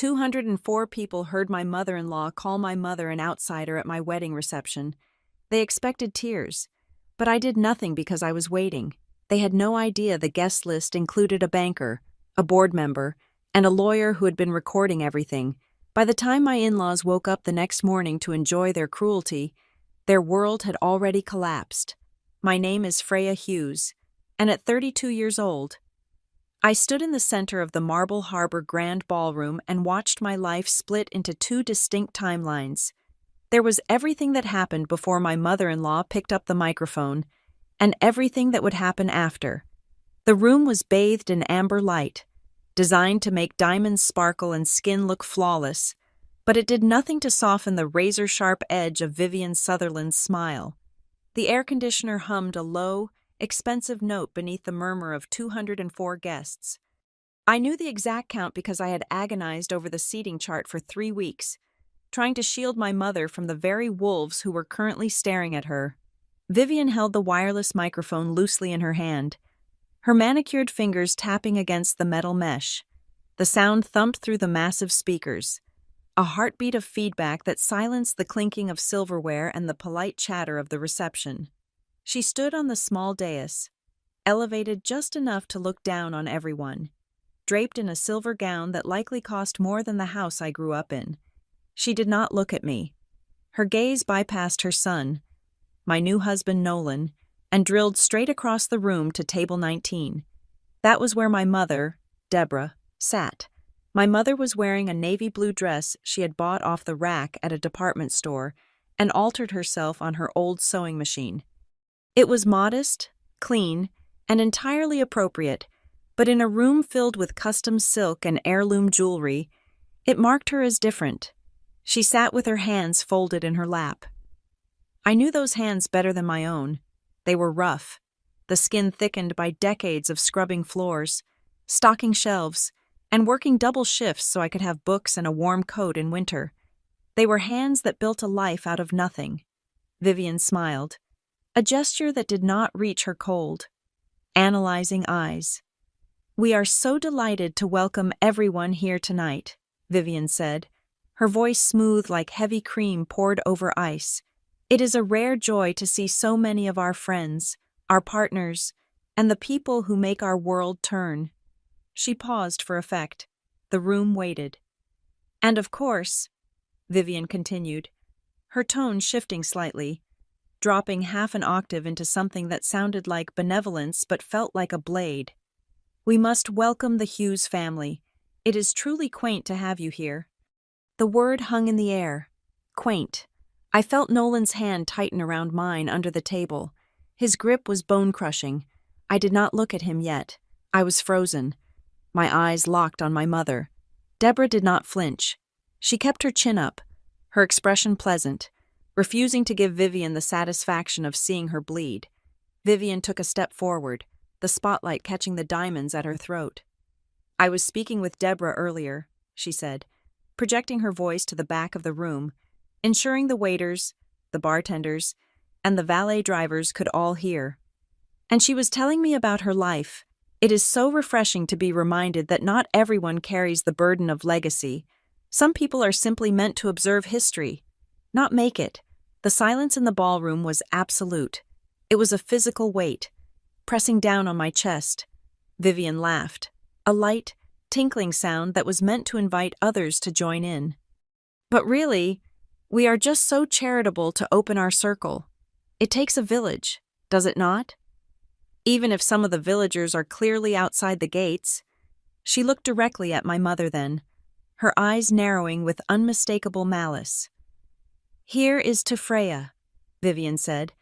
204 people heard my mother-in-law call my mother an outsider at my wedding reception. They expected tears, but I did nothing because I was waiting. They had no idea the guest list included a banker, a board member, and a lawyer who had been recording everything. By the time my in-laws woke up the next morning to enjoy their cruelty, their world had already collapsed. My name is Freya Hughes, and at 32 years old, I stood in the center of the Marble Harbor Grand Ballroom and watched my life split into two distinct timelines. There was everything that happened before my mother-in-law picked up the microphone, and everything that would happen after. The room was bathed in amber light, designed to make diamonds sparkle and skin look flawless, but it did nothing to soften the razor-sharp edge of Vivian Sutherland's smile. The air conditioner hummed a low, expensive note beneath the murmur of 204 guests. I knew the exact count because I had agonized over the seating chart for 3 weeks, trying to shield my mother from the very wolves who were currently staring at her. Vivian held the wireless microphone loosely in her hand, her manicured fingers tapping against the metal mesh. The sound thumped through the massive speakers, a heartbeat of feedback that silenced the clinking of silverware and the polite chatter of the reception. She stood on the small dais, elevated just enough to look down on everyone, draped in a silver gown that likely cost more than the house I grew up in. She did not look at me. Her gaze bypassed her son, my new husband Nolan, and drilled straight across the room to table 19. That was where my mother, Deborah, sat. My mother was wearing a navy blue dress she had bought off the rack at a department store and altered herself on her old sewing machine. It was modest, clean, and entirely appropriate, but in a room filled with custom silk and heirloom jewelry, it marked her as different. She sat with her hands folded in her lap. I knew those hands better than my own. They were rough, the skin thickened by decades of scrubbing floors, stocking shelves, and working double shifts so I could have books and a warm coat in winter. They were hands that built a life out of nothing. Vivian smiled, a gesture that did not reach her cold, analyzing eyes. "We are so delighted to welcome everyone here tonight," Vivian said, her voice smooth like heavy cream poured over ice. "It is a rare joy to see so many of our friends, our partners, and the people who make our world turn." She paused for effect. The room waited. "And of course," Vivian continued, her tone shifting slightly, dropping half an octave into something that sounded like benevolence but felt like a blade, "we must welcome the Hughes family. It is truly quaint to have you here." The word hung in the air. Quaint. I felt Nolan's hand tighten around mine under the table. His grip was bone-crushing. I did not look at him yet. I was frozen. My eyes locked on my mother. Deborah did not flinch. She kept her chin up, her expression pleasant, refusing to give Vivian the satisfaction of seeing her bleed. Vivian took a step forward, the spotlight catching the diamonds at her throat. "I was speaking with Deborah earlier," she said, projecting her voice to the back of the room, ensuring the waiters, the bartenders, and the valet drivers could all hear. "And she was telling me about her life. It is so refreshing to be reminded that not everyone carries the burden of legacy. Some people are simply meant to observe history, not make it." The silence in the ballroom was absolute. It was a physical weight, pressing down on my chest. Vivian laughed, a light, tinkling sound that was meant to invite others to join in. "But really, we are just so charitable to open our circle. It takes a village, does it not? Even if some of the villagers are clearly outside the gates." She looked directly at my mother then, her eyes narrowing with unmistakable malice. "Here is to Freya," Vivian said,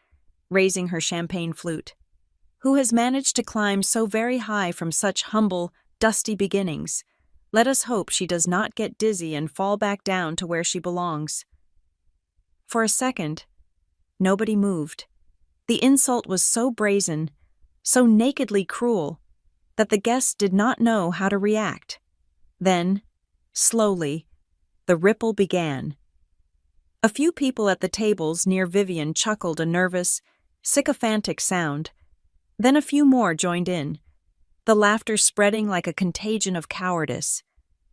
raising her champagne flute, "who has managed to climb so very high from such humble, dusty beginnings. Let us hope she does not get dizzy and fall back down to where she belongs." For a second, nobody moved. The insult was so brazen, so nakedly cruel, that the guests did not know how to react. Then, slowly, the ripple began. A few people at the tables near Vivian chuckled a nervous, sycophantic sound. Then a few more joined in, the laughter spreading like a contagion of cowardice.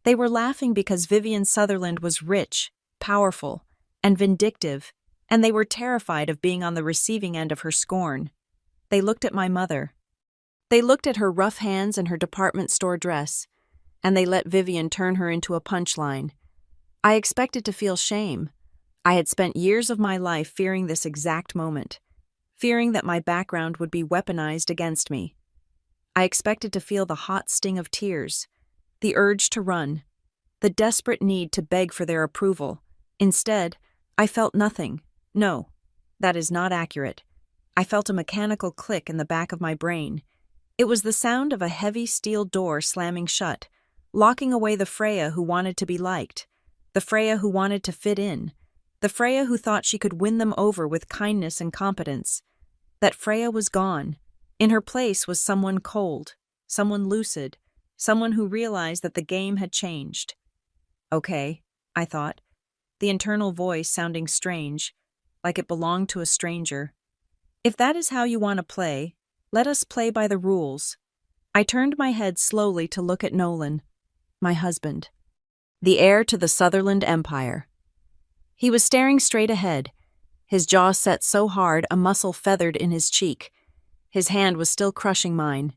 They were laughing because Vivian Sutherland was rich, powerful, and vindictive, and they were terrified of being on the receiving end of her scorn. They looked at my mother. They looked at her rough hands and her department store dress, and they let Vivian turn her into a punchline. I expected to feel shame. I had spent years of my life fearing this exact moment, fearing that my background would be weaponized against me. I expected to feel the hot sting of tears, the urge to run, the desperate need to beg for their approval. Instead, I felt nothing. No, that is not accurate. I felt a mechanical click in the back of my brain. It was the sound of a heavy steel door slamming shut, locking away the Freya who wanted to be liked, the Freya who wanted to fit in, the Freya who thought she could win them over with kindness and competence. That Freya was gone. In her place was someone cold, someone lucid, someone who realized that the game had changed. Okay, I thought, the internal voice sounding strange, like it belonged to a stranger. If that is how you want to play, let us play by the rules. I turned my head slowly to look at Nolan, my husband, the heir to the Sutherland Empire. He was staring straight ahead, his jaw set so hard a muscle feathered in his cheek. His hand was still crushing mine,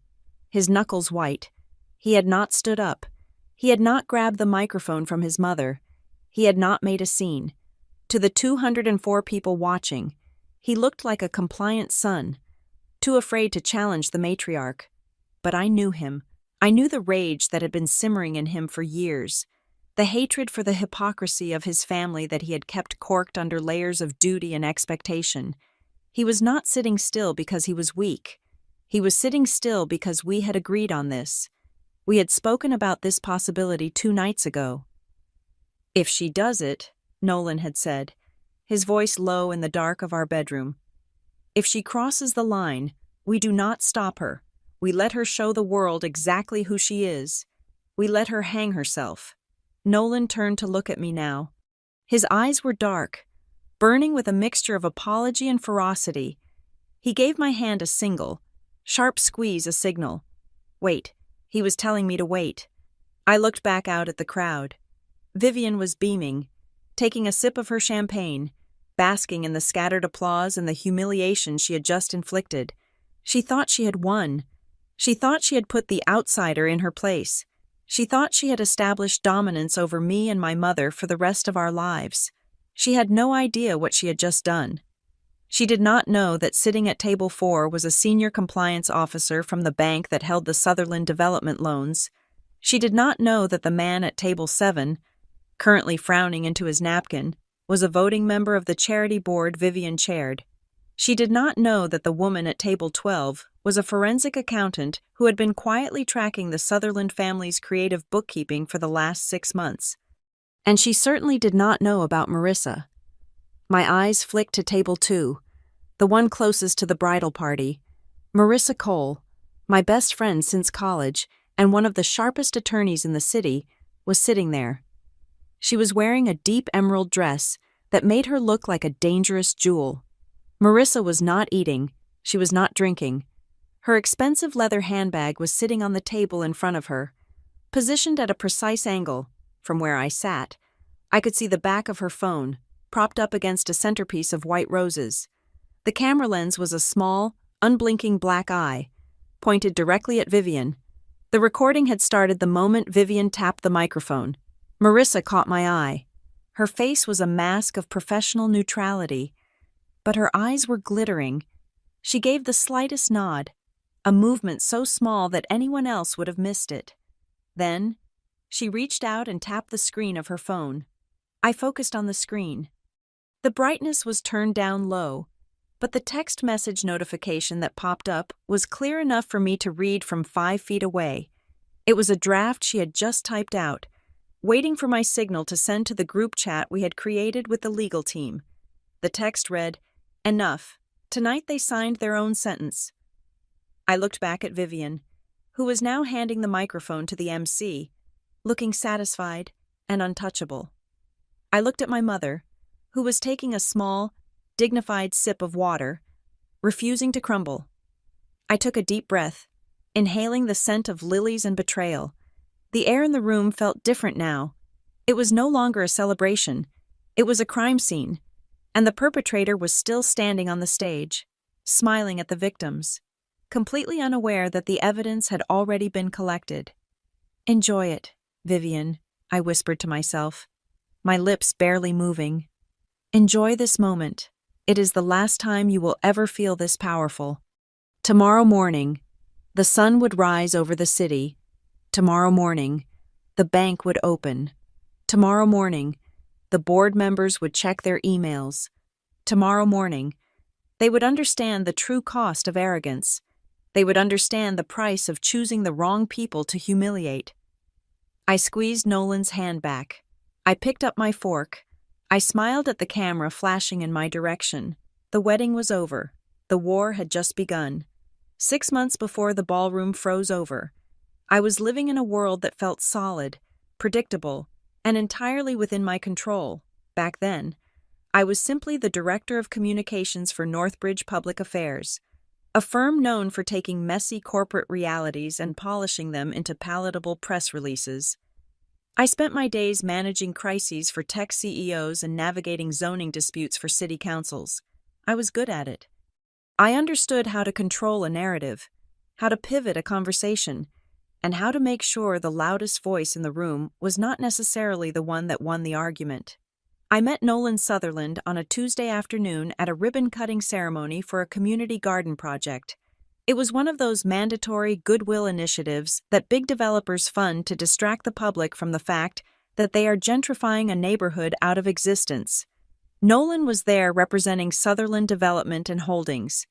his knuckles white. He had not stood up. He had not grabbed the microphone from his mother. He had not made a scene. To the 204 people watching, he looked like a compliant son, too afraid to challenge the matriarch. But I knew him. I knew the rage that had been simmering in him for years, the hatred for the hypocrisy of his family that he had kept corked under layers of duty and expectation. He was not sitting still because he was weak. He was sitting still because we had agreed on this. We had spoken about this possibility 2 nights ago. If she does it, Nolan had said, his voice low in the dark of our bedroom. If she crosses the line, we do not stop her. We let her show the world exactly who she is. We let her hang herself. Nolan turned to look at me now. His eyes were dark, burning with a mixture of apology and ferocity. He gave my hand a single, sharp squeeze, a signal. Wait, he was telling me to wait. I looked back out at the crowd. Vivian was beaming, taking a sip of her champagne, basking in the scattered applause and the humiliation she had just inflicted. She thought she had won. She thought she had put the outsider in her place. She thought she had established dominance over me and my mother for the rest of our lives. She had no idea what she had just done. She did not know that sitting at table 4 was a senior compliance officer from the bank that held the Sutherland development loans. She did not know that the man at table 7, currently frowning into his napkin, was a voting member of the charity board Vivian chaired. She did not know that the woman at table 12 was a forensic accountant who had been quietly tracking the Sutherland family's creative bookkeeping for the last 6 months. And she certainly did not know about Marissa. My eyes flicked to table 2, the one closest to the bridal party. Marissa Cole, my best friend since college and one of the sharpest attorneys in the city, was sitting there. She was wearing a deep emerald dress that made her look like a dangerous jewel. Marissa was not eating. She was not drinking. Her expensive leather handbag was sitting on the table in front of her. Positioned at a precise angle, from where I sat, I could see the back of her phone, propped up against a centerpiece of white roses. The camera lens was a small, unblinking black eye, pointed directly at Vivian. The recording had started the moment Vivian tapped the microphone. Marissa caught my eye. Her face was a mask of professional neutrality, but her eyes were glittering. She gave the slightest nod, a movement so small that anyone else would have missed it. Then, she reached out and tapped the screen of her phone. I focused on the screen. The brightness was turned down low, but the text message notification that popped up was clear enough for me to read from 5 feet away. It was a draft she had just typed out, waiting for my signal to send to the group chat we had created with the legal team. The text read, "Enough. Tonight they signed their own sentence." I looked back at Vivian, who was now handing the microphone to the MC, looking satisfied and untouchable. I looked at my mother, who was taking a small, dignified sip of water, refusing to crumble. I took a deep breath, inhaling the scent of lilies and betrayal. The air in the room felt different now. It was no longer a celebration. It was a crime scene, and the perpetrator was still standing on the stage, smiling at the victims, completely unaware that the evidence had already been collected. "Enjoy it, Vivian," I whispered to myself, my lips barely moving. "Enjoy this moment. It is the last time you will ever feel this powerful." Tomorrow morning, the sun would rise over the city. Tomorrow morning, the bank would open. Tomorrow morning, the board members would check their emails. Tomorrow morning, they would understand the true cost of arrogance. They would understand the price of choosing the wrong people to humiliate. I squeezed Nolan's hand back. I picked up my fork. I smiled at the camera flashing in my direction. The wedding was over. The war had just begun. 6 months before the ballroom froze over, I was living in a world that felt solid, predictable, and entirely within my control. Back then, I was simply the director of communications for Northbridge Public Affairs, a firm known for taking messy corporate realities and polishing them into palatable press releases. I spent my days managing crises for tech CEOs and navigating zoning disputes for city councils. I was good at it. I understood how to control a narrative, how to pivot a conversation, and how to make sure the loudest voice in the room was not necessarily the one that won the argument. I met Nolan Sutherland on a Tuesday afternoon at a ribbon-cutting ceremony for a community garden project. It was one of those mandatory goodwill initiatives that big developers fund to distract the public from the fact that they are gentrifying a neighborhood out of existence. Nolan was there representing Sutherland Development and Holdings,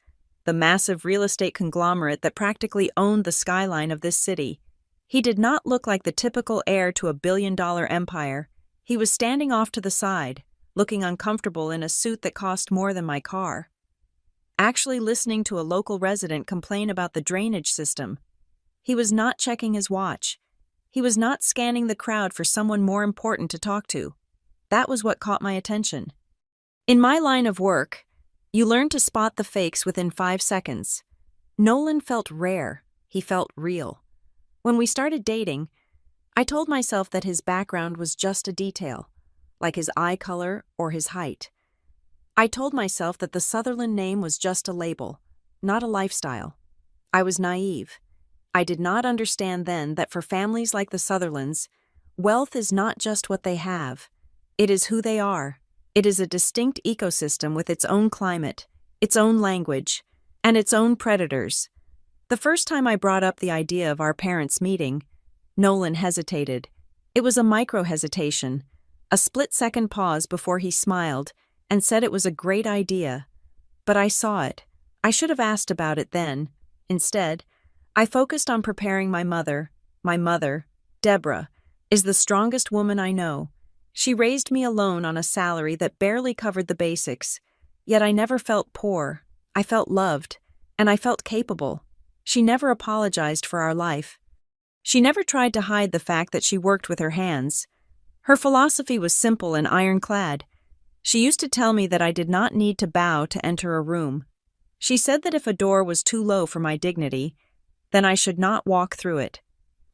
the massive real estate conglomerate that practically owned the skyline of this city. He did not look like the typical heir to a billion-dollar empire. He was standing off to the side, looking uncomfortable in a suit that cost more than my car, actually listening to a local resident complain about the drainage system. He was not checking his watch. He was not scanning the crowd for someone more important to talk to. That was what caught my attention. In my line of work, you learn to spot the fakes within 5 seconds. Nolan felt rare. He felt real. When we started dating, I told myself that his background was just a detail, like his eye color or his height. I told myself that the Sutherland name was just a label, not a lifestyle. I was naive. I did not understand then that for families like the Sutherlands, wealth is not just what they have. It is who they are. It is a distinct ecosystem with its own climate, its own language, and its own predators. The first time I brought up the idea of our parents meeting, Nolan hesitated. It was a micro-hesitation, a split-second pause before he smiled and said it was a great idea. But I saw it. I should have asked about it then. Instead, I focused on preparing my mother. My mother, Deborah, is the strongest woman I know. She raised me alone on a salary that barely covered the basics, yet I never felt poor. I felt loved, and I felt capable. She never apologized for our life. She never tried to hide the fact that she worked with her hands. Her philosophy was simple and ironclad. She used to tell me that I did not need to bow to enter a room. She said that if a door was too low for my dignity, then I should not walk through it.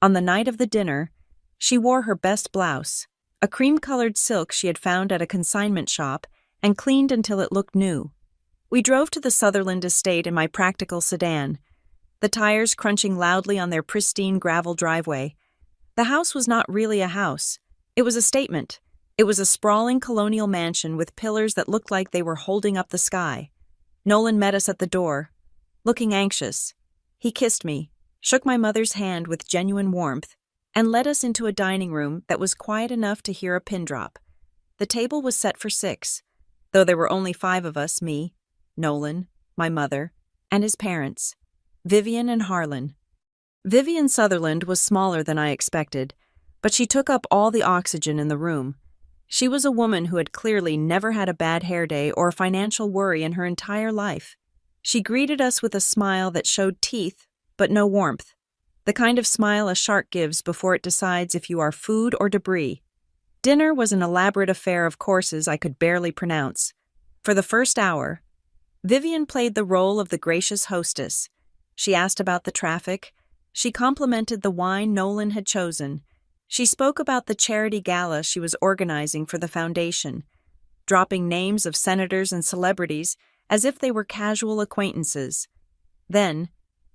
On the night of the dinner, she wore her best blouse, a cream-colored silk she had found at a consignment shop and cleaned until it looked new. We drove to the Sutherland estate in my practical sedan, the tires crunching loudly on their pristine gravel driveway. The house was not really a house. It was a statement. It was a sprawling colonial mansion with pillars that looked like they were holding up the sky. Nolan met us at the door, looking anxious. He kissed me, shook my mother's hand with genuine warmth, and led us into a dining room that was quiet enough to hear a pin drop. The table was set for 6, though there were only 5 of us, me, Nolan, my mother, and his parents, Vivian and Harlan. Vivian Sutherland was smaller than I expected, but she took up all the oxygen in the room. She was a woman who had clearly never had a bad hair day or a financial worry in her entire life. She greeted us with a smile that showed teeth, but no warmth. The kind of smile a shark gives before it decides if you are food or debris. Dinner was an elaborate affair of courses I could barely pronounce. For the first hour, Vivian played the role of the gracious hostess. She asked about the traffic. She complimented the wine Nolan had chosen. She spoke about the charity gala she was organizing for the foundation, dropping names of senators and celebrities as if they were casual acquaintances. Then,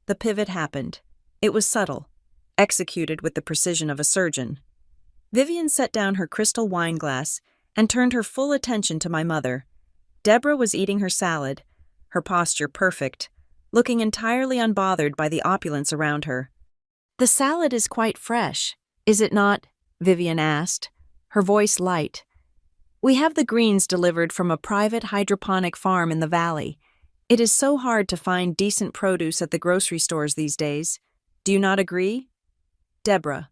the pivot happened. It was subtle, executed with the precision of a surgeon. Vivian set down her crystal wine glass and turned her full attention to my mother. Deborah was eating her salad, her posture perfect, looking entirely unbothered by the opulence around her. "The salad is quite fresh, is it not?" Vivian asked, her voice light. "We have the greens delivered from a private hydroponic farm in the valley. It is so hard to find decent produce at the grocery stores these days. Do you not agree?" "Deborah."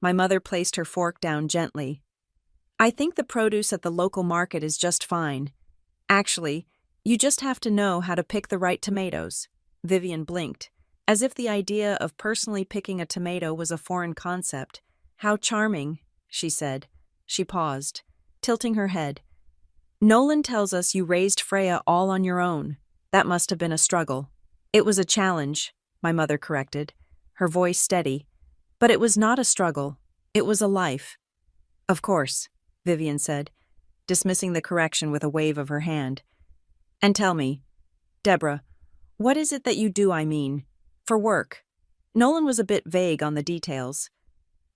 My mother placed her fork down gently. "I think the produce at the local market is just fine. Actually, you just have to know how to pick the right tomatoes." Vivian blinked, as if the idea of personally picking a tomato was a foreign concept. "How charming," she said. She paused, tilting her head. "Nolan tells us you raised Freya all on your own. That must have been a struggle." "It was a challenge," my mother corrected, her voice steady. "But it was not a struggle. It was a life." "Of course," Vivian said, dismissing the correction with a wave of her hand. "And tell me, Deborah, what is it that you do, I mean, for work?" Nolan was a bit vague on the details.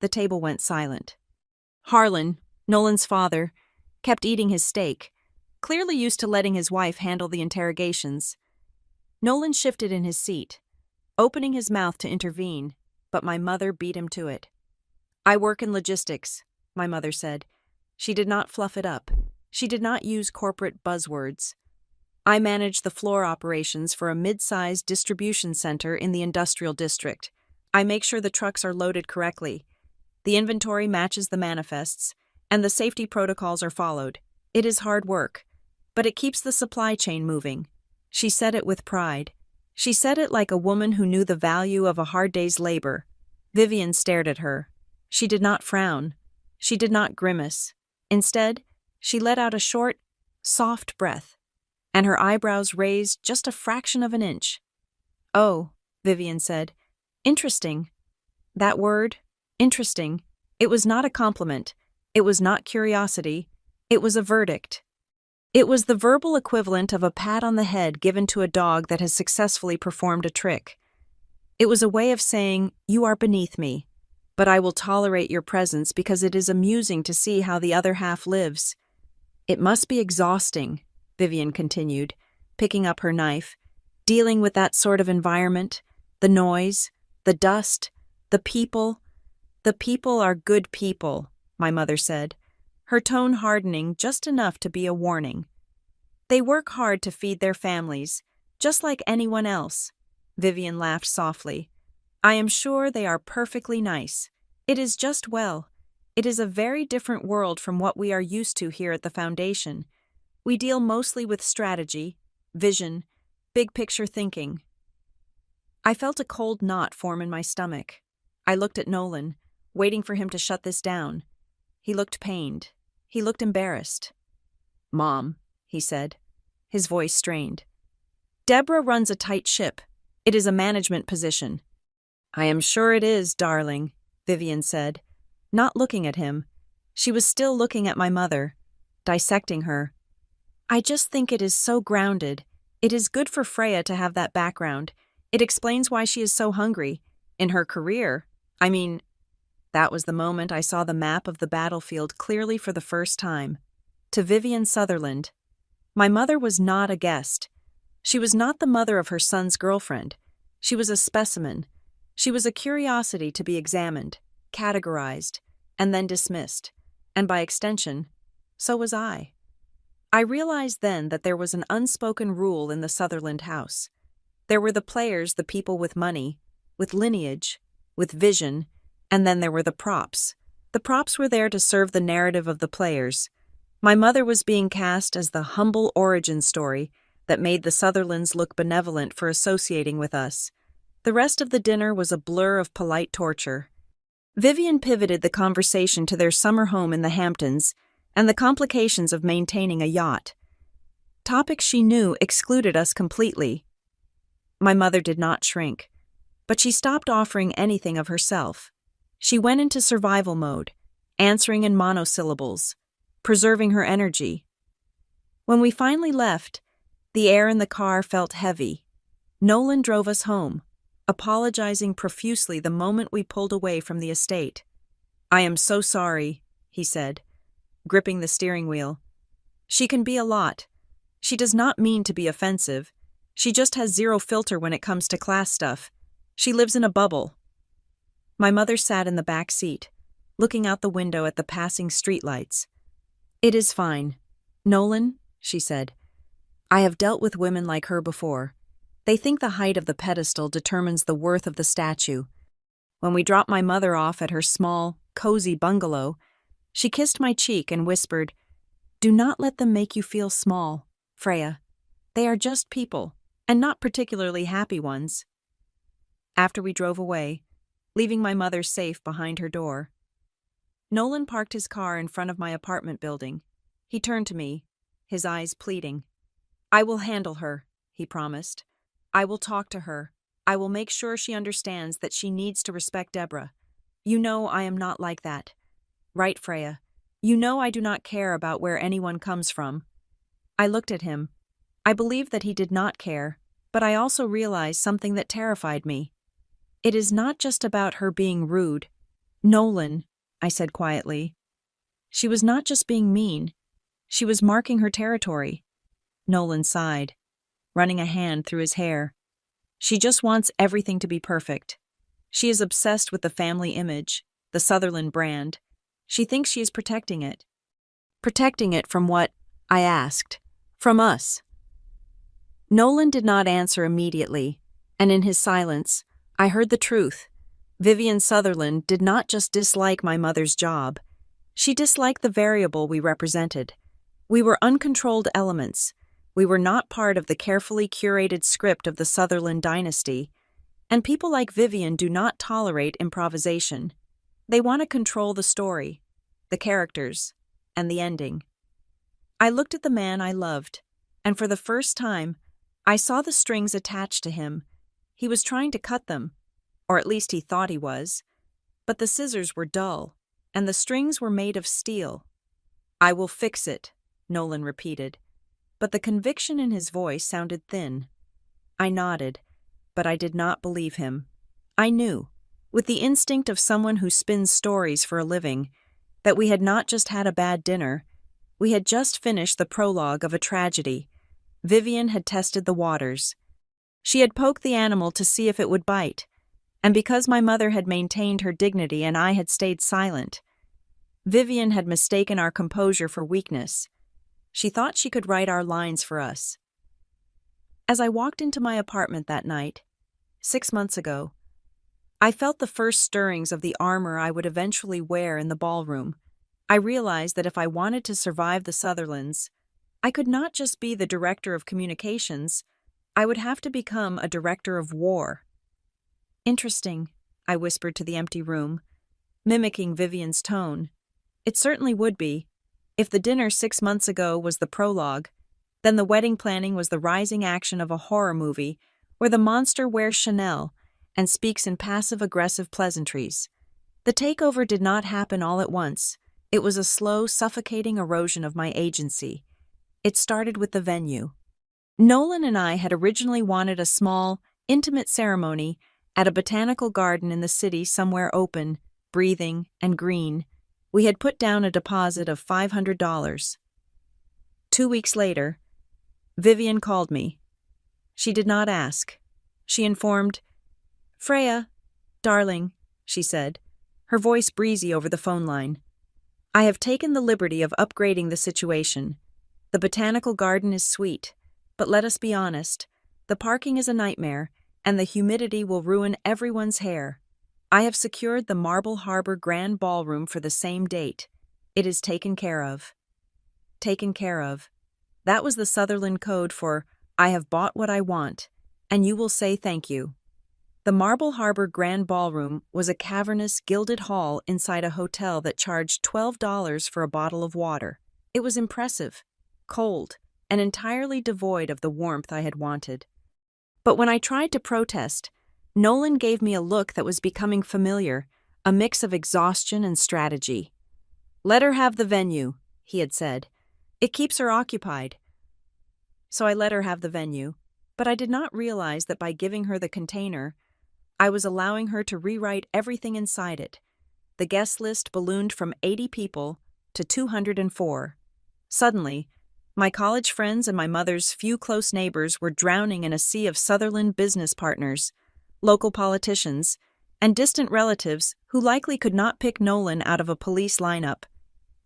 The table went silent. Harlan, Nolan's father, kept eating his steak, clearly used to letting his wife handle the interrogations. Nolan shifted in his seat, opening his mouth to intervene, but my mother beat him to it. "I work in logistics," my mother said. She did not fluff it up. She did not use corporate buzzwords. "I manage the floor operations for a mid-sized distribution center in the industrial district. I make sure the trucks are loaded correctly. The inventory matches the manifests, and the safety protocols are followed. It is hard work, but it keeps the supply chain moving." She said it with pride. She said it like a woman who knew the value of a hard day's labor. Vivian stared at her. She did not frown. She did not grimace. Instead, she let out a short, soft breath, and her eyebrows raised just a fraction of an inch. "Oh," Vivian said. "Interesting." That word, interesting, it was not a compliment. It was not curiosity. It was a verdict. It was the verbal equivalent of a pat on the head given to a dog that has successfully performed a trick. It was a way of saying, "You are beneath me, but I will tolerate your presence because it is amusing to see how the other half lives." "It must be exhausting," Vivian continued, picking up her knife, "dealing with that sort of environment, the noise, the dust, the people." "The people are good people," my mother said, her tone hardening just enough to be a warning. "They work hard to feed their families, just like anyone else." Vivian laughed softly. "I am sure they are perfectly nice. It is just well. It is a very different world from what we are used to here at the Foundation. We deal mostly with strategy, vision, big-picture thinking." I felt a cold knot form in my stomach. I looked at Nolan, waiting for him to shut this down. He looked pained. He looked embarrassed. "Mom," he said, his voice strained. "Deborah runs a tight ship. It is a management position." "I am sure it is, darling," Vivian said, not looking at him. She was still looking at my mother, dissecting her. "I just think it is so grounded. It is good for Freya to have that background. It explains why she is so hungry. In her career, I mean..." That was the moment I saw the map of the battlefield clearly for the first time. To Vivian Sutherland. My mother was not a guest. She was not the mother of her son's girlfriend. She was a specimen. She was a curiosity to be examined, categorized, and then dismissed. And by extension, so was I. I realized then that there was an unspoken rule in the Sutherland house. There were the players, the people with money, with lineage, with vision, and then there were the props. The props were there to serve the narrative of the players. My mother was being cast as the humble origin story that made the Sutherlands look benevolent for associating with us. The rest of the dinner was a blur of polite torture. Vivian pivoted the conversation to their summer home in the Hamptons and the complications of maintaining a yacht. Topics she knew excluded us completely. My mother did not shrink, but she stopped offering anything of herself. She went into survival mode, answering in monosyllables, preserving her energy. When we finally left, the air in the car felt heavy. Nolan drove us home, apologizing profusely the moment we pulled away from the estate. "I am so sorry," he said, gripping the steering wheel. "She can be a lot. She does not mean to be offensive. She just has zero filter when it comes to class stuff. She lives in a bubble." My mother sat in the back seat, looking out the window at the passing streetlights. "It is fine. Nolan," she said, "I have dealt with women like her before. They think the height of the pedestal determines the worth of the statue. When we dropped my mother off at her small, cozy bungalow, she kissed my cheek and whispered, 'Do not let them make you feel small, Freya. They are just people, and not particularly happy ones.'" After we drove away, leaving my mother safe behind her door, Nolan parked his car in front of my apartment building. He turned to me, his eyes pleading. "I will handle her," he promised. "I will talk to her. I will make sure she understands that she needs to respect Deborah. You know I am not like that. Right, Freya? You know I do not care about where anyone comes from." I looked at him. I believed that he did not care, but I also realized something that terrified me. "It is not just about her being rude. Nolan," I said quietly. "She was not just being mean. She was marking her territory." Nolan sighed, running a hand through his hair. "She just wants everything to be perfect. She is obsessed with the family image, the Sutherland brand. She thinks she is protecting it." "Protecting it from what?" I asked. "From us." Nolan did not answer immediately, and in his silence, I heard the truth. Vivian Sutherland did not just dislike my mother's job. She disliked the variable we represented. We were uncontrolled elements. We were not part of the carefully curated script of the Sutherland dynasty, and people like Vivian do not tolerate improvisation. They want to control the story, the characters, and the ending. I looked at the man I loved, and for the first time, I saw the strings attached to him. He was trying to cut them, or at least he thought he was, but the scissors were dull, and the strings were made of steel. "I will fix it," Nolan repeated, but the conviction in his voice sounded thin. I nodded, but I did not believe him. I knew, with the instinct of someone who spins stories for a living, that we had not just had a bad dinner, we had just finished the prologue of a tragedy. Vivian had tested the waters. She had poked the animal to see if it would bite, and because my mother had maintained her dignity and I had stayed silent, Vivian had mistaken our composure for weakness. She thought she could write our lines for us. As I walked into my apartment that night, 6 months ago, I felt the first stirrings of the armor I would eventually wear in the ballroom. I realized that if I wanted to survive the Sutherlands, I could not just be the director of communications, I would have to become a director of war. "Interesting," I whispered to the empty room, mimicking Vivian's tone. It certainly would be. If the dinner 6 months ago was the prologue, then the wedding planning was the rising action of a horror movie where the monster wears Chanel and speaks in passive-aggressive pleasantries. The takeover did not happen all at once. It was a slow, suffocating erosion of my agency. It started with the venue. Nolan and I had originally wanted a small, intimate ceremony at a botanical garden in the city somewhere open, breathing, and green. We had put down a deposit of $500. 2 weeks later, Vivian called me. She did not ask. She informed, "Freya, darling," she said, her voice breezy over the phone line. "I have taken the liberty of upgrading the situation. The botanical garden is sweet, but let us be honest, the parking is a nightmare, and the humidity will ruin everyone's hair. I have secured the Marble Harbor Grand Ballroom for the same date. It is taken care of." Taken care of. That was the Sutherland code for, "I have bought what I want, and you will say thank you." The Marble Harbor Grand Ballroom was a cavernous, gilded hall inside a hotel that charged $12 for a bottle of water. It was impressive, cold, and entirely devoid of the warmth I had wanted. But when I tried to protest, Nolan gave me a look that was becoming familiar, a mix of exhaustion and strategy. "Let her have the venue," he had said. "It keeps her occupied." So I let her have the venue, but I did not realize that by giving her the container, I was allowing her to rewrite everything inside it. The guest list ballooned from 80 people to 204. Suddenly, my college friends and my mother's few close neighbors were drowning in a sea of Sutherland business partners, local politicians, and distant relatives who likely could not pick Nolan out of a police lineup.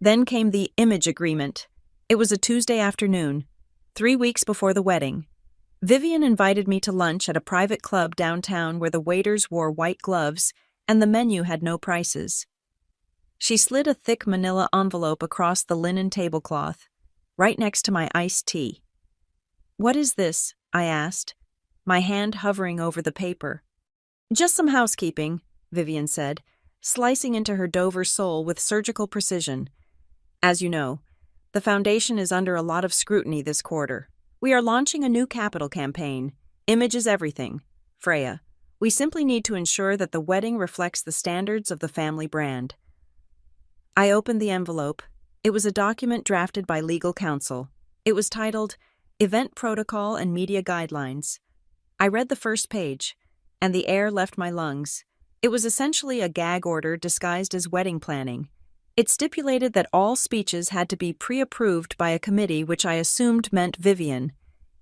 Then came the image agreement. It was a Tuesday afternoon, 3 weeks before the wedding. Vivian invited me to lunch at a private club downtown where the waiters wore white gloves and the menu had no prices. She slid a thick manila envelope across the linen tablecloth, right next to my iced tea. "What is this?" I asked, my hand hovering over the paper. "Just some housekeeping," Vivian said, slicing into her Dover sole with surgical precision. "As you know, the foundation is under a lot of scrutiny this quarter. We are launching a new capital campaign. Image is everything. Freya, we simply need to ensure that the wedding reflects the standards of the family brand." I opened the envelope. It was a document drafted by legal counsel. It was titled, "Event Protocol and Media Guidelines." I read the first page, and the air left my lungs. It was essentially a gag order disguised as wedding planning. It stipulated that all speeches had to be pre-approved by a committee which I assumed meant Vivian.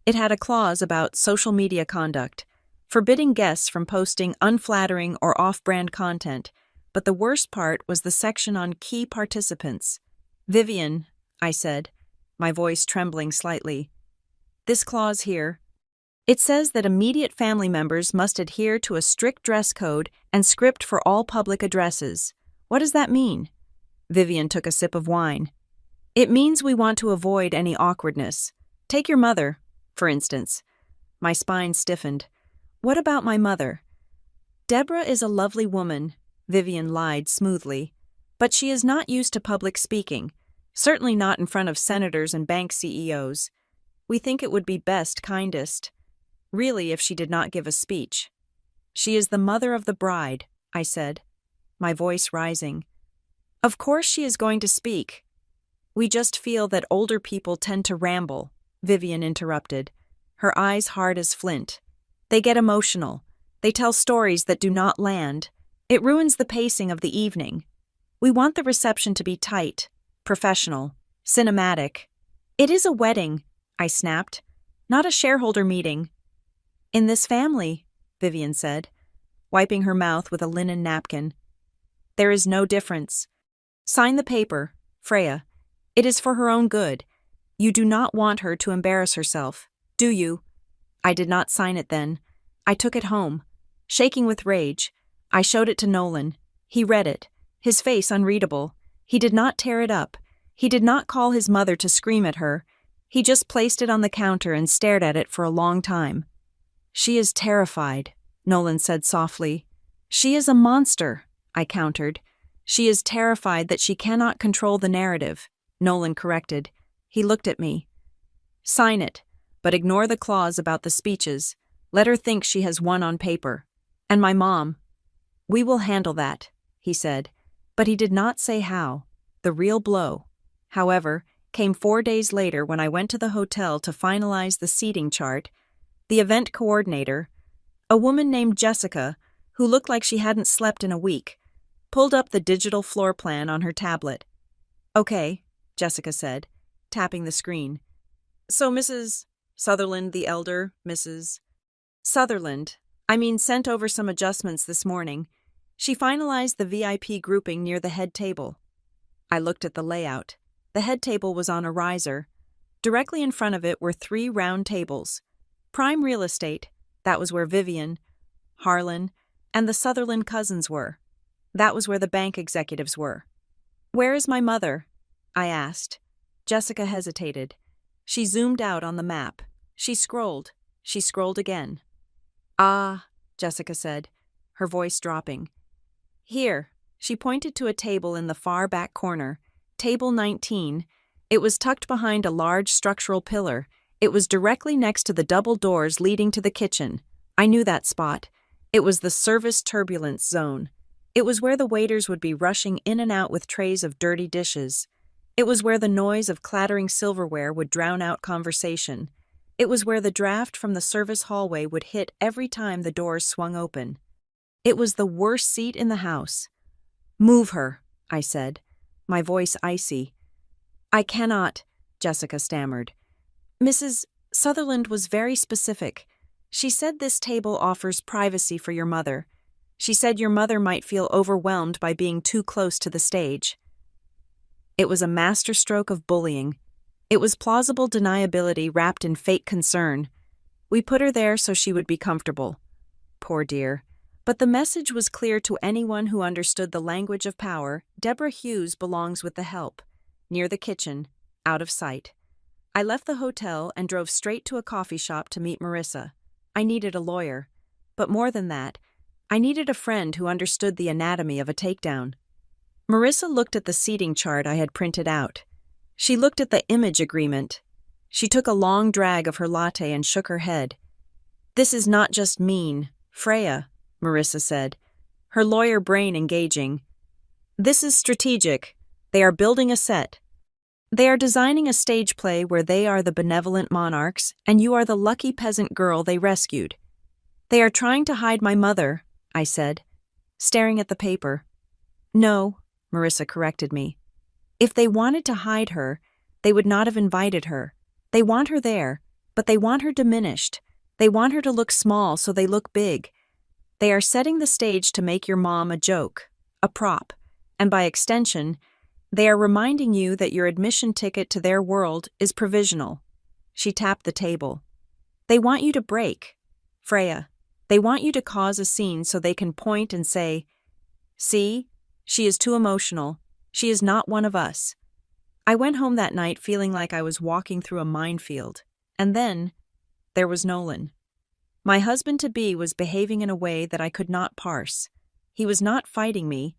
It had a clause about social media conduct, forbidding guests from posting unflattering or off-brand content, but the worst part was the section on key participants. "Vivian," I said, my voice trembling slightly, "this clause here, it says that immediate family members must adhere to a strict dress code and script for all public addresses. What does that mean?" Vivian took a sip of wine. "It means we want to avoid any awkwardness. Take your mother, for instance." My spine stiffened. "What about my mother?" "Deborah is a lovely woman," Vivian lied smoothly, "but she is not used to public speaking, certainly not in front of senators and bank CEOs. We think it would be kindest, really, if she did not give a speech." "She is the mother of the bride," I said, my voice rising. "Of course she is going to speak. We just feel that older people tend to ramble," Vivian interrupted, her eyes hard as flint. "They get emotional. They tell stories that do not land. It ruins the pacing of the evening. We want the reception to be tight, professional, cinematic." "It is a wedding," I snapped, "not a shareholder meeting." "In this family," Vivian said, wiping her mouth with a linen napkin, "there is no difference. Sign the paper, Freya. It is for her own good. You do not want her to embarrass herself, do you?" I did not sign it then. I took it home. Shaking with rage, I showed it to Nolan. He read it, his face unreadable. He did not tear it up. He did not call his mother to scream at her. He just placed it on the counter and stared at it for a long time. "She is terrified," Nolan said softly. "She is a monster," I countered. "She is terrified that she cannot control the narrative," Nolan corrected. He looked at me. "Sign it, but ignore the clause about the speeches. Let her think she has won on paper. And my mom." "We will handle that," he said, but he did not say how. The real blow, however, came 4 days later when I went to the hotel to finalize the seating chart. The event coordinator, a woman named Jessica, who looked like she hadn't slept in a week, pulled up the digital floor plan on her tablet. "Okay," Jessica said, tapping the screen. "So Mrs. Sutherland the elder, Mrs. Sutherland, sent over some adjustments this morning. She finalized the VIP grouping near the head table." I looked at the layout. The head table was on a riser. Directly in front of it were 3 round tables. Prime real estate, that was where Vivian, Harlan, and the Sutherland cousins were. That was where the bank executives were. "Where is my mother?" I asked. Jessica hesitated. She zoomed out on the map. She scrolled again. "Ah," Jessica said, her voice dropping. "Here." She pointed to a table in the far back corner. Table 19. It was tucked behind a large structural pillar. It was directly next to the double doors leading to the kitchen. I knew that spot. It was the service turbulence zone. It was where the waiters would be rushing in and out with trays of dirty dishes. It was where the noise of clattering silverware would drown out conversation. It was where the draft from the service hallway would hit every time the doors swung open. It was the worst seat in the house. "Move her," I said, my voice icy. "I cannot," Jessica stammered. "Mrs. Sutherland was very specific. She said this table offers privacy for your mother. She said your mother might feel overwhelmed by being too close to the stage." It was a masterstroke of bullying. It was plausible deniability wrapped in fake concern. We put her there so she would be comfortable. Poor dear. But the message was clear to anyone who understood the language of power. Deborah Hughes belongs with the help, near the kitchen, out of sight. I left the hotel and drove straight to a coffee shop to meet Marissa. I needed a lawyer. But more than that, I needed a friend who understood the anatomy of a takedown. Marissa looked at the seating chart I had printed out. She looked at the image agreement. She took a long drag of her latte and shook her head. "This is not just mean, Freya," Marissa said, her lawyer brain engaging. "This is strategic. They are building a set. They are designing a stage play where they are the benevolent monarchs and you are the lucky peasant girl they rescued. They are trying to hide my mother," I said, staring at the paper. "No," Marissa corrected me. "If they wanted to hide her, they would not have invited her. They want her there, but they want her diminished. They want her to look small so they look big. They are setting the stage to make your mom a joke, a prop, and by extension, they are reminding you that your admission ticket to their world is provisional." She tapped the table. "They want you to break, Freya. They want you to cause a scene so they can point and say, 'See, she is too emotional. She is not one of us.'" I went home that night feeling like I was walking through a minefield. And then, there was Nolan. My husband-to-be was behaving in a way that I could not parse. He was not fighting me,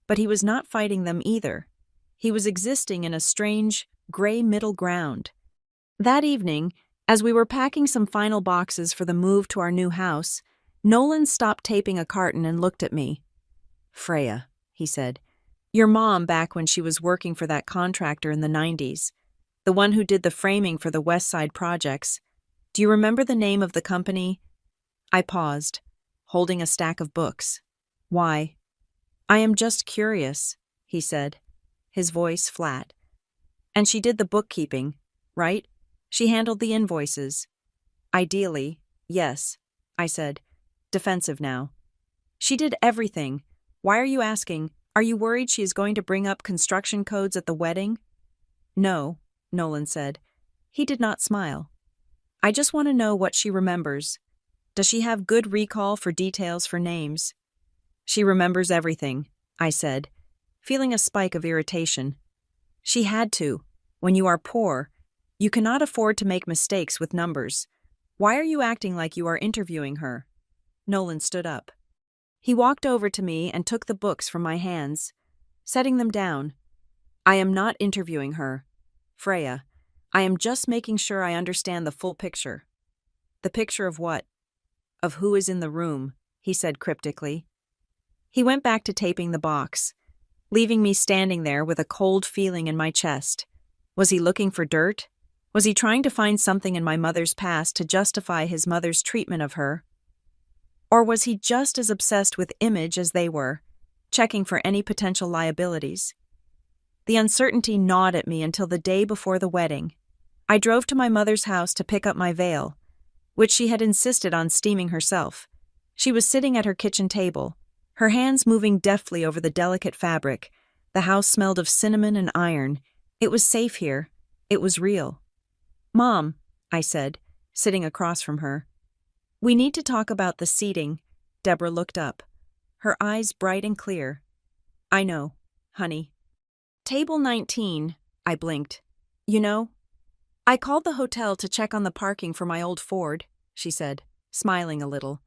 but he was not fighting them either. He was existing in a strange, gray middle ground. That evening, as we were packing some final boxes for the move to our new house, Nolan stopped taping a carton and looked at me. "Freya," he said, "your mom back when she was working for that contractor in the 90s, the one who did the framing for the West Side projects. Do you remember the name of the company?" I paused, holding a stack of books. "Why?" "I am just curious," he said, his voice flat. "And she did the bookkeeping, right? She handled the invoices." "Ideally, yes," I said, defensive now. "She did everything. Why are you asking? Are you worried she is going to bring up construction codes at the wedding?" "No," Nolan said. He did not smile. "I just want to know what she remembers. Does she have good recall for details for names?" "She remembers everything," I said, feeling a spike of irritation. "She had to. When you are poor, you cannot afford to make mistakes with numbers. Why are you acting like you are interviewing her?" Nolan stood up. He walked over to me and took the books from my hands, setting them down. "I am not interviewing her, Freya. I am just making sure I understand the full picture." "The picture of what?" "Of who is in the room," he said cryptically. He went back to taping the box, leaving me standing there with a cold feeling in my chest. Was he looking for dirt? Was he trying to find something in my mother's past to justify his mother's treatment of her? Or was he just as obsessed with image as they were, checking for any potential liabilities? The uncertainty gnawed at me until the day before the wedding. I drove to my mother's house to pick up my veil, which she had insisted on steaming herself. She was sitting at her kitchen table, her hands moving deftly over the delicate fabric. The house smelled of cinnamon and iron. It was safe here. It was real. "Mom," I said, sitting across from her. "We need to talk about the seating." Deborah looked up, her eyes bright and clear. "I know, honey." "Table 19, I blinked. "You know? I called the hotel to check on the parking for my old Ford," she said, smiling a little.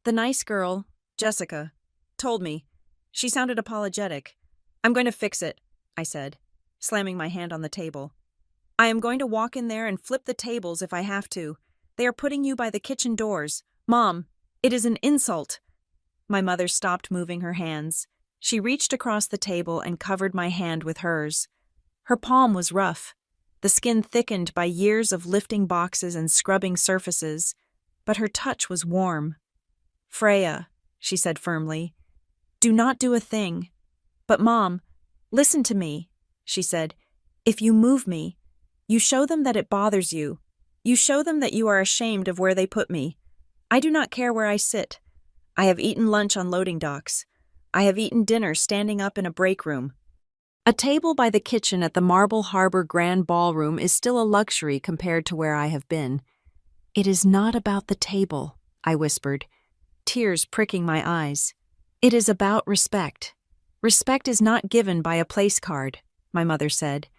"The nice girl, Jessica, told me. She sounded apologetic. I'm going to fix it," I said, slamming my hand on the table. "I am going to walk in there and flip the tables if I have to. They are putting you by the kitchen doors. Mom, it is an insult." My mother stopped moving her hands, She reached across the table and covered my hand with hers. Her palm was rough, the skin thickened by years of lifting boxes and scrubbing surfaces, but her touch was warm. "Freya," she said firmly, "do not do a thing." "But Mom, listen to me," she said. "If you move me, you show them that it bothers you. You show them that you are ashamed of where they put me. I do not care where I sit. I have eaten lunch on loading docks. I have eaten dinner standing up in a break room. A table by the kitchen at the Marble Harbor Grand Ballroom is still a luxury compared to where I have been." "It is not about the table," I whispered, tears pricking my eyes. "It is about respect. Respect is not given by a place card," my mother said.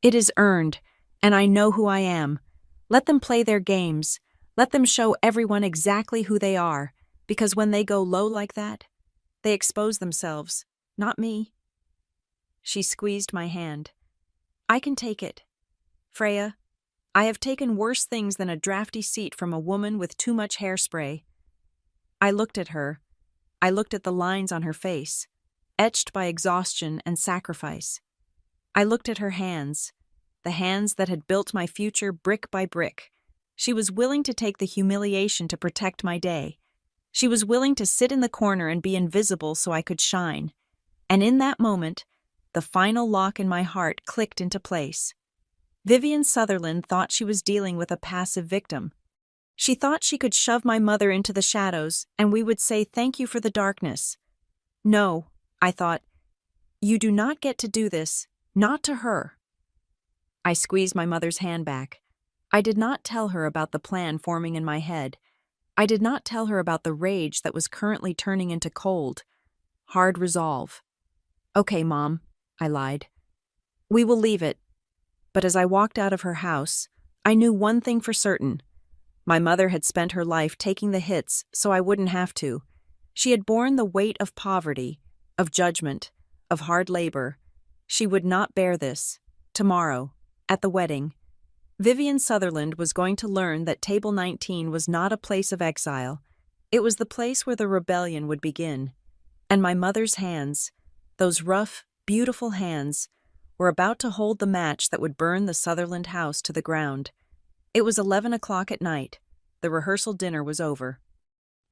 "It is earned, and I know who I am. Let them play their games. Let them show everyone exactly who they are, because when they go low like that, they expose themselves, not me." She squeezed my hand. "I can take it. Freya, I have taken worse things than a drafty seat from a woman with too much hairspray." I looked at her. I looked at the lines on her face, etched by exhaustion and sacrifice. I looked at her hands, the hands that had built my future brick by brick. She was willing to take the humiliation to protect my day. She was willing to sit in the corner and be invisible so I could shine. And in that moment, the final lock in my heart clicked into place. Vivian Sutherland thought she was dealing with a passive victim. She thought she could shove my mother into the shadows and we would say thank you for the darkness. "No," I thought, "you do not get to do this, not to her." I squeezed my mother's hand back. I did not tell her about the plan forming in my head. I did not tell her about the rage that was currently turning into cold, hard resolve. "Okay, Mom," I lied. "We will leave it." But as I walked out of her house, I knew one thing for certain. My mother had spent her life taking the hits so I wouldn't have to. She had borne the weight of poverty, of judgment, of hard labor. She would not bear this. Tomorrow, at the wedding, Vivian Sutherland was going to learn that Table 19 was not a place of exile. It was the place where the rebellion would begin. And my mother's hands, those rough, beautiful hands, were about to hold the match that would burn the Sutherland house to the ground. It was 11 o'clock at night. The rehearsal dinner was over.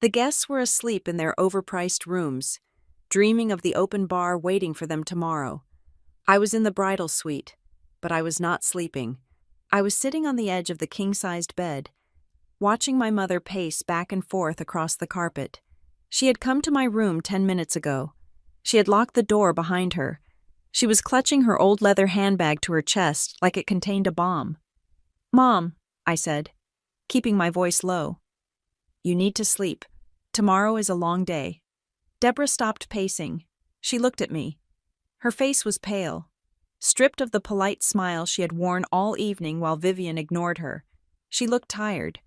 The guests were asleep in their overpriced rooms, dreaming of the open bar waiting for them tomorrow. I was in the bridal suite, but I was not sleeping. I was sitting on the edge of the king-sized bed, watching my mother pace back and forth across the carpet. She had come to my room 10 minutes ago. She had locked the door behind her. She was clutching her old leather handbag to her chest like it contained a bomb. "Mom," I said, keeping my voice low. "You need to sleep. Tomorrow is a long day." Deborah stopped pacing. She looked at me. Her face was pale, stripped of the polite smile she had worn all evening while Vivian ignored her. She looked tired,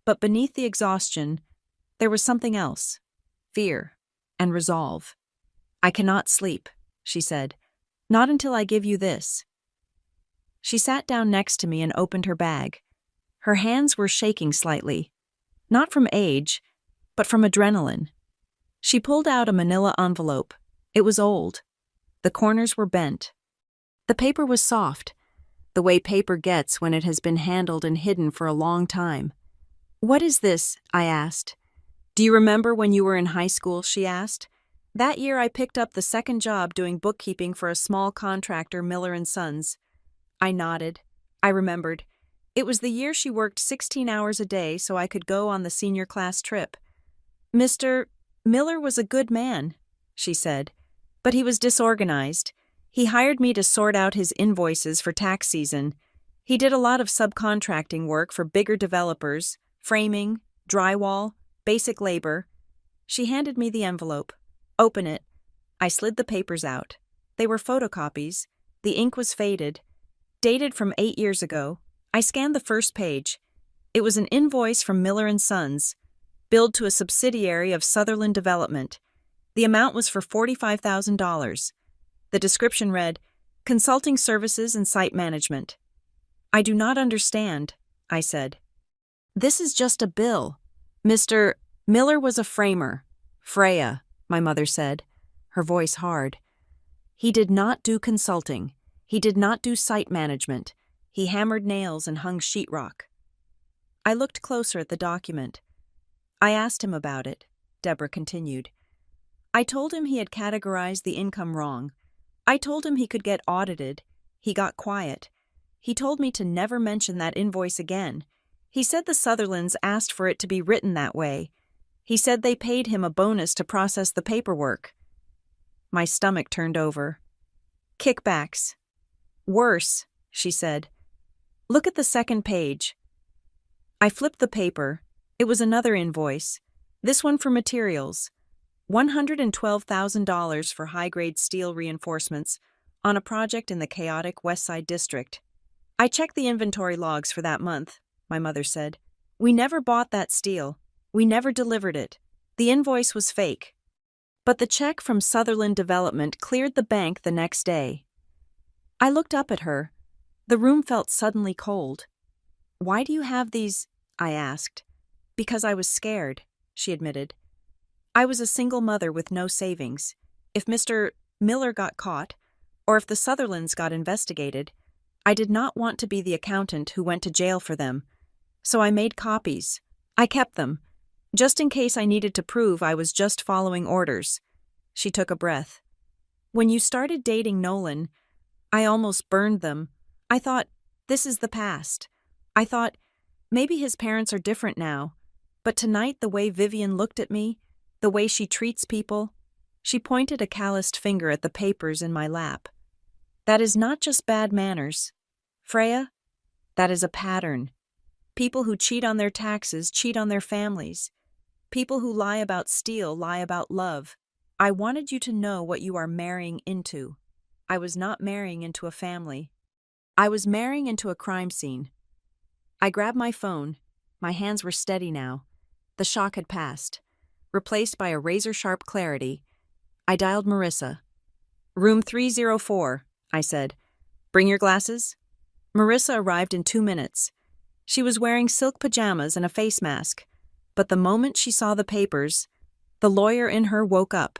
but beneath the exhaustion, there was something else: fear and resolve. "I cannot sleep," she said. "Not until I give you this." She sat down next to me and opened her bag. Her hands were shaking slightly, not from age, but from adrenaline. She pulled out a manila envelope. It was old. The corners were bent. The paper was soft, the way paper gets when it has been handled and hidden for a long time. "What is this?" I asked. "Do you remember when you were in high school?" she asked. "That year I picked up the second job doing bookkeeping for a small contractor, Miller & Sons." I nodded. I remembered. It was the year she worked 16 hours a day so I could go on the senior class trip. "Mr. Miller was a good man," she said, "but he was disorganized. He hired me to sort out his invoices for tax season. He did a lot of subcontracting work for bigger developers, framing, drywall, basic labor." She handed me the envelope. "Open it." I slid the papers out. They were photocopies. The ink was faded, dated from 8 years ago. I scanned the first page. It was an invoice from Miller & Sons, billed to a subsidiary of Sutherland Development. The amount was for $45,000. The description read, "Consulting services and site management." "I do not understand," I said. "This is just a bill. Mr. Miller was a framer." "Freya," my mother said. her voice hard. He did not do consulting. He did not do site management. He hammered nails and hung sheetrock. I looked closer at the document. I asked him about it, Deborah continued. I told him he had categorized the income wrong. I told him he could get audited. He got quiet. He told me to never mention that invoice again. He said the Sutherlands asked for it to be written that way. He said they paid him a bonus to process the paperwork. My stomach turned over. Kickbacks. Worse, she said. Look at the second page. I flipped the paper. It was another invoice. This one for materials. $112,000 for high-grade steel reinforcements on a project in the chaotic West Side District. I checked the inventory logs for that month, my mother said. We never bought that steel. We never delivered it. The invoice was fake. But the check from Sutherland Development cleared the bank the next day. I looked up at her. The room felt suddenly cold. Why do you have these? I asked. Because I was scared, she admitted. I was a single mother with no savings. If Mr. Miller got caught, or if the Sutherlands got investigated, I did not want to be the accountant who went to jail for them. So I made copies. I kept them, just in case I needed to prove I was just following orders. She took a breath. When you started dating Nolan, I almost burned them. I thought, this is the past. I thought, maybe his parents are different now. But tonight, the way Vivian looked at me, the way she treats people, she pointed a calloused finger at the papers in my lap. That is not just bad manners. Freya, that is a pattern. People who cheat on their taxes cheat on their families. People who lie about steel lie about love. I wanted you to know what you are marrying into. I was not marrying into a family. I was marrying into a crime scene. I grabbed my phone. My hands were steady now. The shock had passed. Replaced by a razor-sharp clarity, I dialed Marissa. Room 304, I said. Bring your glasses? Marissa arrived in 2 minutes. She was wearing silk pajamas and a face mask, but the moment she saw the papers, the lawyer in her woke up.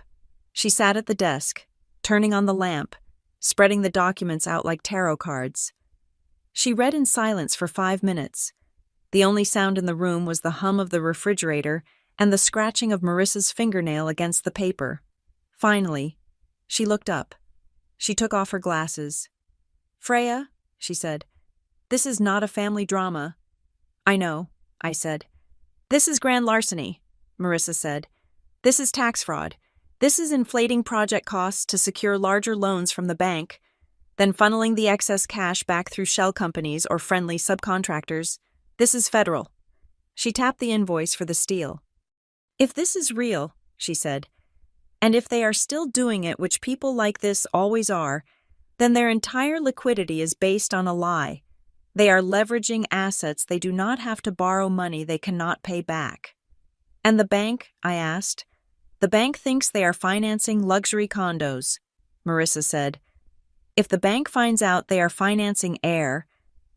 She sat at the desk, turning on the lamp, spreading the documents out like tarot cards. She read in silence for 5 minutes. The only sound in the room was the hum of the refrigerator and the scratching of Marissa's fingernail against the paper. Finally, she looked up. She took off her glasses. Freya, she said, this is not a family drama. I know, I said. This is grand larceny, Marissa said. This is tax fraud. This is inflating project costs to secure larger loans from the bank, then funneling the excess cash back through shell companies or friendly subcontractors. This is federal. She tapped the invoice for the steel. If this is real, she said, and if they are still doing it, which people like this always are, then their entire liquidity is based on a lie. They are leveraging assets they do not have to borrow money they cannot pay back. And the bank, I asked. The bank thinks they are financing luxury condos, Marissa said. If the bank finds out they are financing air,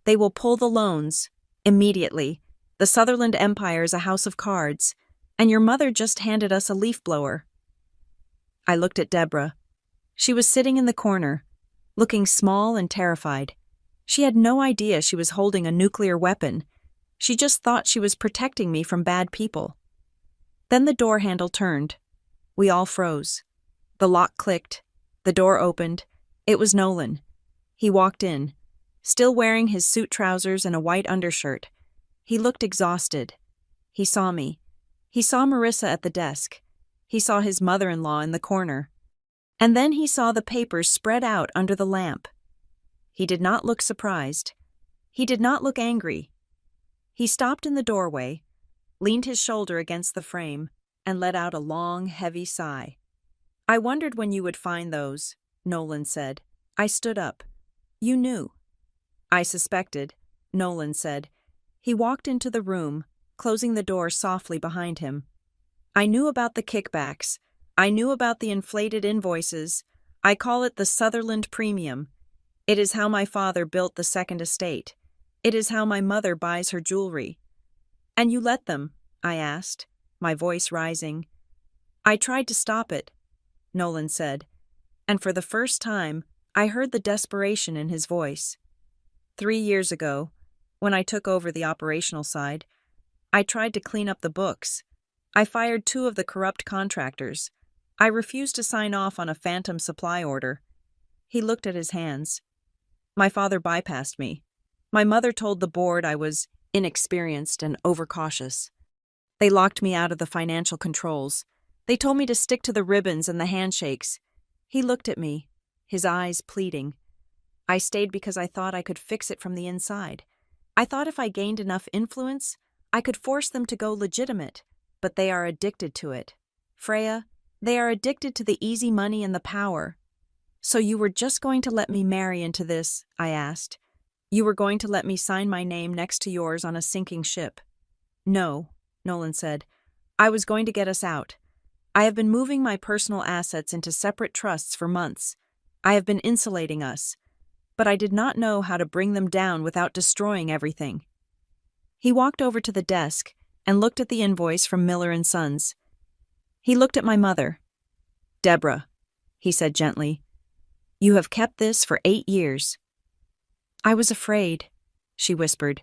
they will pull the loans immediately. The Sutherland Empire is a house of cards, and your mother just handed us a leaf blower. I looked at Deborah. She was sitting in the corner, looking small and terrified. She had no idea she was holding a nuclear weapon. She just thought she was protecting me from bad people. Then the door handle turned. We all froze. The lock clicked. The door opened. It was Nolan. He walked in, still wearing his suit trousers and a white undershirt. He looked exhausted. He saw me. He saw Marissa at the desk. He saw his mother-in-law in the corner. And then he saw the papers spread out under the lamp. He did not look surprised. He did not look angry. He stopped in the doorway, leaned his shoulder against the frame, and let out a long, heavy sigh. I wondered when you would find those, Nolan said. I stood up. You knew. I suspected, Nolan said. He walked into the room, closing the door softly behind him. I knew about the kickbacks. I knew about the inflated invoices. I call it the Sutherland Premium. It is how my father built the second estate. It is how my mother buys her jewelry. And you let them, I asked, my voice rising. I tried to stop it. Nolan said, and for the first time, I heard the desperation in his voice. 3 years ago, when I took over the operational side, I tried to clean up the books. I fired 2 of the corrupt contractors. I refused to sign off on a phantom supply order. He looked at his hands. My father bypassed me. My mother told the board I was inexperienced and overcautious. They locked me out of the financial controls. They told me to stick to the ribbons and the handshakes. He looked at me, his eyes pleading. I stayed because I thought I could fix it from the inside. I thought if I gained enough influence, I could force them to go legitimate, but they are addicted to it. Freya, they are addicted to the easy money and the power. So you were just going to let me marry into this, I asked. You were going to let me sign my name next to yours on a sinking ship. No, Nolan said. I was going to get us out. I have been moving my personal assets into separate trusts for months. I have been insulating us. But I did not know how to bring them down without destroying everything. He walked over to the desk and looked at the invoice from Miller and Sons. He looked at my mother. Deborah, he said gently, you have kept this for 8 years. I was afraid, she whispered.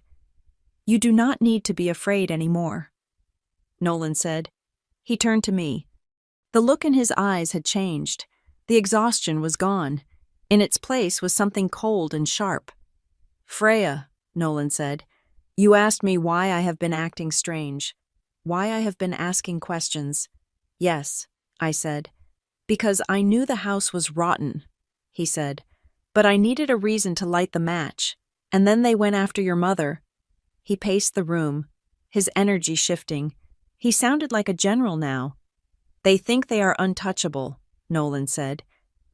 You do not need to be afraid anymore, Nolan said. He turned to me. The look in his eyes had changed. The exhaustion was gone. In its place was something cold and sharp. Freya, Nolan said, you asked me why I have been acting strange, why I have been asking questions. Yes, I said. Because I knew the house was rotten, he said. But I needed a reason to light the match, and then they went after your mother. He paced the room, his energy shifting. He sounded like a general now. They think they are untouchable, Nolan said.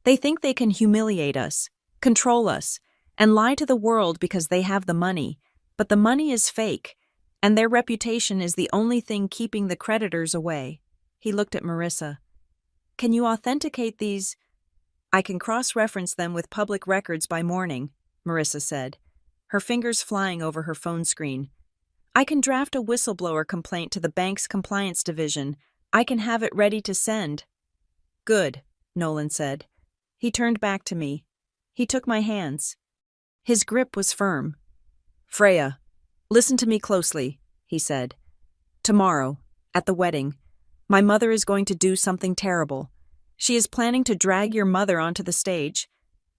They think they can humiliate us, control us, and lie to the world because they have the money. But the money is fake, and their reputation is the only thing keeping the creditors away. He looked at Marissa. Can you authenticate these? I can cross-reference them with public records by morning, Marissa said, her fingers flying over her phone screen. I can draft a whistleblower complaint to the bank's compliance division. I can have it ready to send. Good, Nolan said. He turned back to me. He took my hands. His grip was firm. Freya, listen to me closely, he said. Tomorrow, at the wedding, my mother is going to do something terrible. She is planning to drag your mother onto the stage.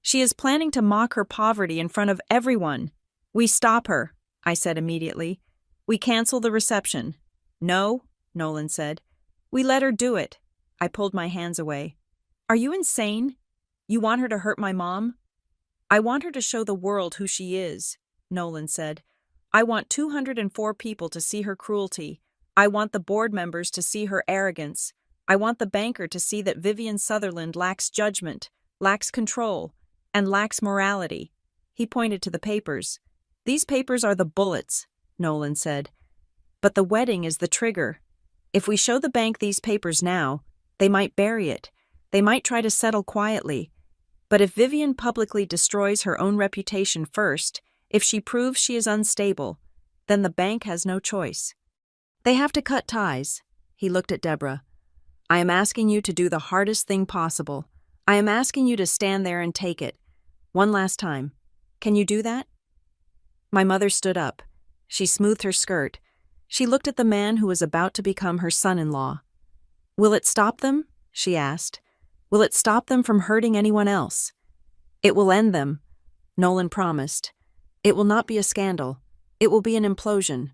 She is planning to mock her poverty in front of everyone. We stop her, I said immediately. We cancel the reception. No, Nolan said. We let her do it. I pulled my hands away. Are you insane? You want her to hurt my mom? I want her to show the world who she is, Nolan said. I want 204 people to see her cruelty. I want the board members to see her arrogance. I want the banker to see that Vivian Sutherland lacks judgment, lacks control, and lacks morality. He pointed to the papers. These papers are the bullets, Nolan said. But the wedding is the trigger. If we show the bank these papers now, they might bury it. They might try to settle quietly. But if Vivian publicly destroys her own reputation first, if she proves she is unstable, then the bank has no choice. They have to cut ties. He looked at Deborah. I am asking you to do the hardest thing possible. I am asking you to stand there and take it. One last time. Can you do that? My mother stood up. She smoothed her skirt. She looked at the man who was about to become her son-in-law. Will it stop them? She asked. Will it stop them from hurting anyone else? It will end them, Nolan promised. It will not be a scandal. It will be an implosion.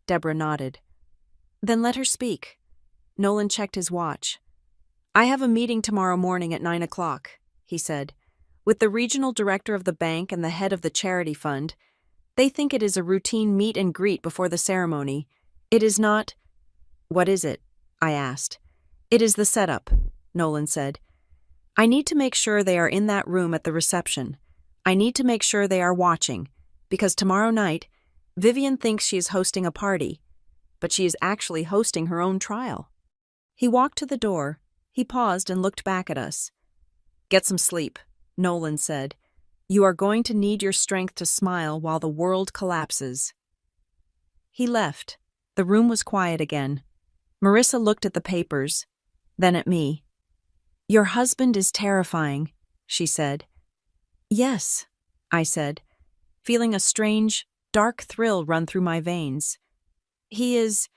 Deborah nodded. Then let her speak. Nolan checked his watch. I have a meeting tomorrow morning at 9 o'clock, he said, with the regional director of the bank and the head of the charity fund. They think it is a routine meet and greet before the ceremony. It is not. What is it? I asked. It is the setup, Nolan said. I need to make sure they are in that room at the reception. I need to make sure they are watching, because tomorrow night, Vivian thinks she is hosting a party, but she is actually hosting her own trial. He walked to the door. He paused and looked back at us. Get some sleep, Nolan said. You are going to need your strength to smile while the world collapses. He left. The room was quiet again. Marissa looked at the papers, then at me. "Your husband is terrifying," she said. "Yes," I said, feeling a strange, dark thrill run through my veins. "He is—"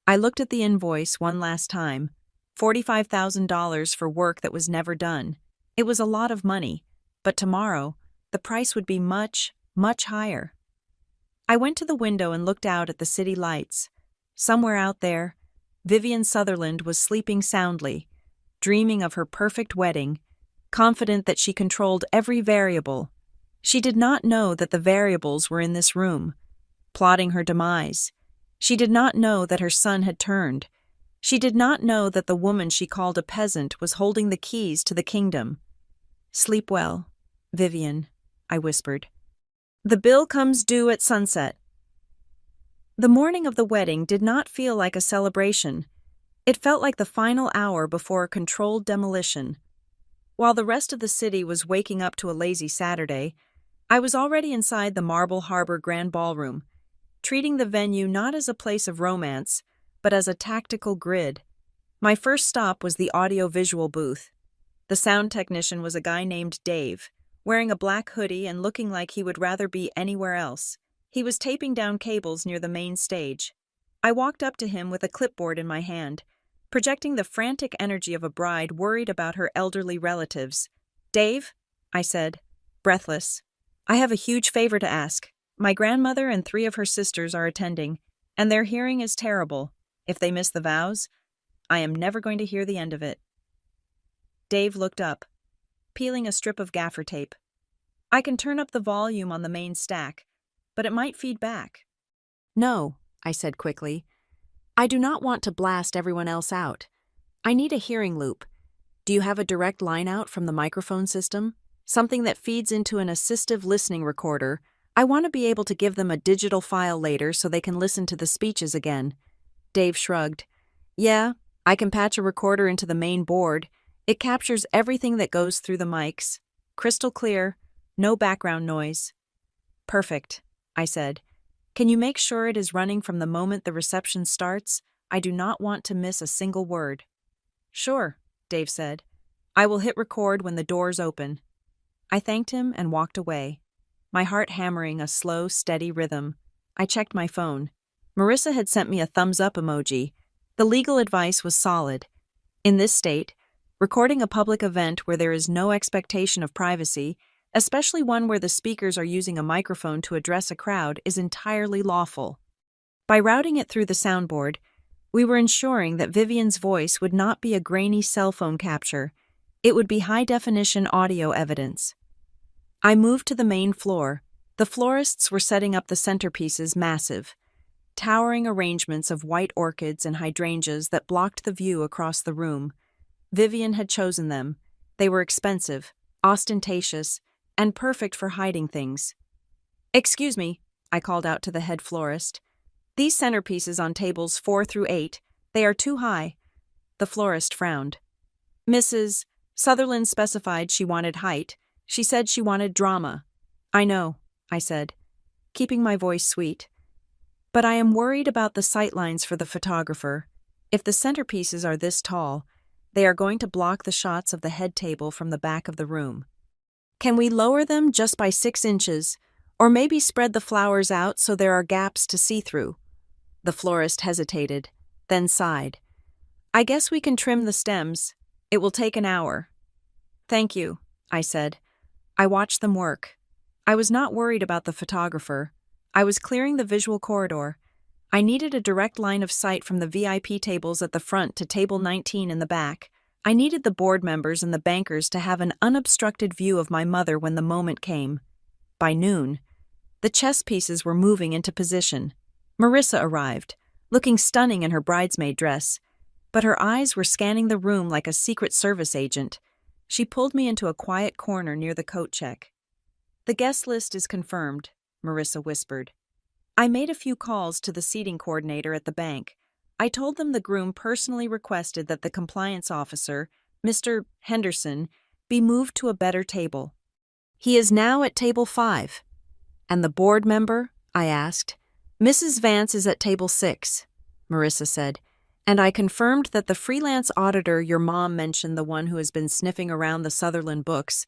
I looked at the invoice one last time. $45,000 for work that was never done. It was a lot of money, but tomorrow, the price would be much, much higher. I went to the window and looked out at the city lights. Somewhere out there, Vivian Sutherland was sleeping soundly, dreaming of her perfect wedding, confident that she controlled every variable. She did not know that the variables were in this room, plotting her demise. She did not know that her son had turned. She did not know that the woman she called a peasant was holding the keys to the kingdom. "Sleep well, Vivian," I whispered. "The bill comes due at sunset." The morning of the wedding did not feel like a celebration. It felt like the final hour before a controlled demolition. While the rest of the city was waking up to a lazy Saturday, I was already inside the Marble Harbor Grand Ballroom, treating the venue not as a place of romance, but as a tactical grid. My first stop was the audio-visual booth. The sound technician was a guy named Dave, wearing a black hoodie and looking like he would rather be anywhere else. He was taping down cables near the main stage. I walked up to him with a clipboard in my hand, projecting the frantic energy of a bride worried about her elderly relatives. "Dave," I said, breathless, "I have a huge favor to ask. My grandmother and 3 of her sisters are attending, and their hearing is terrible. If they miss the vows, I am never going to hear the end of it." Dave looked up, peeling a strip of gaffer tape. "I can turn up the volume on the main stack, but it might feed back." "No," I said quickly. "I do not want to blast everyone else out. I need a hearing loop. Do you have a direct line out from the microphone system? Something that feeds into an assistive listening recorder. I want to be able to give them a digital file later so they can listen to the speeches again." Dave shrugged. "Yeah, I can patch a recorder into the main board. It captures everything that goes through the mics. Crystal clear, no background noise." "Perfect," I said. "Can you make sure it is running from the moment the reception starts? I do not want to miss a single word." "Sure," Dave said. "I will hit record when the doors open." I thanked him and walked away, my heart hammering a slow, steady rhythm. I checked my phone. Marissa had sent me a thumbs-up emoji. The legal advice was solid. In this state, recording a public event where there is no expectation of privacy, especially one where the speakers are using a microphone to address a crowd, is entirely lawful. By routing it through the soundboard, we were ensuring that Vivian's voice would not be a grainy cell phone capture. It would be high-definition audio evidence. I moved to the main floor. The florists were setting up the centerpieces, massive, towering arrangements of white orchids and hydrangeas that blocked the view across the room. Vivian had chosen them. They were expensive, ostentatious, and perfect for hiding things. "Excuse me," I called out to the head florist. "These centerpieces on tables 4 through 8, they are too high." The florist frowned. "Mrs. Sutherland specified she wanted height. She said she wanted drama." "I know," I said, keeping my voice sweet. "But I am worried about the sightlines for the photographer. If the centerpieces are this tall, they are going to block the shots of the head table from the back of the room. Can we lower them just by 6 inches, or maybe spread the flowers out so there are gaps to see through?" The florist hesitated, then sighed. "I guess we can trim the stems. It will take an hour." "Thank you," I said. I watched them work. I was not worried about the photographer. I was clearing the visual corridor. I needed a direct line of sight from the VIP tables at the front to table 19 in the back. I needed the board members and the bankers to have an unobstructed view of my mother when the moment came. By noon, the chess pieces were moving into position. Marissa arrived, looking stunning in her bridesmaid dress, but her eyes were scanning the room like a Secret Service agent. She pulled me into a quiet corner near the coat check. "The guest list is confirmed," Marissa whispered. I made a few calls to the seating coordinator at the bank. I told them the groom personally requested that the compliance officer, Mr. Henderson, be moved to a better table. "He is now at table 5. "And the board member?" I asked. "Mrs. Vance is at table 6, Marissa said. And I confirmed that the freelance auditor your mom mentioned, the one who has been sniffing around the Sutherland books,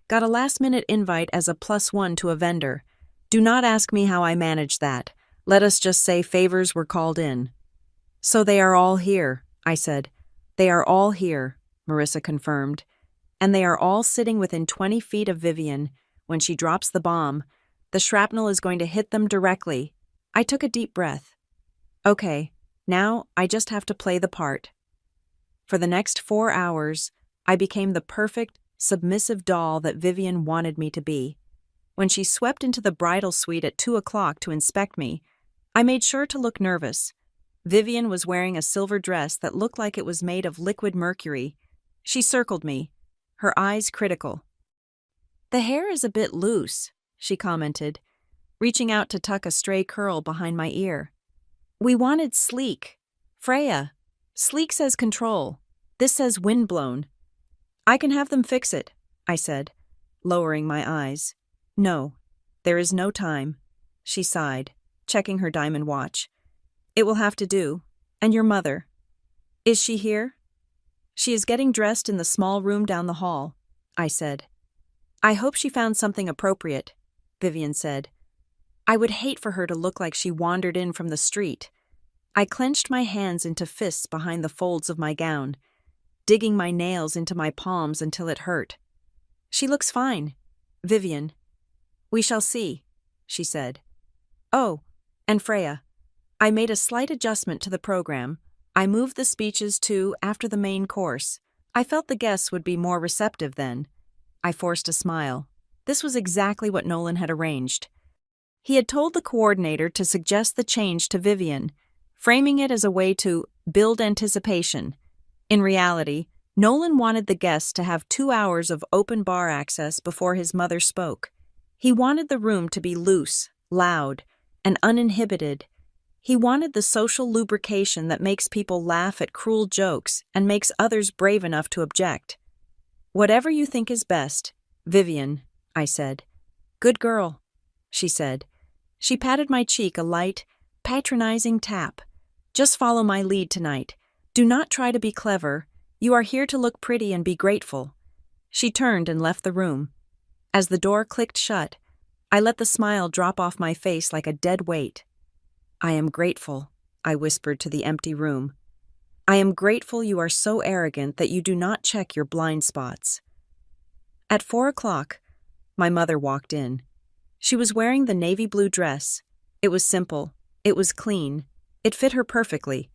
got a last-minute invite as a +1 to a vendor. Do not ask me how I managed that. Let us just say favors were called in. So they are all here, I said. They are all here, Marissa confirmed. And they are all sitting within 20 feet of Vivian. When she drops the bomb, the shrapnel is going to hit them directly. I took a deep breath. Okay, now I just have to play the part. For the next 4 hours, I became the perfect, submissive doll that Vivian wanted me to be. When she swept into the bridal suite at 2 o'clock to inspect me, I made sure to look nervous. Vivian was wearing a silver dress that looked like it was made of liquid mercury. She circled me, her eyes critical. "The hair is a bit loose," she commented, reaching out to tuck a stray curl behind my ear. "We wanted sleek. Freya, sleek says control. This says windblown." "I can have them fix it," I said, lowering my eyes. "No, there is no time," she sighed, checking her diamond watch. "It will have to do. And your mother? Is she here?" "She is getting dressed in the small room down the hall," I said. "I hope she found something appropriate," Vivian said. "I would hate for her to look like she wandered in from the street." I clenched my hands into fists behind the folds of my gown, digging my nails into my palms until it hurt. "She looks fine, Vivian." "We shall see," she said. "Oh, and Freya." I made a slight adjustment to the program. I moved the speeches to after the main course. I felt the guests would be more receptive then. I forced a smile. This was exactly what Nolan had arranged. He had told the coordinator to suggest the change to Vivian, framing it as a way to build anticipation. In reality, Nolan wanted the guests to have 2 hours of open bar access before his mother spoke. He wanted the room to be loose, loud, and uninhibited. He wanted the social lubrication that makes people laugh at cruel jokes and makes others brave enough to object. "Whatever you think is best, Vivian," I said. "Good girl," she said. She patted my cheek, a light, patronizing tap. "Just follow my lead tonight. Do not try to be clever. You are here to look pretty and be grateful." She turned and left the room. As the door clicked shut, I let the smile drop off my face like a dead weight. "I am grateful," I whispered to the empty room. "I am grateful you are so arrogant that you do not check your blind spots." At 4 o'clock, my mother walked in. She was wearing the navy blue dress. It was simple. It was clean. It fit her perfectly.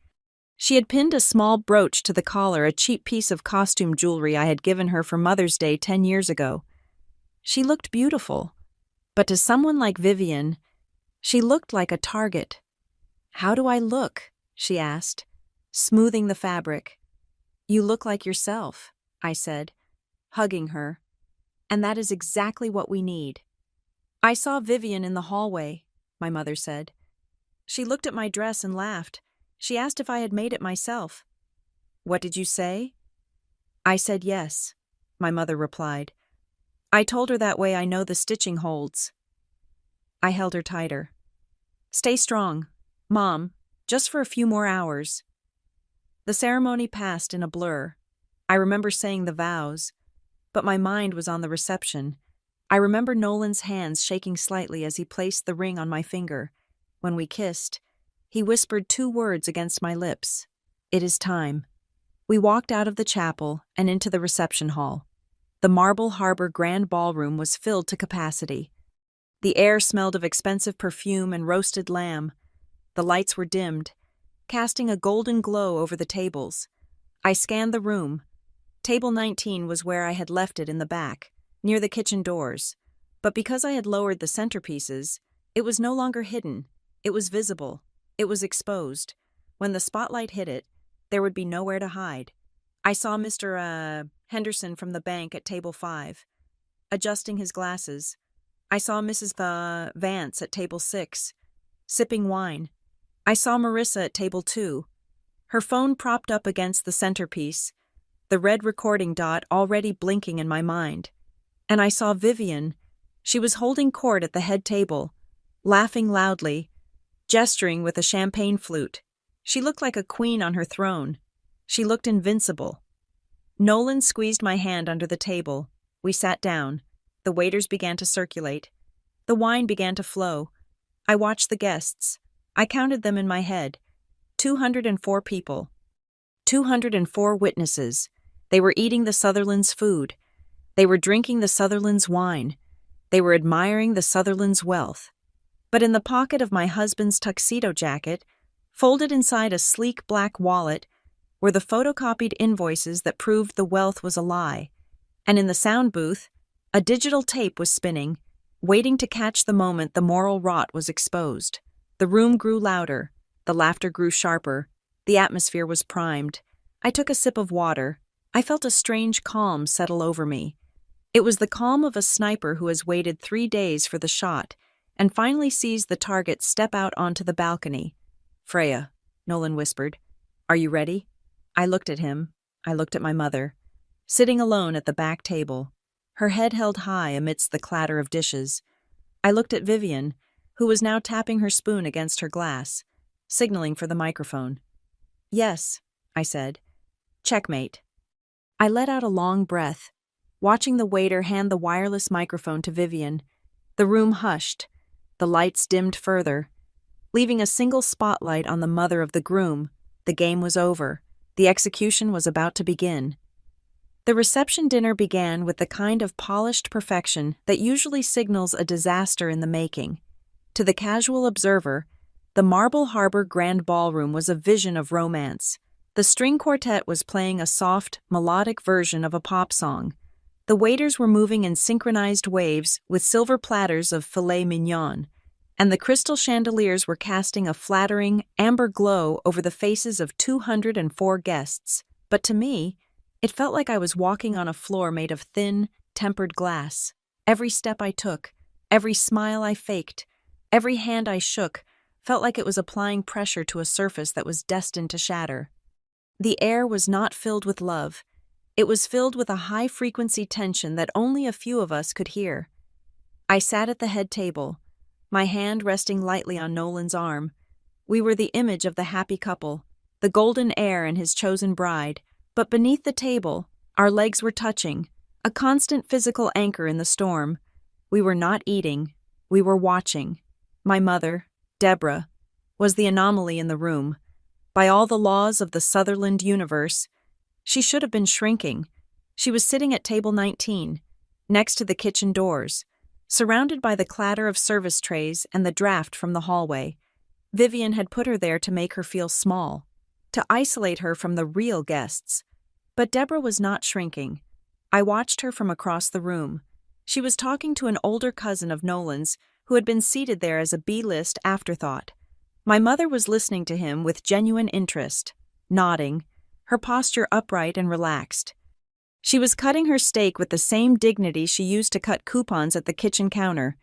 She had pinned a small brooch to the collar, a cheap piece of costume jewelry I had given her for Mother's Day 10 years ago. She looked beautiful, but to someone like Vivian, she looked like a target. "How do I look?" she asked, smoothing the fabric. "You look like yourself," I said, hugging her. "And that is exactly what we need." "I saw Vivian in the hallway," my mother said. "She looked at my dress and laughed. She asked if I had made it myself." "What did you say?" "I said yes," my mother replied. "I told her that way I know the stitching holds." I held her tighter. "Stay strong, Mom, just for a few more hours." The ceremony passed in a blur. I remember saying the vows, but my mind was on the reception. I remember Nolan's hands shaking slightly as he placed the ring on my finger. When we kissed, he whispered 2 words against my lips. "It is time." We walked out of the chapel and into the reception hall. The Marble Harbor Grand Ballroom was filled to capacity. The air smelled of expensive perfume and roasted lamb. The lights were dimmed, casting a golden glow over the tables. I scanned the room. Table 19 was where I had left it in the back, near the kitchen doors. But because I had lowered the centerpieces, it was no longer hidden. It was visible. It was exposed. When the spotlight hit it, there would be nowhere to hide. I saw Mr. Henderson from the bank at table 5, adjusting his glasses. I saw Mrs. Vance at table 6, sipping wine. I saw Marissa at table 2, her phone propped up against the centerpiece, the red recording dot already blinking in my mind. And I saw Vivian. She was holding court at the head table, laughing loudly, gesturing with a champagne flute. She looked like a queen on her throne. She looked invincible. Nolan squeezed my hand under the table. We sat down. The waiters began to circulate. The wine began to flow. I watched the guests. I counted them in my head. 204 people. 204 witnesses. They were eating the Sutherlands' food. They were drinking the Sutherlands' wine. They were admiring the Sutherlands' wealth. But in the pocket of my husband's tuxedo jacket, folded inside a sleek black wallet, were the photocopied invoices that proved the wealth was a lie. And in the sound booth, a digital tape was spinning, waiting to catch the moment the moral rot was exposed. The room grew louder. The laughter grew sharper. The atmosphere was primed. I took a sip of water. I felt a strange calm settle over me. It was the calm of a sniper who has waited 3 days for the shot and finally sees the target step out onto the balcony. "Freya," Nolan whispered, "are you ready?" I looked at him. I looked at my mother, sitting alone at the back table, her head held high amidst the clatter of dishes. I looked at Vivian, who was now tapping her spoon against her glass, signaling for the microphone. "Yes," I said. "Checkmate." I let out a long breath, watching the waiter hand the wireless microphone to Vivian. The room hushed. The lights dimmed further, leaving a single spotlight on the mother of the groom. The game was over. The execution was about to begin. The reception dinner began with the kind of polished perfection that usually signals a disaster in the making. To the casual observer, the Marble Harbor Grand Ballroom was a vision of romance. The string quartet was playing a soft, melodic version of a pop song. The waiters were moving in synchronized waves with silver platters of filet mignon, and the crystal chandeliers were casting a flattering, amber glow over the faces of 204 guests. But to me, it felt like I was walking on a floor made of thin, tempered glass. Every step I took, every smile I faked, every hand I shook felt like it was applying pressure to a surface that was destined to shatter. The air was not filled with love. It was filled with a high-frequency tension that only a few of us could hear. I sat at the head table, my hand resting lightly on Nolan's arm. We were the image of the happy couple, the golden heir and his chosen bride. But beneath the table, our legs were touching, a constant physical anchor in the storm. We were not eating, we were watching. My mother, Deborah, was the anomaly in the room. By all the laws of the Sutherland universe, she should have been shrinking. She was sitting at table 19, next to the kitchen doors, surrounded by the clatter of service trays and the draft from the hallway. Vivian had put her there to make her feel small, to isolate her from the real guests. But Deborah was not shrinking. I watched her from across the room. She was talking to an older cousin of Nolan's who had been seated there as a B-list afterthought. My mother was listening to him with genuine interest, nodding, her posture upright and relaxed. She was cutting her steak with the same dignity she used to cut coupons at the kitchen counter.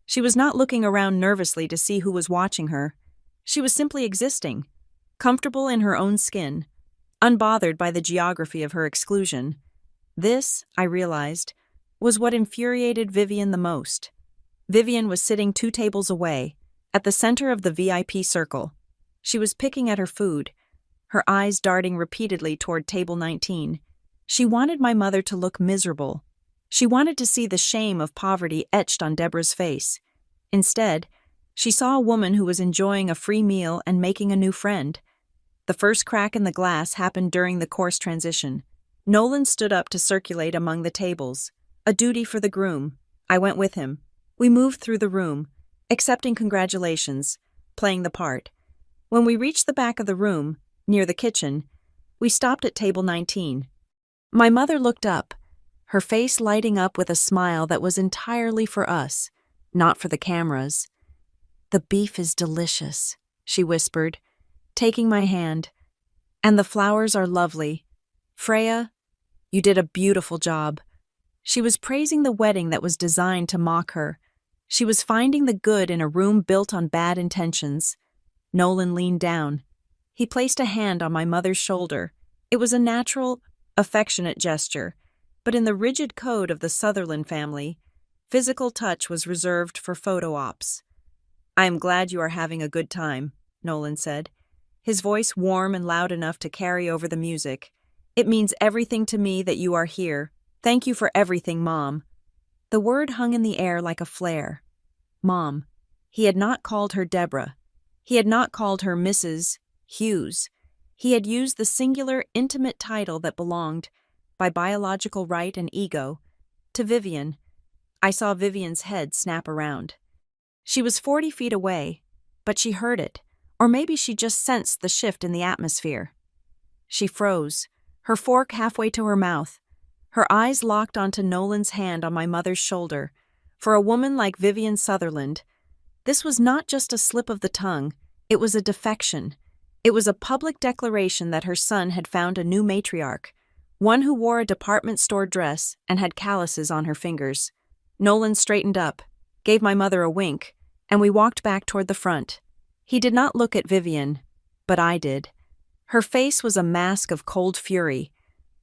She was not looking around nervously to see who was watching her. She was simply existing, comfortable in her own skin, unbothered by the geography of her exclusion. This, I realized, was what infuriated Vivian the most. Vivian was sitting 2 tables away, at the center of the VIP circle. She was picking at her food, her eyes darting repeatedly toward table 19. She wanted my mother to look miserable. She wanted to see the shame of poverty etched on Deborah's face. Instead, she saw a woman who was enjoying a free meal and making a new friend. The first crack in the glass happened during the course transition. Nolan stood up to circulate among the tables, a duty for the groom. I went with him. We moved through the room, accepting congratulations, playing the part. When we reached the back of the room, near the kitchen, we stopped at table 19. My mother looked up, her face lighting up with a smile that was entirely for us, not for the cameras. "The beef is delicious," she whispered, taking my hand. "And the flowers are lovely. Freya, you did a beautiful job." She was praising the wedding that was designed to mock her. She was finding the good in a room built on bad intentions. Nolan leaned down. He placed a hand on my mother's shoulder. It was a natural, affectionate gesture, but in the rigid code of the Sutherland family, physical touch was reserved for photo ops. "I am glad you are having a good time," Nolan said. his voice warm and loud enough to carry over the music. "It means everything to me that you are here. Thank you for everything, Mom." The word hung in the air like a flare. Mom. He had not called her Deborah. He had not called her Mrs. Hughes. He had used the singular, intimate title that belonged, by biological right and ego, to Vivian. I saw Vivian's head snap around. She was 40 feet away, but she heard it, or maybe she just sensed the shift in the atmosphere. She froze, her fork halfway to her mouth. Her eyes locked onto Nolan's hand on my mother's shoulder. For a woman like Vivian Sutherland, this was not just a slip of the tongue, it was a defection. It was a public declaration that her son had found a new matriarch, one who wore a department store dress and had calluses on her fingers. Nolan straightened up, gave my mother a wink, and we walked back toward the front. He did not look at Vivian, but I did. Her face was a mask of cold fury.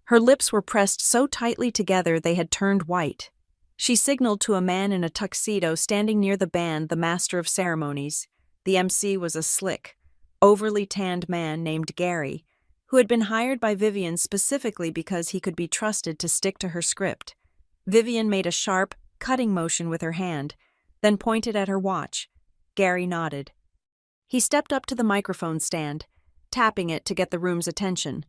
Her lips were pressed so tightly together they had turned white. She signaled to a man in a tuxedo standing near the band, the master of ceremonies. The MC was a slick, overly tanned man named Gary, who had been hired by Vivian specifically because he could be trusted to stick to her script. Vivian made a sharp, cutting motion with her hand, then pointed at her watch. Gary nodded. He stepped up to the microphone stand, tapping it to get the room's attention.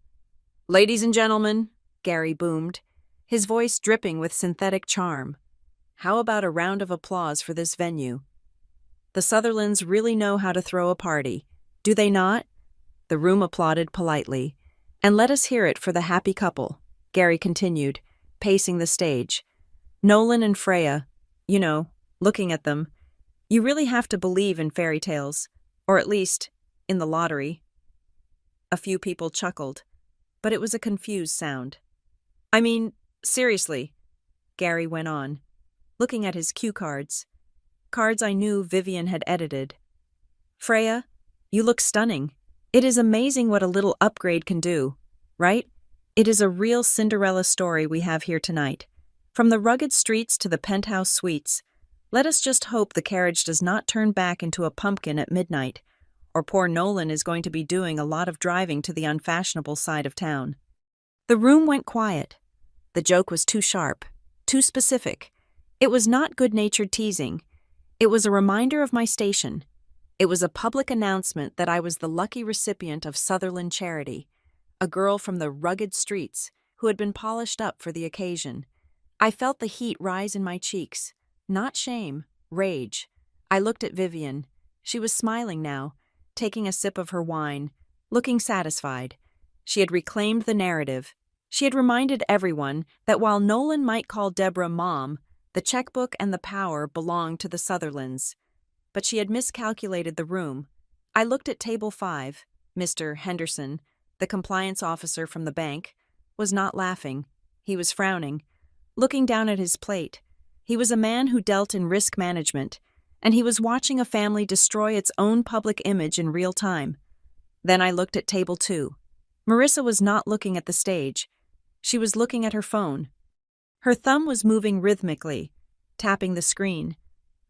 "Ladies and gentlemen," Gary boomed, his voice dripping with synthetic charm. "How about a round of applause for this venue? The Sutherlands really know how to throw a party, do they not?" The room applauded politely. "And let us hear it for the happy couple," Gary continued, pacing the stage. "Nolan and Freya, looking at them. You really have to believe in fairy tales, or at least, in the lottery." A few people chuckled, but it was a confused sound. "I mean, seriously," Gary went on, looking at his cue cards. Cards I knew Vivian had edited. "Freya, you look stunning. It is amazing what a little upgrade can do, right? It is a real Cinderella story we have here tonight. From the rugged streets to the penthouse suites, let us just hope the carriage does not turn back into a pumpkin at midnight, or poor Nolan is going to be doing a lot of driving to the unfashionable side of town." The room went quiet. The joke was too sharp, too specific. It was not good-natured teasing. It was a reminder of my station. It was a public announcement that I was the lucky recipient of Sutherland charity, a girl from the rugged streets who had been polished up for the occasion. I felt the heat rise in my cheeks. Not shame, rage. I looked at Vivian. She was smiling now, taking a sip of her wine, looking satisfied. She had reclaimed the narrative. She had reminded everyone that while Nolan might call Deborah Mom, the checkbook and the power belonged to the Sutherlands. But she had miscalculated the room. I looked at table 5. Mr. Henderson, the compliance officer from the bank, was not laughing. He was frowning, looking down at his plate. He was a man who dealt in risk management, and he was watching a family destroy its own public image in real time. Then I looked at table 2. Marissa was not looking at the stage. She was looking at her phone. Her thumb was moving rhythmically, tapping the screen.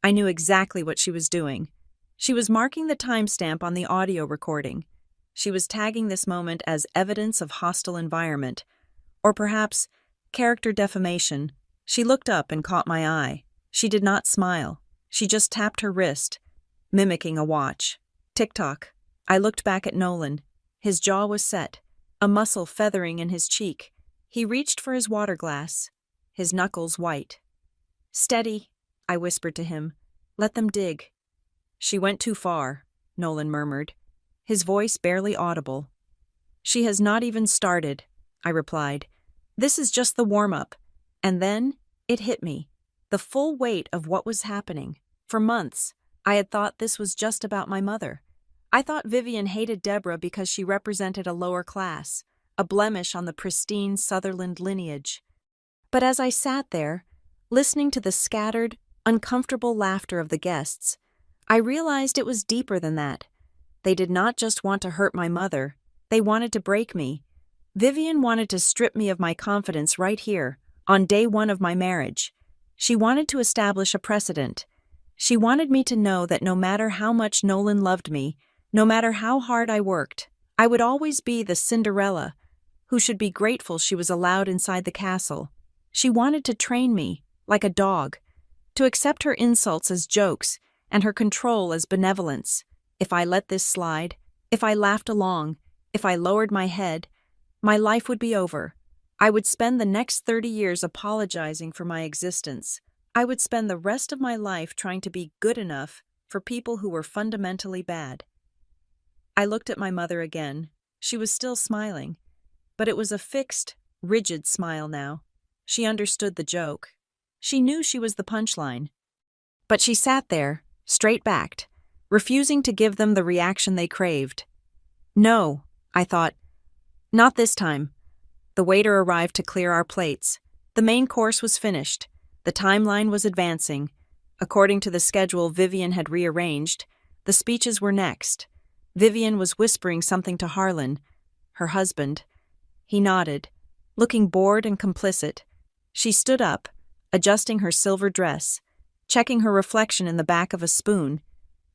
I knew exactly what she was doing. She was marking the timestamp on the audio recording. She was tagging this moment as evidence of hostile environment, or perhaps character defamation. She looked up and caught my eye. She did not smile. She just tapped her wrist, mimicking a watch. Tick-tock. I looked back at Nolan. His jaw was set, a muscle feathering in his cheek. He reached for his water glass, his knuckles white. "Steady," I whispered to him. "Let them dig." "She went too far," Nolan murmured, his voice barely audible. "She has not even started," I replied. "This is just the warm-up." And then it hit me, the full weight of what was happening. For months, I had thought this was just about my mother. I thought Vivian hated Deborah because she represented a lower class, a blemish on the pristine Sutherland lineage. But as I sat there, listening to the scattered, uncomfortable laughter of the guests, I realized it was deeper than that. They did not just want to hurt my mother, they wanted to break me. Vivian wanted to strip me of my confidence right here, on day 1 of my marriage. She wanted to establish a precedent. She wanted me to know that no matter how much Nolan loved me, no matter how hard I worked, I would always be the Cinderella, who should be grateful she was allowed inside the castle. She wanted to train me, like a dog, to accept her insults as jokes and her control as benevolence. If I let this slide, if I laughed along, if I lowered my head, my life would be over. I would spend the next 30 years apologizing for my existence. I would spend the rest of my life trying to be good enough for people who were fundamentally bad. I looked at my mother again. She was still smiling, but it was a fixed, rigid smile now. She understood the joke. She knew she was the punchline. But she sat there, straight-backed, refusing to give them the reaction they craved. No, I thought. Not this time. The waiter arrived to clear our plates. The main course was finished. The timeline was advancing. According to the schedule Vivian had rearranged, the speeches were next. Vivian was whispering something to Harlan, her husband. He nodded, looking bored and complicit. She stood up, adjusting her silver dress, checking her reflection in the back of a spoon.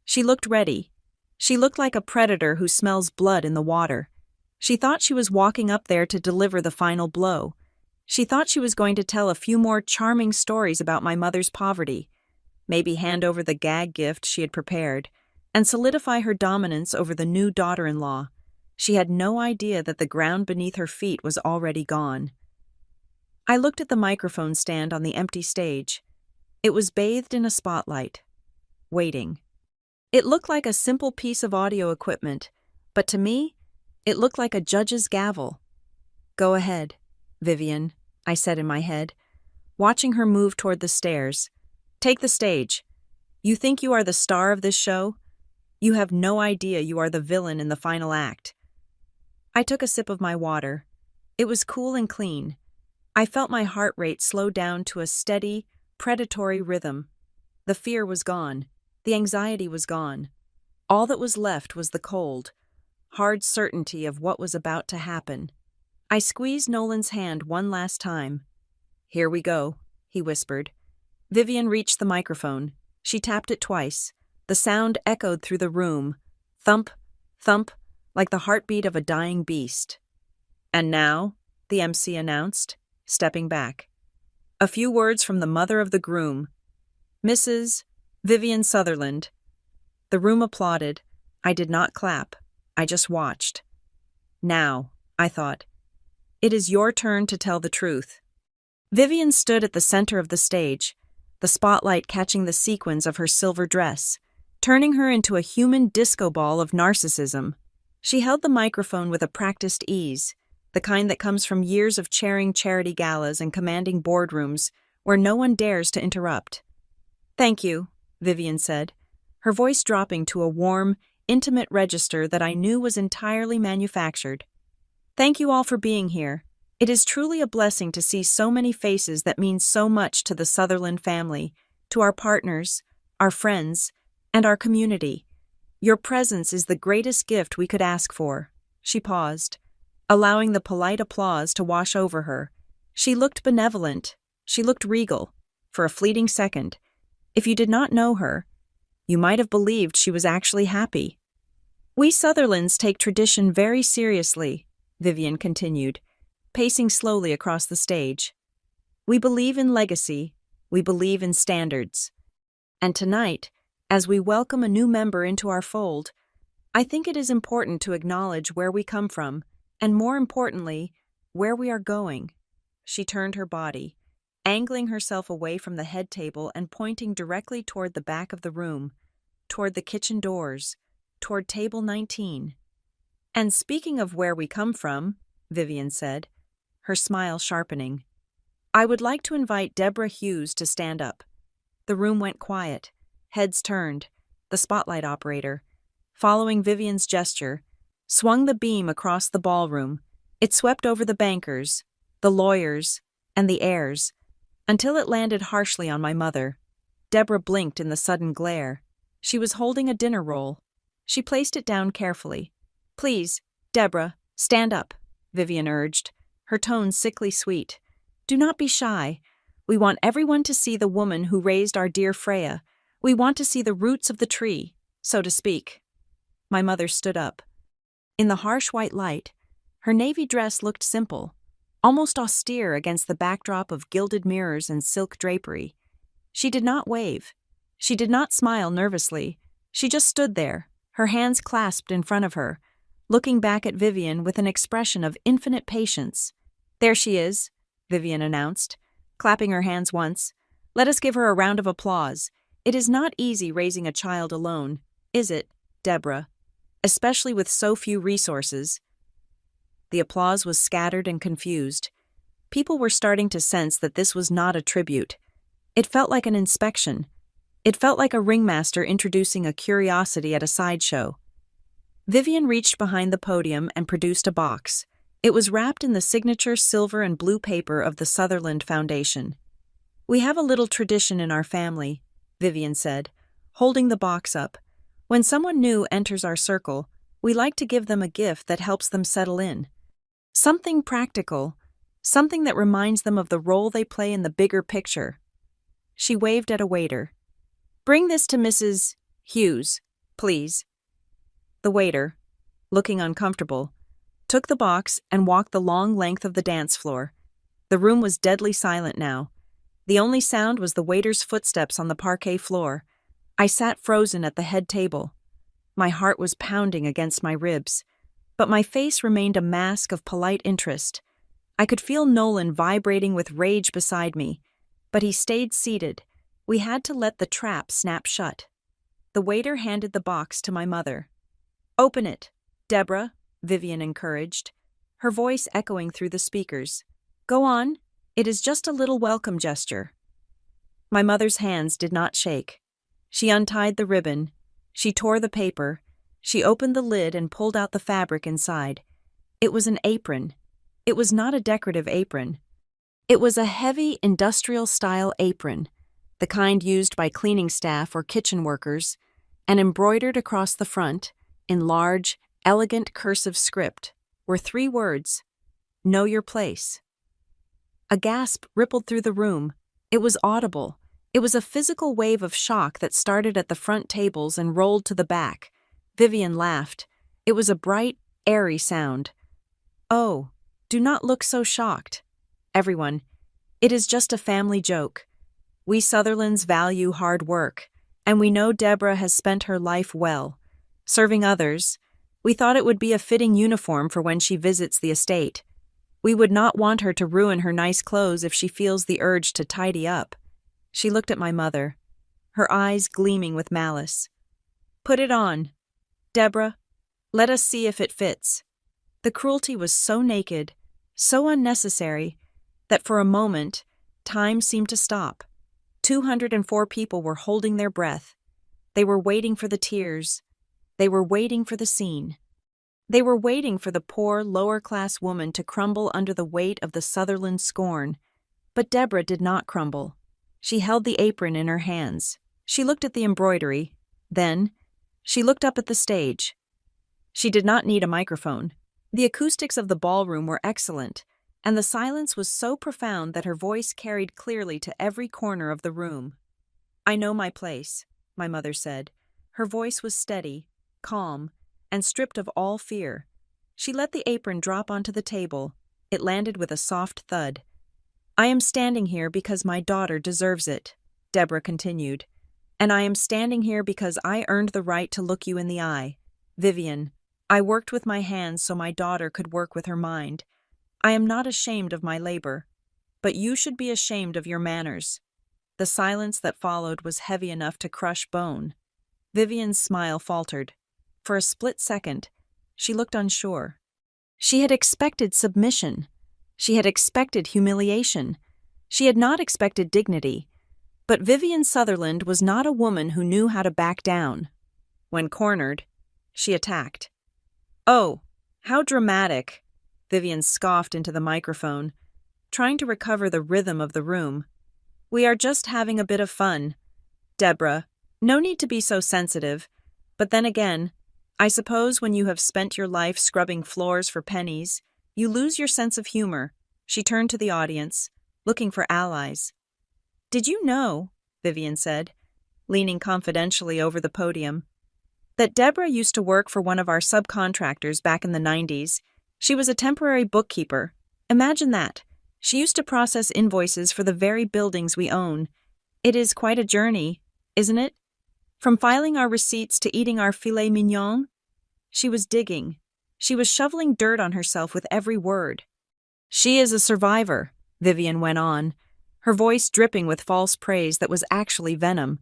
She looked ready. She looked like a predator who smells blood in the water. She thought she was walking up there to deliver the final blow. She thought she was going to tell a few more charming stories about my mother's poverty, maybe hand over the gag gift she had prepared, and solidify her dominance over the new daughter-in-law. She had no idea that the ground beneath her feet was already gone. I looked at the microphone stand on the empty stage. It was bathed in a spotlight, waiting. It looked like a simple piece of audio equipment, but to me, it looked like a judge's gavel. "Go ahead, Vivian," I said in my head, watching her move toward the stairs. "Take the stage. You think you are the star of this show? You have no idea you are the villain in the final act." I took a sip of my water. It was cool and clean. I felt my heart rate slow down to a steady, predatory rhythm. The fear was gone. The anxiety was gone. All that was left was the cold, hard certainty of what was about to happen. I squeezed Nolan's hand one last time. "Here we go," he whispered. Vivian reached the microphone. She tapped it twice. The sound echoed through the room. Thump, thump, like the heartbeat of a dying beast. "And now," the MC announced, stepping back. "A few words from the mother of the groom, Mrs. Vivian Sutherland." The room applauded. I did not clap. I just watched. "Now," I thought, "it is your turn to tell the truth." Vivian stood at the center of the stage, the spotlight catching the sequins of her silver dress, turning her into a human disco ball of narcissism. She held the microphone with a practiced ease, the kind that comes from years of chairing charity galas and commanding boardrooms where no one dares to interrupt. "Thank you," Vivian said, her voice dropping to a warm, intimate register that I knew was entirely manufactured. "Thank you all for being here. It is truly a blessing to see so many faces that mean so much to the Sutherland family, to our partners, our friends, and our community. Your presence is the greatest gift we could ask for." She paused, allowing the polite applause to wash over her. She looked benevolent. She looked regal. For a fleeting second, if you did not know her, you might have believed she was actually happy. "We Sutherlands take tradition very seriously," Vivian continued, pacing slowly across the stage. "We believe in legacy. We believe in standards. And tonight, as we welcome a new member into our fold, I think it is important to acknowledge where we come from, and more importantly, where we are going." She turned her body, angling herself away from the head table and pointing directly toward the back of the room, toward the kitchen doors, toward table 19. "And speaking of where we come from," Vivian said, her smile sharpening, "I would like to invite Deborah Hughes to stand up." The room went quiet. Heads turned. The spotlight operator, following Vivian's gesture, swung the beam across the ballroom. It swept over the bankers, the lawyers, and the heirs, until it landed harshly on my mother. Deborah blinked in the sudden glare. She was holding a dinner roll. She placed it down carefully. "Please, Deborah, stand up," Vivian urged, her tone sickly sweet. "Do not be shy. We want everyone to see the woman who raised our dear Freya. We want to see the roots of the tree, so to speak." My mother stood up. In the harsh white light, her navy dress looked simple, almost austere against the backdrop of gilded mirrors and silk drapery. She did not wave. She did not smile nervously. She just stood there, her hands clasped in front of her, looking back at Vivian with an expression of infinite patience. "There she is," Vivian announced, clapping her hands once. "Let us give her a round of applause. It is not easy raising a child alone, is it, Deborah? Especially with so few resources." The applause was scattered and confused. People were starting to sense that this was not a tribute. It felt like an inspection. It felt like a ringmaster introducing a curiosity at a sideshow. Vivian reached behind the podium and produced a box. It was wrapped in the signature silver and blue paper of the Sutherland Foundation. "We have a little tradition in our family," Vivian said, holding the box up. "When someone new enters our circle, we like to give them a gift that helps them settle in. Something practical, something that reminds them of the role they play in the bigger picture." She waved at a waiter. "Bring this to Mrs. Hughes, please." The waiter, looking uncomfortable, took the box and walked the long length of the dance floor. The room was deadly silent now. The only sound was the waiter's footsteps on the parquet floor. I sat frozen at the head table. My heart was pounding against my ribs, but my face remained a mask of polite interest. I could feel Nolan vibrating with rage beside me, but he stayed seated. We had to let the trap snap shut. The waiter handed the box to my mother. "Open it, Deborah," Vivian encouraged, her voice echoing through the speakers. "Go on, it is just a little welcome gesture." My mother's hands did not shake. She untied the ribbon. She tore the paper. She opened the lid and pulled out the fabric inside. It was an apron. It was not a decorative apron. It was a heavy, industrial-style apron, the kind used by cleaning staff or kitchen workers, and embroidered across the front, in large, elegant cursive script, were 3 words: "Know your place." A gasp rippled through the room. It was audible. It was a physical wave of shock that started at the front tables and rolled to the back. Vivian laughed. It was a bright, airy sound. "Oh, do not look so shocked. Everyone, it is just a family joke. We Sutherlands value hard work, and we know Deborah has spent her life well, serving others. We thought it would be a fitting uniform for when she visits the estate. We would not want her to ruin her nice clothes if she feels the urge to tidy up." She looked at my mother, her eyes gleaming with malice. "Put it on, Deborah. Let us see if it fits." The cruelty was so naked, so unnecessary, that for a moment, time seemed to stop. 204 people were holding their breath. They were waiting for the tears. They were waiting for the scene. They were waiting for the poor, lower-class woman to crumble under the weight of the Sutherland scorn. But Deborah did not crumble. She held the apron in her hands. She looked at the embroidery. Then, she looked up at the stage. She did not need a microphone. The acoustics of the ballroom were excellent, and the silence was so profound that her voice carried clearly to every corner of the room. "I know my place," my mother said. Her voice was steady, calm, and stripped of all fear. She let the apron drop onto the table. It landed with a soft thud. "I am standing here because my daughter deserves it," Deborah continued. "And I am standing here because I earned the right to look you in the eye. Vivian, I worked with my hands so my daughter could work with her mind. I am not ashamed of my labor, but you should be ashamed of your manners." The silence that followed was heavy enough to crush bone. Vivian's smile faltered. For a split second, she looked unsure. She had expected submission. She had expected humiliation. She had not expected dignity. But Vivian Sutherland was not a woman who knew how to back down. When cornered, she attacked. "Oh, how dramatic," Vivian scoffed into the microphone, trying to recover the rhythm of the room. "We are just having a bit of fun. Deborah, no need to be so sensitive. But then again, I suppose when you have spent your life scrubbing floors for pennies, you lose your sense of humor." She turned to the audience, looking for allies. "Did you know," Vivian said, leaning confidentially over the podium, That Deborah used to work for one of our subcontractors back in the 90s. She was a temporary bookkeeper. Imagine that. She used to process invoices for the very buildings we own. It is quite a journey, isn't it? From filing our receipts to eating our filet mignon. She was digging. She was shoveling dirt on herself with every word. She is a survivor, Vivian went on, her voice dripping with false praise that was actually venom.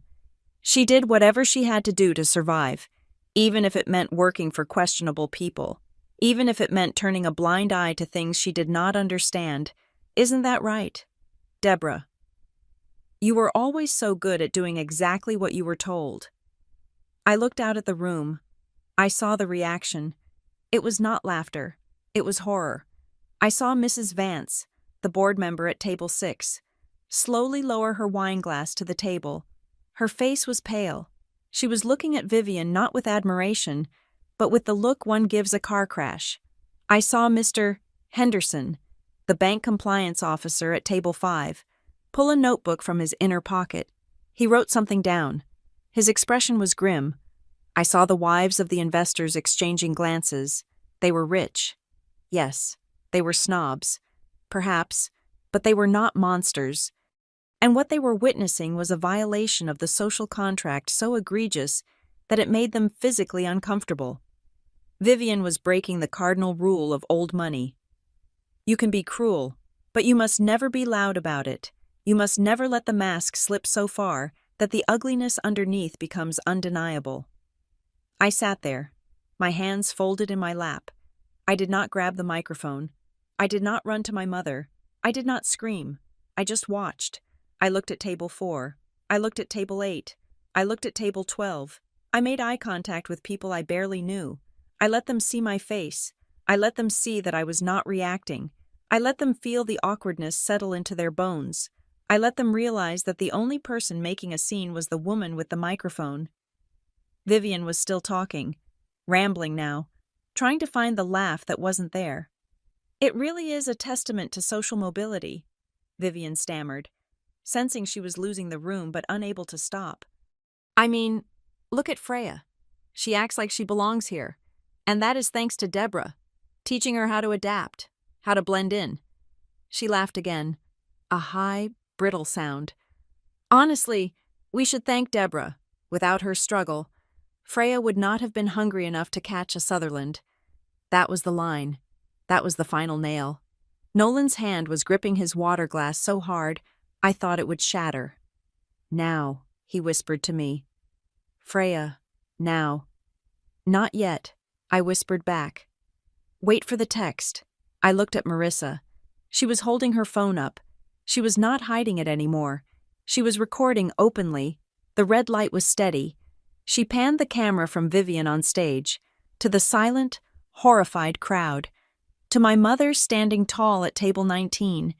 She did whatever she had to do to survive, even if it meant working for questionable people, even if it meant turning a blind eye to things she did not understand. Isn't that right, Deborah? You were always so good at doing exactly what you were told. I looked out at the room. I saw the reaction. It was not laughter. It was horror. I saw Mrs. Vance, the board member at table 6, slowly lower her wine glass to the table. Her face was pale. She was looking at Vivian not with admiration, but with the look one gives a car crash. I saw Mr. Henderson, the bank compliance officer at table 5, pull a notebook from his inner pocket. He wrote something down. His expression was grim. I saw the wives of the investors exchanging glances. They were rich. Yes, they were snobs, perhaps, but they were not monsters. And what they were witnessing was a violation of the social contract so egregious that it made them physically uncomfortable. Vivian was breaking the cardinal rule of old money. You can be cruel, but you must never be loud about it. You must never let the mask slip so far that the ugliness underneath becomes undeniable. I sat there, my hands folded in my lap. I did not grab the microphone. I did not run to my mother. I did not scream. I just watched. I looked at table 4. I looked at table 8. I looked at table 12. I made eye contact with people I barely knew. I let them see my face. I let them see that I was not reacting. I let them feel the awkwardness settle into their bones. I let them realize that the only person making a scene was the woman with the microphone. Vivian was still talking, rambling now, trying to find the laugh that wasn't there. It really is a testament to social mobility, Vivian stammered, sensing she was losing the room but unable to stop. I mean, look at Freya. She acts like she belongs here, and that is thanks to Deborah, teaching her how to adapt, how to blend in. She laughed again, a high, brittle sound. Honestly, we should thank Deborah. Without her struggle, Freya would not have been hungry enough to catch a Sutherland. That was the line. That was the final nail. Nolan's hand was gripping his water glass so hard, I thought it would shatter. Now, he whispered to me. Freya, now. Not yet, I whispered back. Wait for the text. I looked at Marissa. She was holding her phone up. She was not hiding it anymore. She was recording openly. The red light was steady. She panned the camera from Vivian on stage, to the silent, horrified crowd, to my mother standing tall at table 19,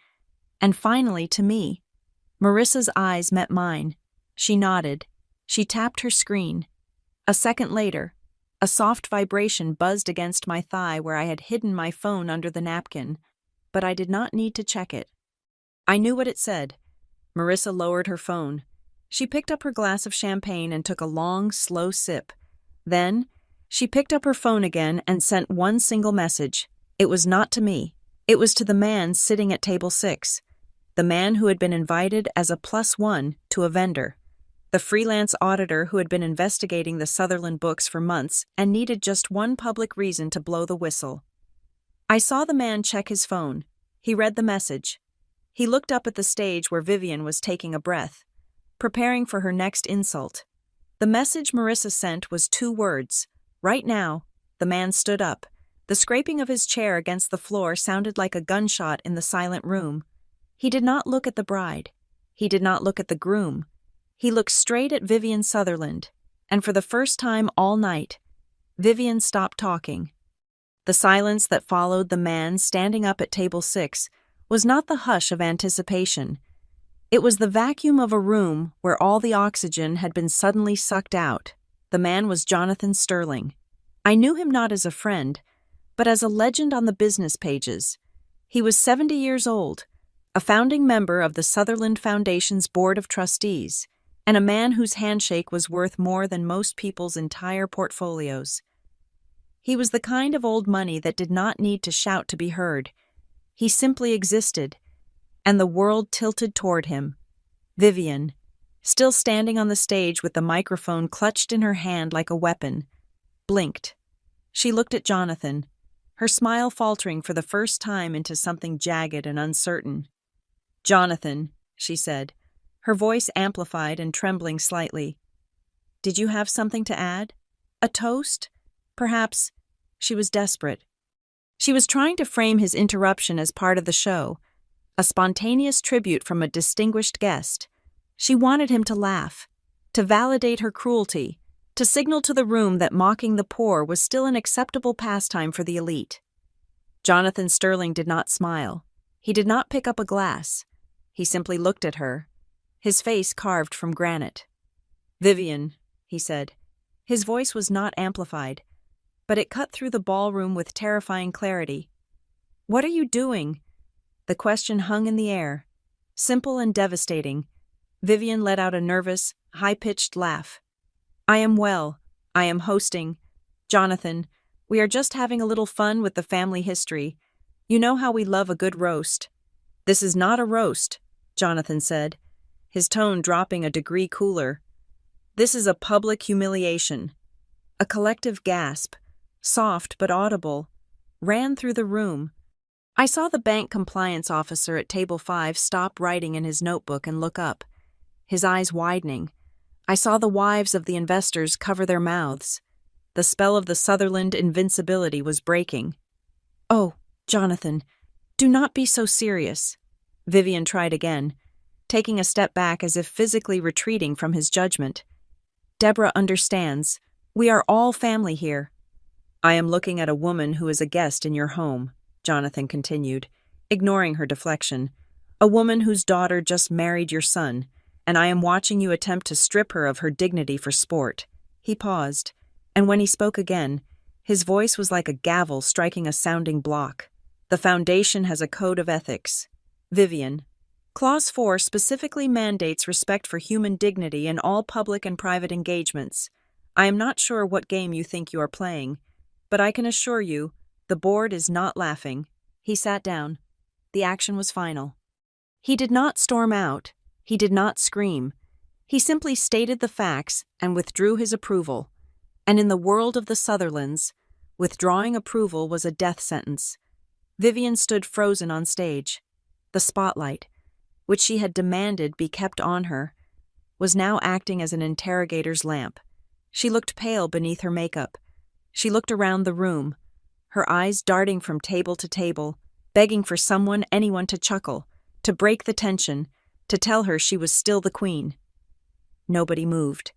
and finally to me. Marissa's eyes met mine. She nodded. She tapped her screen. A second later, a soft vibration buzzed against my thigh where I had hidden my phone under the napkin, but I did not need to check it. I knew what it said. Marissa lowered her phone. She picked up her glass of champagne and took a long, slow sip. Then, she picked up her phone again and sent one single message. It was not to me. It was to the man sitting at table 6, the man who had been invited as a +1 to a vendor, the freelance auditor who had been investigating the Sutherland books for months and needed just one public reason to blow the whistle. I saw the man check his phone. He read the message. He looked up at the stage where Vivian was taking a breath, preparing for her next insult. The message Marissa sent was 2 words. Right now. The man stood up. The scraping of his chair against the floor sounded like a gunshot in the silent room. He did not look at the bride. He did not look at the groom. He looked straight at Vivian Sutherland, and for the first time all night, Vivian stopped talking. The silence that followed the man standing up at table 6 was not the hush of anticipation. It was the vacuum of a room where all the oxygen had been suddenly sucked out. The man was Jonathan Sterling. I knew him not as a friend, but as a legend on the business pages. He was 70 years old, a founding member of the Sutherland Foundation's Board of Trustees, and a man whose handshake was worth more than most people's entire portfolios. He was the kind of old money that did not need to shout to be heard. He simply existed, and the world tilted toward him. Vivian, still standing on the stage with the microphone clutched in her hand like a weapon, blinked. She looked at Jonathan, her smile faltering for the first time into something jagged and uncertain. "Jonathan," she said, her voice amplified and trembling slightly. "Did you have something to add? A toast? Perhaps—" She was desperate. She was trying to frame his interruption as part of the show, a spontaneous tribute from a distinguished guest. She wanted him to laugh, to validate her cruelty, to signal to the room that mocking the poor was still an acceptable pastime for the elite. Jonathan Sterling did not smile. He did not pick up a glass. He simply looked at her, his face carved from granite. "Vivian," he said. His voice was not amplified, but it cut through the ballroom with terrifying clarity. "What are you doing?" The question hung in the air, simple and devastating. Vivian let out a nervous, high-pitched laugh. "I am well. I am hosting. Jonathan, we are just having a little fun with the family history. You know how we love a good roast." "This is not a roast," Jonathan said, his tone dropping a degree cooler. "This is a public humiliation." A collective gasp, soft but audible, ran through the room. I saw the bank compliance officer at table 5 stop writing in his notebook and look up, his eyes widening. I saw the wives of the investors cover their mouths. The spell of the Sutherland invincibility was breaking. "Oh, Jonathan, do not be so serious." Vivian tried again, taking a step back as if physically retreating from his judgment. "Deborah understands. We are all family here." "I am looking at a woman who is a guest in your home," Jonathan continued, ignoring her deflection. "A woman whose daughter just married your son, and I am watching you attempt to strip her of her dignity for sport." He paused, and when he spoke again, his voice was like a gavel striking a sounding block. "The Foundation has a code of ethics. Vivian, Clause 4 specifically mandates respect for human dignity in all public and private engagements. I am not sure what game you think you are playing, but I can assure you, the board is not laughing." He sat down. The action was final. He did not storm out. He did not scream. He simply stated the facts and withdrew his approval. And in the world of the Sutherlands, withdrawing approval was a death sentence. Vivian stood frozen on stage. The spotlight, which she had demanded be kept on her, was now acting as an interrogator's lamp. She looked pale beneath her makeup. She looked around the room, her eyes darting from table to table, begging for anyone to chuckle, to break the tension, to tell her she was still the queen. Nobody moved.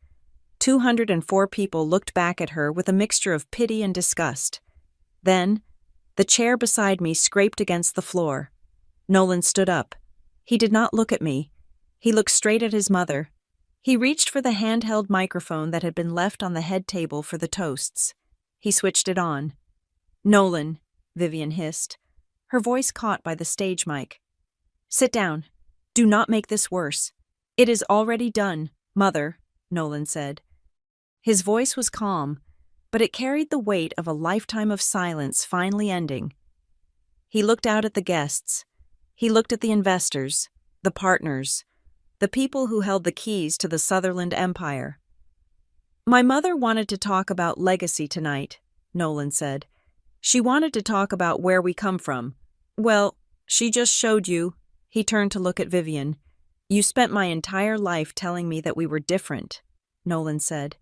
204 people looked back at her with a mixture of pity and disgust. Then, the chair beside me scraped against the floor. Nolan stood up. He did not look at me. He looked straight at his mother. He reached for the handheld microphone that had been left on the head table for the toasts. He switched it on. "Nolan," Vivian hissed, her voice caught by the stage mic. "Sit down. Do not make this worse." "It is already done, Mother," Nolan said. His voice was calm, but it carried the weight of a lifetime of silence finally ending. He looked out at the guests. He looked at the investors, the partners, the people who held the keys to the Sutherland empire. "My mother wanted to talk about legacy tonight," Nolan said. "She wanted to talk about where we come from. Well, she just showed you." He turned to look at Vivian. "You spent my entire life telling me that we were different," Nolan said.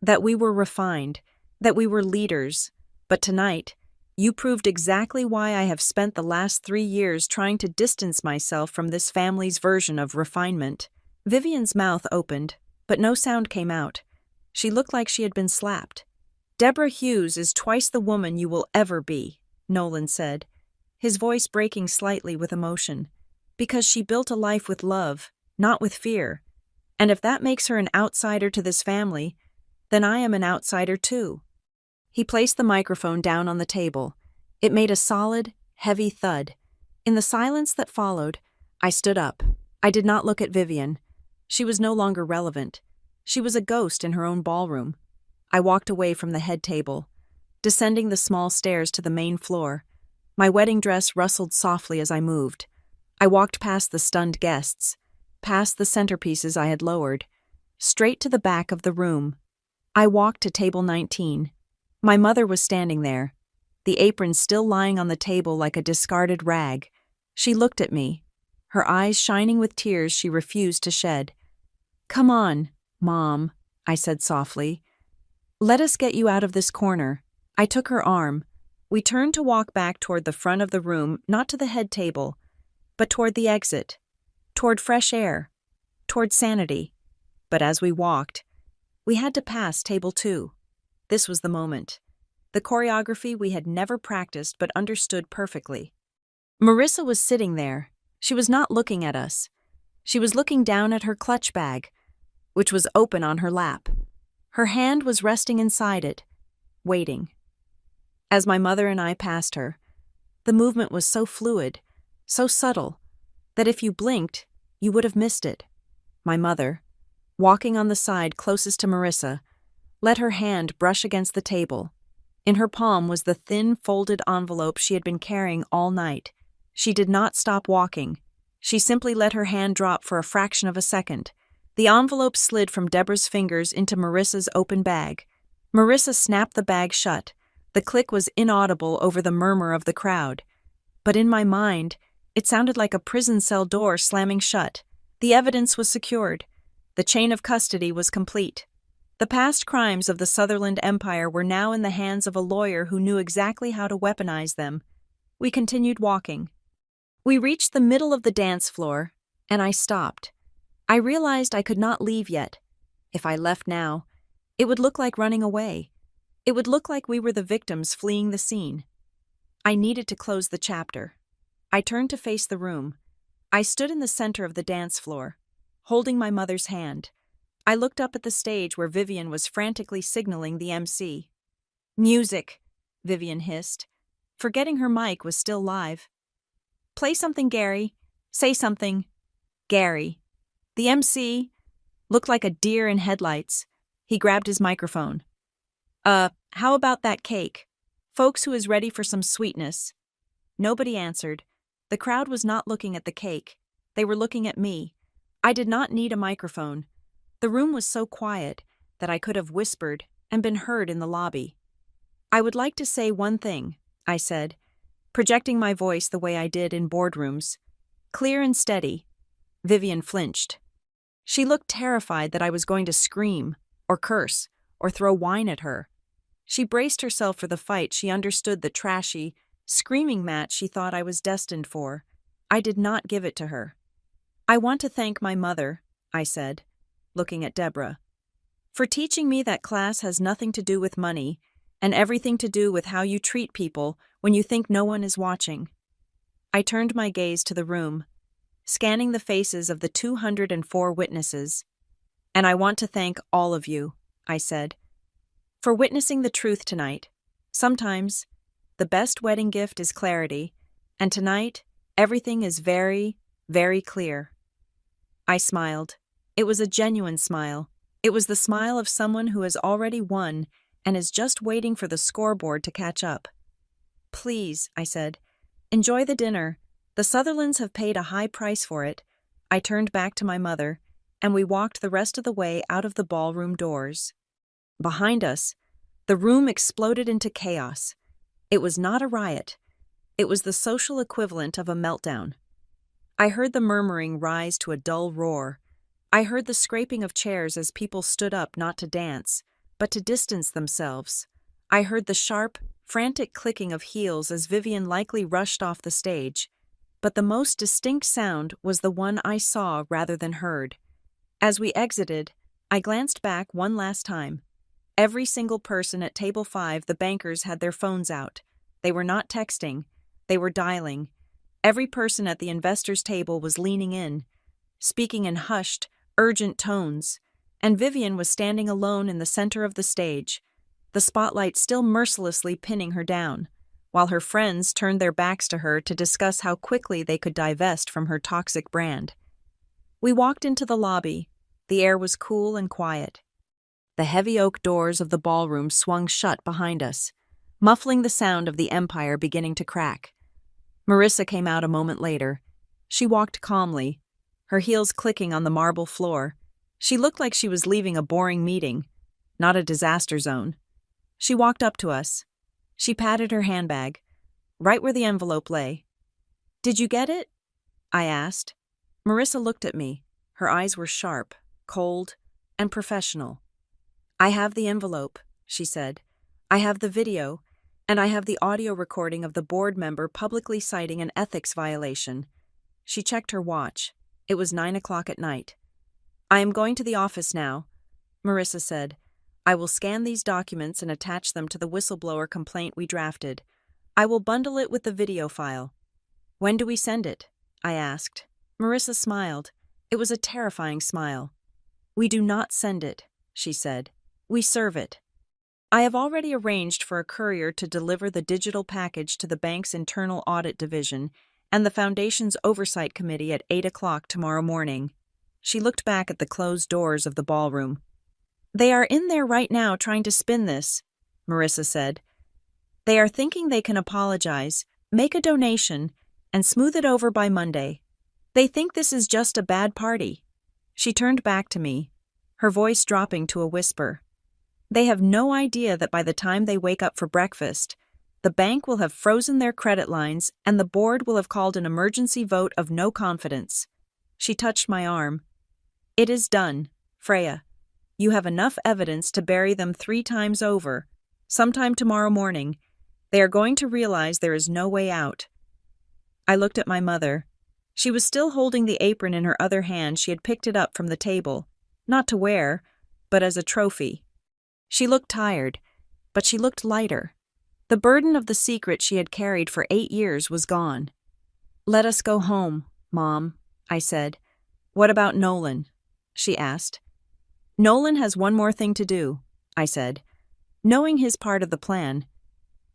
"That we were refined, that we were leaders. But tonight, you proved exactly why I have spent the last 3 years trying to distance myself from this family's version of refinement." Vivian's mouth opened, but no sound came out. She looked like she had been slapped. "Deborah Hughes is twice the woman you will ever be," Nolan said, his voice breaking slightly with emotion. "Because she built a life with love, not with fear. And if that makes her an outsider to this family, then I am an outsider too." He placed the microphone down on the table. It made a solid, heavy thud. In the silence that followed, I stood up. I did not look at Vivian. She was no longer relevant. She was a ghost in her own ballroom. I walked away from the head table, descending the small stairs to the main floor. My wedding dress rustled softly as I moved. I walked past the stunned guests, past the centerpieces I had lowered, straight to the back of the room. I walked to table 19. My mother was standing there, the apron still lying on the table like a discarded rag. She looked at me, her eyes shining with tears she refused to shed. "Come on, Mom," I said softly. "Let us get you out of this corner." I took her arm. We turned to walk back toward the front of the room, not to the head table, but toward the exit, toward fresh air, toward sanity. But as we walked, we had to pass table 2. This was the moment. The choreography we had never practiced but understood perfectly. Marissa was sitting there. She was not looking at us. She was looking down at her clutch bag, which was open on her lap. Her hand was resting inside it, waiting. As my mother and I passed her, the movement was so fluid, so subtle, that if you blinked, you would have missed it. My mother, walking on the side closest to Marissa, let her hand brush against the table. In her palm was the thin, folded envelope she had been carrying all night. She did not stop walking. She simply let her hand drop for a fraction of a second. The envelope slid from Deborah's fingers into Marissa's open bag. Marissa snapped the bag shut. The click was inaudible over the murmur of the crowd. But in my mind, it sounded like a prison cell door slamming shut. The evidence was secured. The chain of custody was complete. The past crimes of the Sutherland Empire were now in the hands of a lawyer who knew exactly how to weaponize them. We continued walking. We reached the middle of the dance floor, and I stopped. I realized I could not leave yet. If I left now, it would look like running away. It would look like we were the victims fleeing the scene. I needed to close the chapter. I turned to face the room. I stood in the center of the dance floor, holding my mother's hand. I looked up at the stage where Vivian was frantically signaling the MC. "Music," Vivian hissed, forgetting her mic was still live. "Play something, Gary. Say something." Gary. The MC looked like a deer in headlights. He grabbed his microphone. How about that cake? Folks who is ready for some sweetness." Nobody answered. The crowd was not looking at the cake. They were looking at me. I did not need a microphone. The room was so quiet that I could have whispered and been heard in the lobby. "I would like to say one thing," I said, projecting my voice the way I did in boardrooms. Clear and steady. Vivian flinched. She looked terrified that I was going to scream, or curse, or throw wine at her. She braced herself for the fight she understood the trashy, screaming match she thought I was destined for. I did not give it to her. "I want to thank my mother," I said, looking at Deborah, "for teaching me that class has nothing to do with money and everything to do with how you treat people when you think no one is watching." I turned my gaze to the room, scanning the faces of the 204 witnesses. "And I want to thank all of you," I said, "for witnessing the truth tonight. Sometimes, the best wedding gift is clarity, and tonight, everything is very, very clear." I smiled. It was a genuine smile. It was the smile of someone who has already won and is just waiting for the scoreboard to catch up. "Please," I said, "enjoy the dinner. The Sutherlands have paid a high price for it." I turned back to my mother, and we walked the rest of the way out of the ballroom doors. Behind us, the room exploded into chaos. It was not a riot. It was the social equivalent of a meltdown. I heard the murmuring rise to a dull roar. I heard the scraping of chairs as people stood up not to dance, but to distance themselves. I heard the sharp, frantic clicking of heels as Vivian likely rushed off the stage. But the most distinct sound was the one I saw rather than heard. As we exited, I glanced back one last time. Every single person at table 5, the bankers had their phones out. They were not texting. They were dialing. Every person at the investors' table was leaning in, speaking in hushed, urgent tones, and Vivian was standing alone in the center of the stage, the spotlight still mercilessly pinning her down, while her friends turned their backs to her to discuss how quickly they could divest from her toxic brand. We walked into the lobby, The air was cool and quiet. The heavy oak doors of the ballroom swung shut behind us, muffling the sound of the Empire beginning to crack. Marissa came out a moment later. She walked calmly, her heels clicking on the marble floor. She looked like she was leaving a boring meeting, not a disaster zone. She walked up to us. She patted her handbag, right where the envelope lay. "Did you get it?" I asked. Marissa looked at me. Her eyes were sharp, cold, and professional. "I have the envelope," she said. "I have the video, and I have the audio recording of the board member publicly citing an ethics violation." She checked her watch. It was 9 o'clock at night. "I am going to the office now," Marissa said. "I will scan these documents and attach them to the whistleblower complaint we drafted. I will bundle it with the video file." "When do we send it?" I asked. Marissa smiled. It was a terrifying smile. "We do not send it," she said. "We serve it. I have already arranged for a courier to deliver the digital package to the bank's internal audit division and the foundation's oversight committee at 8 o'clock tomorrow morning." She looked back at the closed doors of the ballroom. "They are in there right now trying to spin this," Marissa said. "They are thinking they can apologize, make a donation, and smooth it over by Monday. They think this is just a bad party." She turned back to me, her voice dropping to a whisper. "They have no idea that by the time they wake up for breakfast, the bank will have frozen their credit lines and the board will have called an emergency vote of no confidence." She touched my arm. "It is done, Freya. You have enough evidence to bury them 3 times over. Sometime tomorrow morning, they are going to realize there is no way out." I looked at my mother. She was still holding the apron in her other hand. She had picked it up from the table, not to wear, but as a trophy. She looked tired, but she looked lighter. The burden of the secret she had carried for 8 years was gone. "Let us go home, Mom," I said. "What about Nolan?" she asked. "Nolan has one more thing to do," I said, knowing his part of the plan.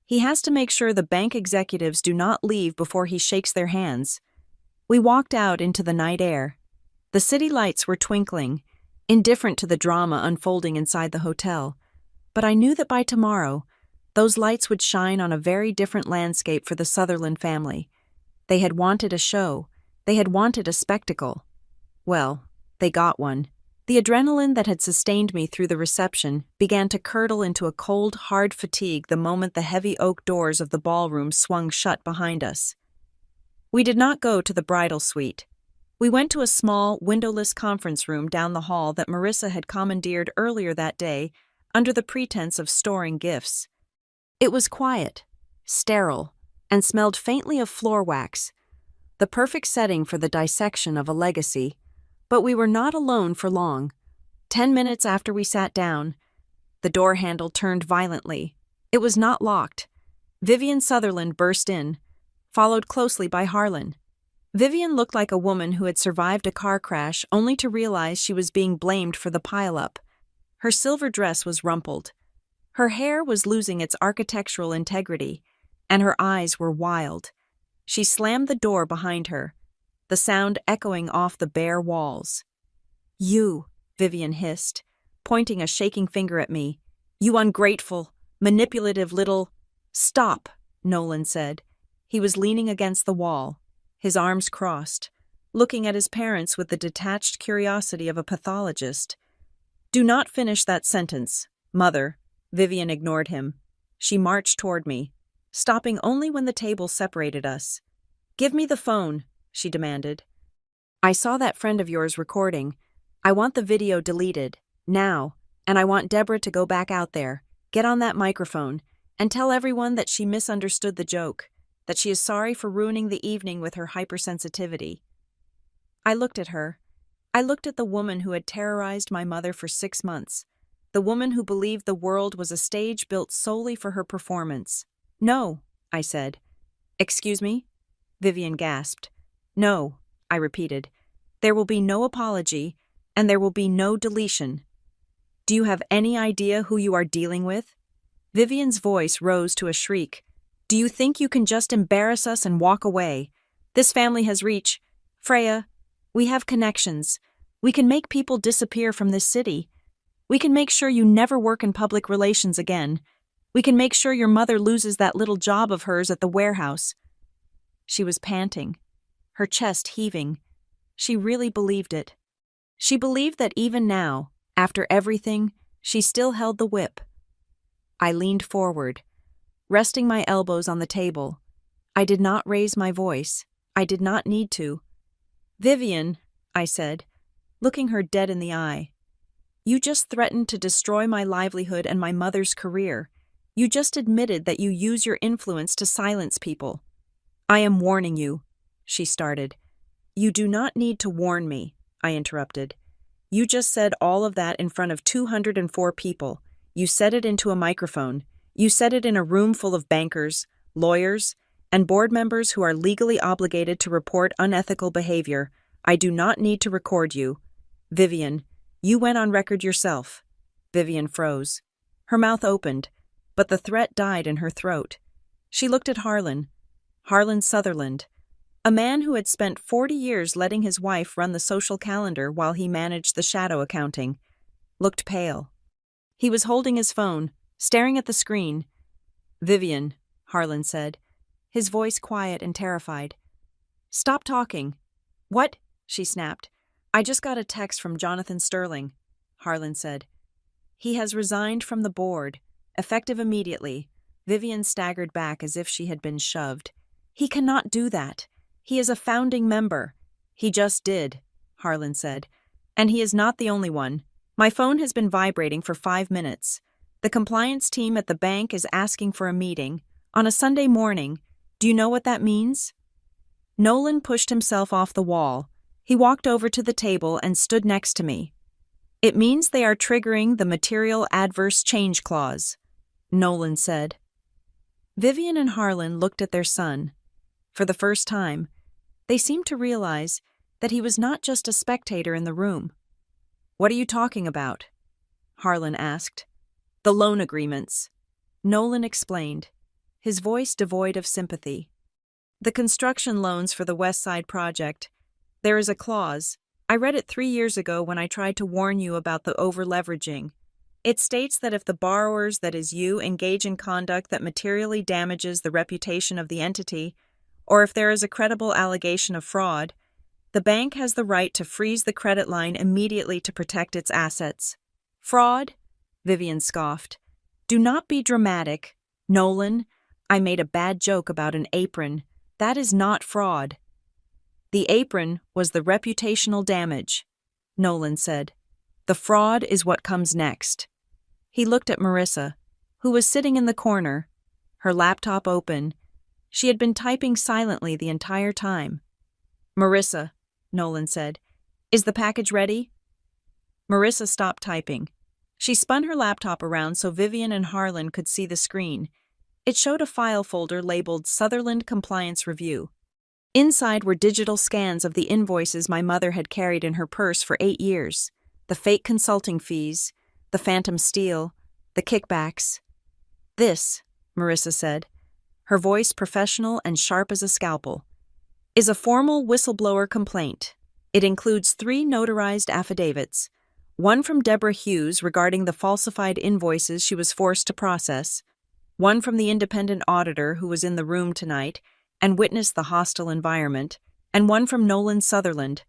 "He has to make sure the bank executives do not leave before he shakes their hands." We walked out into the night air. The city lights were twinkling, indifferent to the drama unfolding inside the hotel. But I knew that by tomorrow, those lights would shine on a very different landscape for the Sutherland family. They had wanted a show. They had wanted a spectacle. Well, they got one. The adrenaline that had sustained me through the reception began to curdle into a cold, hard fatigue the moment the heavy oak doors of the ballroom swung shut behind us. We did not go to the bridal suite. We went to a small, windowless conference room down the hall that Marissa had commandeered earlier that day under the pretense of storing gifts. It was quiet, sterile, and smelled faintly of floor wax, the perfect setting for the dissection of a legacy. But we were not alone for long. 10 minutes after we sat down, the door handle turned violently. It was not locked. Vivian Sutherland burst in, followed closely by Harlan. Vivian looked like a woman who had survived a car crash only to realize she was being blamed for the pileup. Her silver dress was rumpled. Her hair was losing its architectural integrity, and her eyes were wild. She slammed the door behind her, the sound echoing off the bare walls. "You," Vivian hissed, pointing a shaking finger at me. "You ungrateful, manipulative little—" "Stop," Nolan said. He was leaning against the wall, his arms crossed, looking at his parents with the detached curiosity of a pathologist. "Do not finish that sentence, Mother." Vivian ignored him. She marched toward me, stopping only when the table separated us. "Give me the phone," she demanded. "I saw that friend of yours recording. I want the video deleted, now, and I want Deborah to go back out there, get on that microphone, and tell everyone that she misunderstood the joke, that she is sorry for ruining the evening with her hypersensitivity." I looked at her. I looked at the woman who had terrorized my mother for 6 months, the woman who believed the world was a stage built solely for her performance. "No," I said. "Excuse me?" Vivian gasped. "No," I repeated. "There will be no apology, and there will be no deletion. Do you have any idea who you are dealing with?" Vivian's voice rose to a shriek. "Do you think you can just embarrass us and walk away? This family has reach. Freya, we have connections. We can make people disappear from this city. We can make sure you never work in public relations again. We can make sure your mother loses that little job of hers at the warehouse." She was panting, her chest heaving. She really believed it. She believed that even now, after everything, she still held the whip. I leaned forward, resting my elbows on the table. I did not raise my voice. I did not need to. "Vivian," I said, looking her dead in the eye, "you just threatened to destroy my livelihood and my mother's career. You just admitted that you use your influence to silence people." "I am warning you," she started. "You do not need to warn me," I interrupted. "You just said all of that in front of 204 people. You said it into a microphone. You said it in a room full of bankers, lawyers, and board members who are legally obligated to report unethical behavior. I do not need to record you. Vivian, you went on record yourself." Vivian froze. Her mouth opened, but the threat died in her throat. She looked at Harlan Sutherland, a man who had spent 40 years letting his wife run the social calendar while he managed the shadow accounting, looked pale. He was holding his phone, staring at the screen. "Vivian," Harlan said, his voice quiet and terrified. "Stop talking." "What?" she snapped. "I just got a text from Jonathan Sterling," Harlan said. "He has resigned from the board, effective immediately." Vivian staggered back as if she had been shoved. "He cannot do that. He is a founding member." "He just did," Harlan said. "And he is not the only one. My phone has been vibrating for 5 minutes. The compliance team at the bank is asking for a meeting. On a Sunday morning. Do you know what that means?" Nolan pushed himself off the wall. He walked over to the table and stood next to me. "It means they are triggering the Material Adverse Change Clause," Nolan said. Vivian and Harlan looked at their son. For the first time, they seemed to realize that he was not just a spectator in the room. "What are you talking about?" Harlan asked. "The loan agreements," Nolan explained, his voice devoid of sympathy. "The construction loans for the West Side project. There is a clause. I read it 3 years ago when I tried to warn you about the over-leveraging. It states that if the borrowers, that is you, engage in conduct that materially damages the reputation of the entity, or if there is a credible allegation of fraud, the bank has the right to freeze the credit line immediately to protect its assets." "Fraud?" Vivian scoffed. "Do not be dramatic. Nolan, I made a bad joke about an apron. That is not fraud." "The apron was the reputational damage," Nolan said. "The fraud is what comes next." He looked at Marissa, who was sitting in the corner, her laptop open. She had been typing silently the entire time. "Marissa," Nolan said, "is the package ready?" Marissa stopped typing. She spun her laptop around so Vivian and Harlan could see the screen. It showed a file folder labeled Sutherland Compliance Review. Inside were digital scans of the invoices my mother had carried in her purse for 8 years, the fake consulting fees, the phantom steel, the kickbacks. "This," Marissa said, her voice professional and sharp as a scalpel, "is a formal whistleblower complaint. It includes 3 notarized affidavits, one from Deborah Hughes regarding the falsified invoices she was forced to process, one from the independent auditor who was in the room tonight and witnessed the hostile environment, and one from Nolan Sutherland,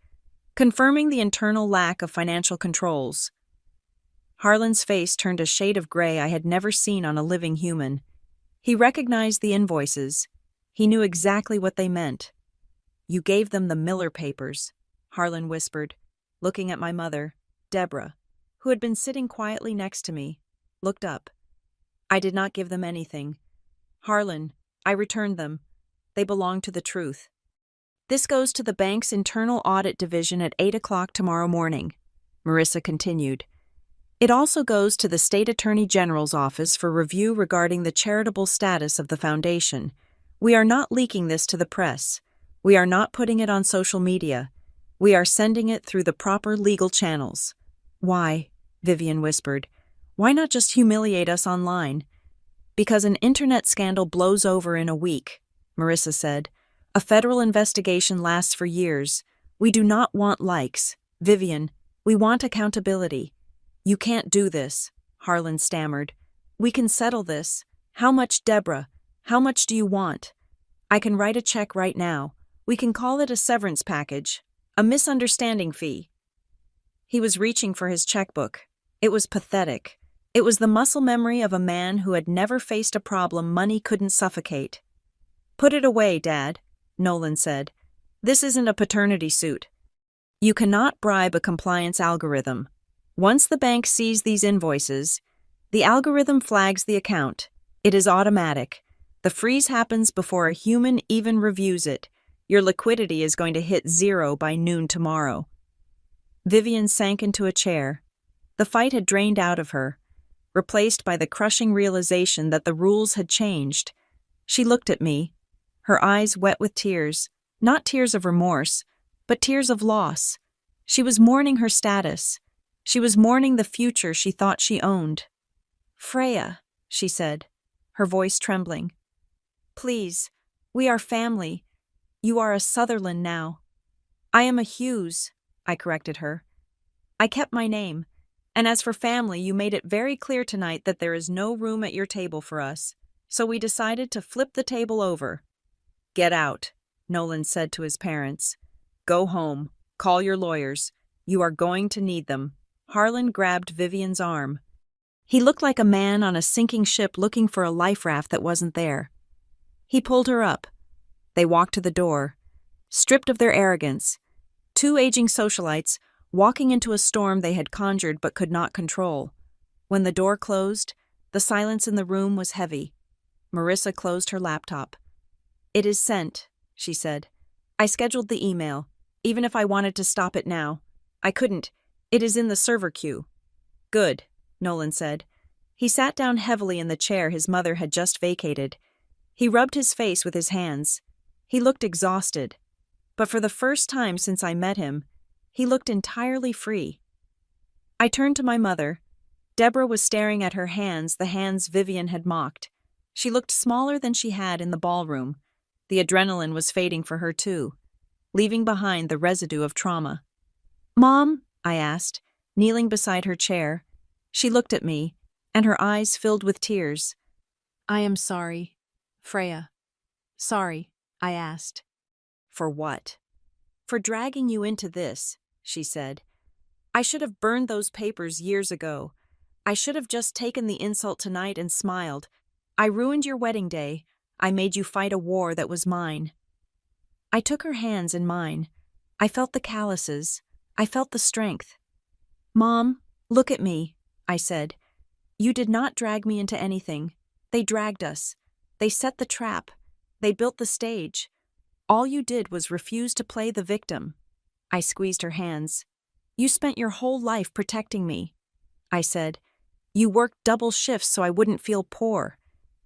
confirming the internal lack of financial controls." Harlan's face turned a shade of gray I had never seen on a living human. He recognized the invoices. He knew exactly what they meant. "You gave them the Miller papers," Harlan whispered, looking at my mother, Deborah, who had been sitting quietly next to me, looked up. "I did not give them anything. Harlan, I returned them. They belong to the truth. This goes to the bank's internal audit division at 8 o'clock tomorrow morning," Marissa continued. "It also goes to the State Attorney General's office for review regarding the charitable status of the foundation. We are not leaking this to the press. We are not putting it on social media. We are sending it through the proper legal channels." "Why?" Vivian whispered. "Why not just humiliate us online?" "Because an internet scandal blows over in a week," Marissa said. "A federal investigation lasts for years. We do not want likes. Vivian, We want accountability. You can't do this, Harlan stammered. We can settle this. How much, Deborah? How much do you want? I can write a check right now. We can call it a severance package. A misunderstanding fee. He was reaching for his checkbook. It was pathetic. It was the muscle memory of a man who had never faced a problem money couldn't suffocate. Put it away, Dad, Nolan said. This isn't a paternity suit. You cannot bribe a compliance algorithm. Once the bank sees these invoices, the algorithm flags the account. It is automatic. The freeze happens before a human even reviews it. Your liquidity is going to hit 0 by noon tomorrow. Vivian sank into a chair. The fight had drained out of her, replaced by the crushing realization that the rules had changed. She looked at me, her eyes wet with tears, not tears of remorse, but tears of loss. She was mourning her status. She was mourning the future she thought she owned. Freya, she said, her voice trembling. Please, we are family. You are a Sutherland now. I am a Hughes, I corrected her. I kept my name, and as for family, you made it very clear tonight that there is no room at your table for us, so we decided to flip the table over. Get out, Nolan said to his parents. Go home. Call your lawyers. You are going to need them. Harlan grabbed Vivian's arm. He looked like a man on a sinking ship looking for a life raft that wasn't there. He pulled her up. They walked to the door, stripped of their arrogance, two aging socialites walking into a storm they had conjured but could not control. When the door closed, the silence in the room was heavy. Marissa closed her laptop. It is sent, she said. I scheduled the email. Even if I wanted to stop it now, I couldn't. It is in the server queue. Good, Nolan said. He sat down heavily in the chair his mother had just vacated. He rubbed his face with his hands. He looked exhausted. But for the first time since I met him, he looked entirely free. I turned to my mother. Deborah was staring at her hands, the hands Vivian had mocked. She looked smaller than she had in the ballroom. The adrenaline was fading for her too, leaving behind the residue of trauma. Mom, I asked, kneeling beside her chair. She looked at me, and her eyes filled with tears. I am sorry, Freya. Sorry, I asked. For what? For dragging you into this, she said. I should have burned those papers years ago. I should have just taken the insult tonight and smiled. I ruined your wedding day. I made you fight a war that was mine. I took her hands in mine. I felt the calluses. I felt the strength. Mom, look at me, I said. You did not drag me into anything. They dragged us. They set the trap. They built the stage. All you did was refuse to play the victim. I squeezed her hands. You spent your whole life protecting me, I said. You worked double shifts so I wouldn't feel poor.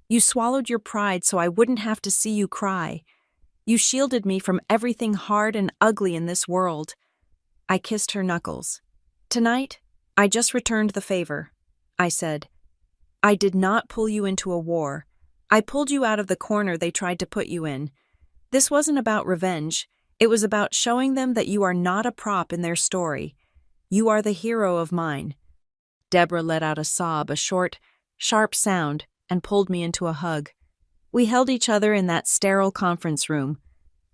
You swallowed your pride so I wouldn't have to see you cry. You shielded me from everything hard and ugly in this world. I kissed her knuckles. Tonight, I just returned the favor, I said. I did not pull you into a war. I pulled you out of the corner they tried to put you in. This wasn't about revenge. It was about showing them that you are not a prop in their story. You are the hero of mine. Deborah let out a sob, a short, sharp sound, and pulled me into a hug. We held each other in that sterile conference room,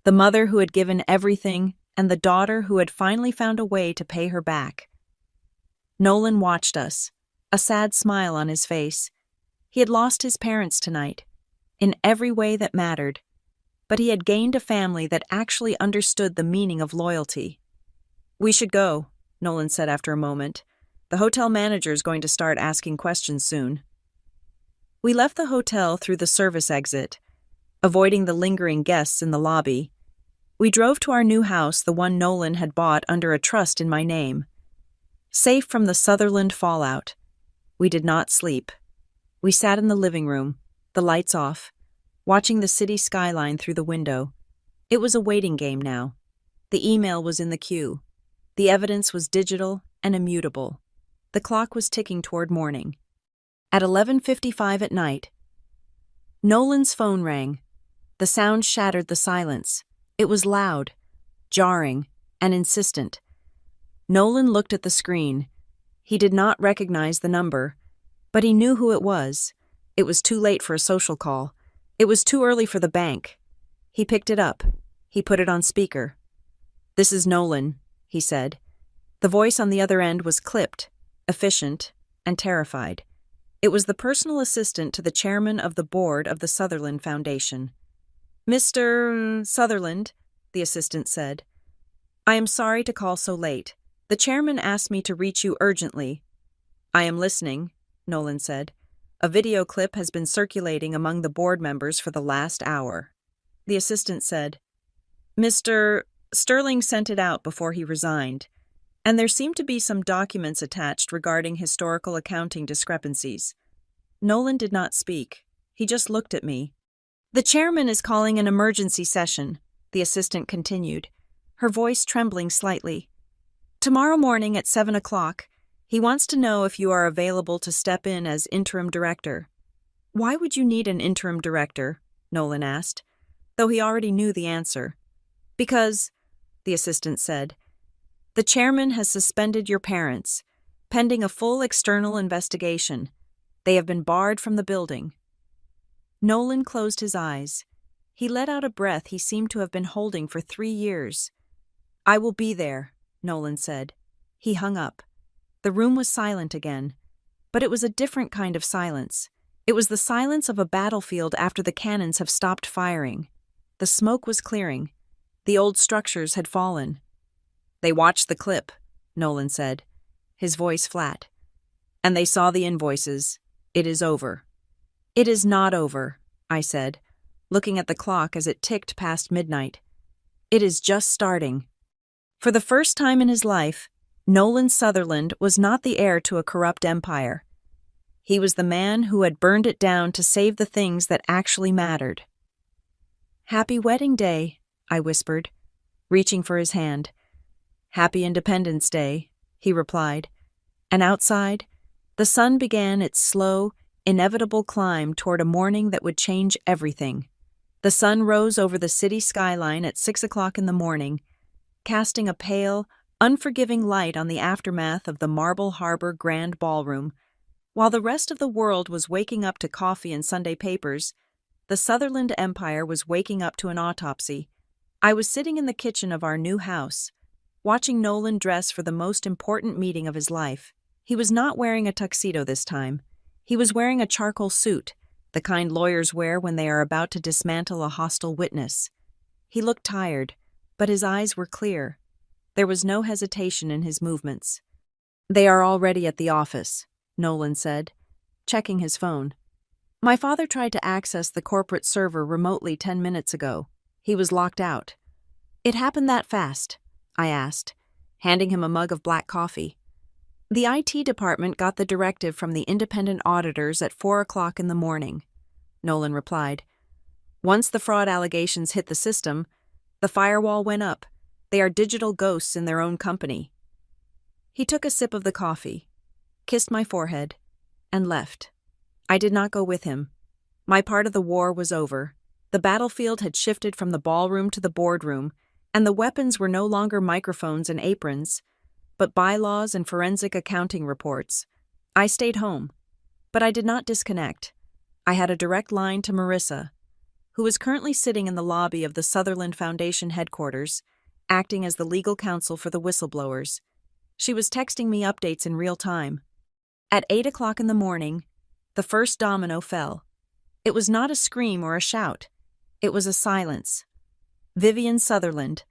the mother who had given everything and the daughter who had finally found a way to pay her back. Nolan watched us, a sad smile on his face. He had lost his parents tonight, in every way that mattered, but he had gained a family that actually understood the meaning of loyalty. We should go, Nolan said after a moment. The hotel manager is going to start asking questions soon. We left the hotel through the service exit, avoiding the lingering guests in the lobby. We drove to our new house, the one Nolan had bought under a trust in my name. Safe from the Sutherland fallout. We did not sleep. We sat in the living room, the lights off, watching the city skyline through the window. It was a waiting game now. The email was in the queue. The evidence was digital and immutable. The clock was ticking toward morning. At 11:55 at night, Nolan's phone rang. The sound shattered the silence. It was loud, jarring, and insistent. Nolan looked at the screen. He did not recognize the number, but he knew who it was. It was too late for a social call. It was too early for the bank. He picked it up. He put it on speaker. "This is Nolan," he said. The voice on the other end was clipped, efficient, and terrified. It was the personal assistant to the chairman of the board of the Sutherland Foundation. "Mr. Sutherland," the assistant said, "I am sorry to call so late. The chairman asked me to reach you urgently." "I am listening," Nolan said. "A video clip has been circulating among the board members for the last hour." The assistant said, "Mr. Sterling sent it out before he resigned, and there seem to be some documents attached regarding historical accounting discrepancies." Nolan did not speak. He just looked at me. "The chairman is calling an emergency session," the assistant continued, her voice trembling slightly. "Tomorrow morning at 7 o'clock, he wants to know if you are available to step in as interim director." "Why would you need an interim director?" Nolan asked, though he already knew the answer. "Because," the assistant said, "the chairman has suspended your parents, pending a full external investigation. They have been barred from the building." Nolan closed his eyes. He let out a breath he seemed to have been holding for 3 years. "I will be there," Nolan said. He hung up. The room was silent again, but it was a different kind of silence. It was the silence of a battlefield after the cannons have stopped firing. The smoke was clearing. The old structures had fallen. "They watched the clip," Nolan said, his voice flat. "And they saw the invoices. It is over." "It is not over," I said, looking at the clock as it ticked past midnight. "It is just starting." For the first time in his life, Nolan Sutherland was not the heir to a corrupt empire. He was the man who had burned it down to save the things that actually mattered. "Happy wedding day," I whispered, reaching for his hand. "Happy Independence Day," he replied. And outside, the sun began its slow, inevitable climb toward a morning that would change everything. The sun rose over the city skyline at 6 o'clock in the morning, casting a pale, unforgiving light on the aftermath of the Marble Harbor Grand Ballroom. While the rest of the world was waking up to coffee and Sunday papers, the Sutherland Empire was waking up to an autopsy. I was sitting in the kitchen of our new house, watching Nolan dress for the most important meeting of his life. He was not wearing a tuxedo this time. He was wearing a charcoal suit, the kind lawyers wear when they are about to dismantle a hostile witness. He looked tired, but his eyes were clear. There was no hesitation in his movements. "They are already at the office," Nolan said, checking his phone. "My father tried to access the corporate server remotely 10 minutes ago. He was locked out." "It happened that fast?" I asked, handing him a mug of black coffee. "The IT department got the directive from the independent auditors at 4 o'clock in the morning," Nolan replied. "Once the fraud allegations hit the system, the firewall went up. They are digital ghosts in their own company." He took a sip of the coffee, kissed my forehead, and left. I did not go with him. My part of the war was over. The battlefield had shifted from the ballroom to the boardroom, and the weapons were no longer microphones and aprons, but bylaws and forensic accounting reports. I stayed home, but I did not disconnect. I had a direct line to Marissa, who was currently sitting in the lobby of the Sutherland Foundation headquarters, acting as the legal counsel for the whistleblowers. She was texting me updates in real time. At 8 o'clock in the morning, the first domino fell. It was not a scream or a shout. It was a silence. Vivian Sutherland,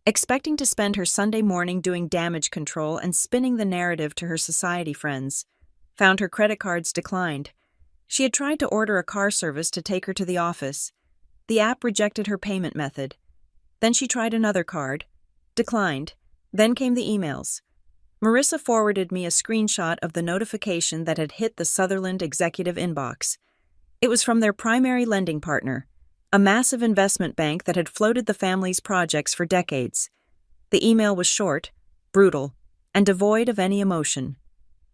expecting to spend her Sunday morning doing damage control and spinning the narrative to her society friends, found her credit cards declined. She had tried to order a car service to take her to the office. The app rejected her payment method. Then she tried another card. Declined. Then came the emails. Marissa forwarded me a screenshot of the notification that had hit the Sutherland executive inbox. It was from their primary lending partner, a massive investment bank that had floated the family's projects for decades. The email was short, brutal, and devoid of any emotion.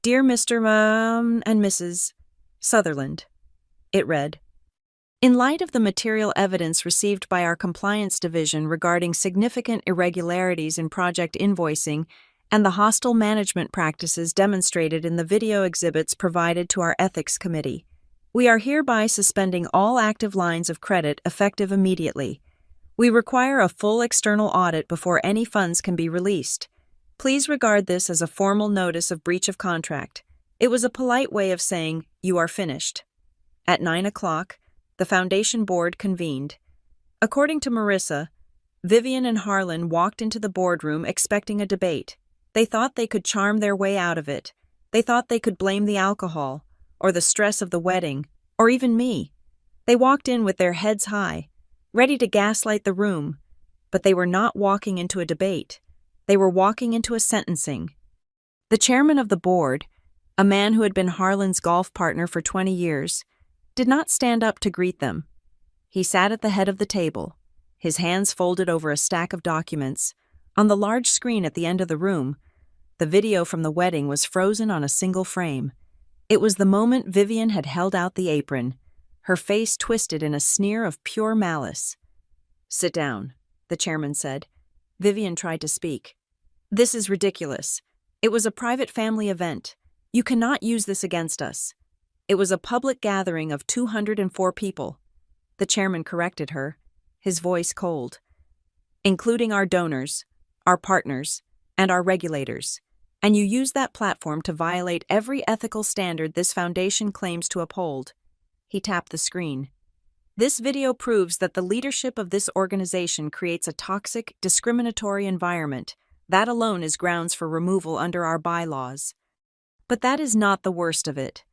"Dear Mr. and Mrs. Sutherland," it read. "In light of the material evidence received by our compliance division regarding significant irregularities in project invoicing and the hostile management practices demonstrated in the video exhibits provided to our ethics committee. We are hereby suspending all active lines of credit effective immediately. We require a full external audit before any funds can be released. Please regard this as a formal notice of breach of contract. It was a polite way of saying, "You are finished." At 9 o'clock, the foundation board convened. According to Marissa, Vivian and Harlan walked into the boardroom expecting a debate. They thought they could charm their way out of it. They thought they could blame the alcohol, or the stress of the wedding, or even me. They walked in with their heads high, ready to gaslight the room, but they were not walking into a debate. They were walking into a sentencing. The chairman of the board, a man who had been Harlan's golf partner for 20 years, did not stand up to greet them. He sat at the head of the table, his hands folded over a stack of documents. On the large screen at the end of the room, the video from the wedding was frozen on a single frame. It was the moment Vivian had held out the apron, her face twisted in a sneer of pure malice. "Sit down," the chairman said. Vivian tried to speak. "This is ridiculous. It was a private family event. You cannot use this against us. It was a public gathering of 204 people. The chairman corrected her, his voice cold. "Including our donors, our partners, and our regulators. And you use that platform to violate every ethical standard this foundation claims to uphold." He tapped the screen. "This video proves that the leadership of this organization creates a toxic, discriminatory environment. That alone is grounds for removal under our bylaws." But that is not the worst of it.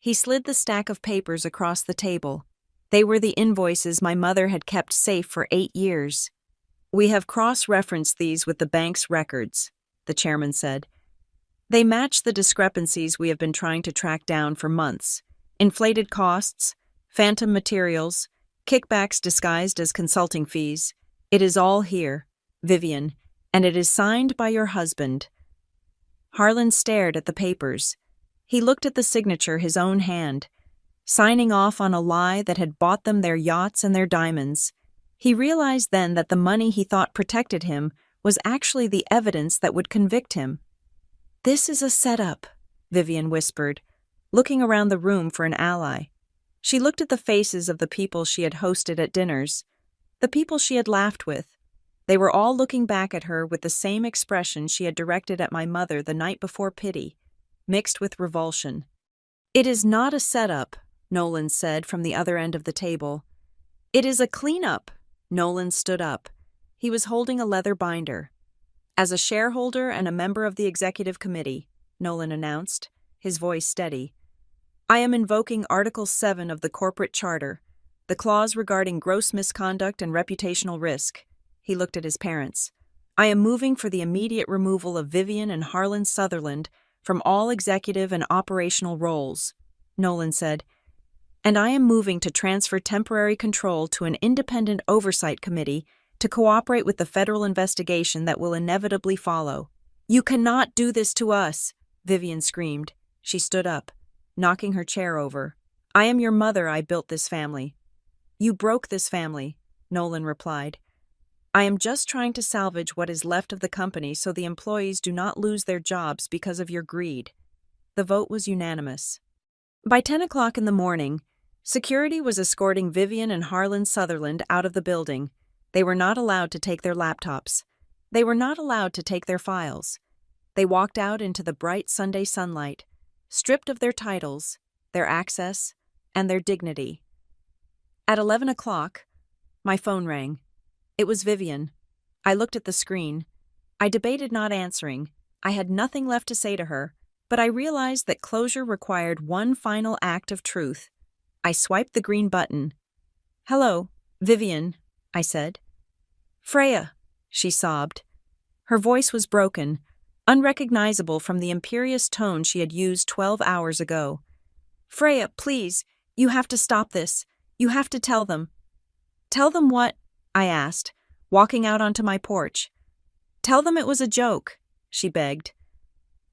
He slid the stack of papers across the table. They were the invoices my mother had kept safe for 8 years. "We have cross-referenced these with the bank's records," the chairman said. "They match the discrepancies we have been trying to track down for months. Inflated costs, phantom materials, kickbacks disguised as consulting fees. It is all here, Vivian, and it is signed by your husband." Harlan stared at the papers. He looked at the signature, his own hand, signing off on a lie that had bought them their yachts and their diamonds. He realized then that the money he thought protected him was actually the evidence that would convict him. "This is a setup," Vivian whispered, looking around the room for an ally. She looked at the faces of the people she had hosted at dinners, the people she had laughed with. They were all looking back at her with the same expression she had directed at my mother the night before: pity, mixed with revulsion. "It is not a setup," Nolan said from the other end of the table. "It is a cleanup." Nolan stood up. He was holding a leather binder. "As a shareholder and a member of the executive committee," Nolan announced, his voice steady, "I am invoking Article 7 of the corporate charter, the clause regarding gross misconduct and reputational risk." He looked at his parents. "I am moving for the immediate removal of Vivian and Harlan Sutherland from all executive and operational roles," Nolan said. "And I am moving to transfer temporary control to an independent oversight committee to cooperate with the federal investigation that will inevitably follow." "You cannot do this to us," Vivian screamed. She stood up, knocking her chair over. "I am your mother. I built this family." "You broke this family," Nolan replied. "I am just trying to salvage what is left of the company so the employees do not lose their jobs because of your greed." The vote was unanimous. By 10 o'clock in the morning, security was escorting Vivian and Harlan Sutherland out of the building. They were not allowed to take their laptops. They were not allowed to take their files. They walked out into the bright Sunday sunlight, stripped of their titles, their access, and their dignity. At 11 o'clock, my phone rang. It was Vivian. I looked at the screen. I debated not answering. I had nothing left to say to her, but I realized that closure required one final act of truth. I swiped the green button. "Hello, Vivian," I said. "Freya," she sobbed. Her voice was broken, unrecognizable from the imperious tone she had used 12 hours ago. "Freya, please, you have to stop this. You have to tell them." "Tell them what?" I asked, walking out onto my porch. "Tell them it was a joke," she begged.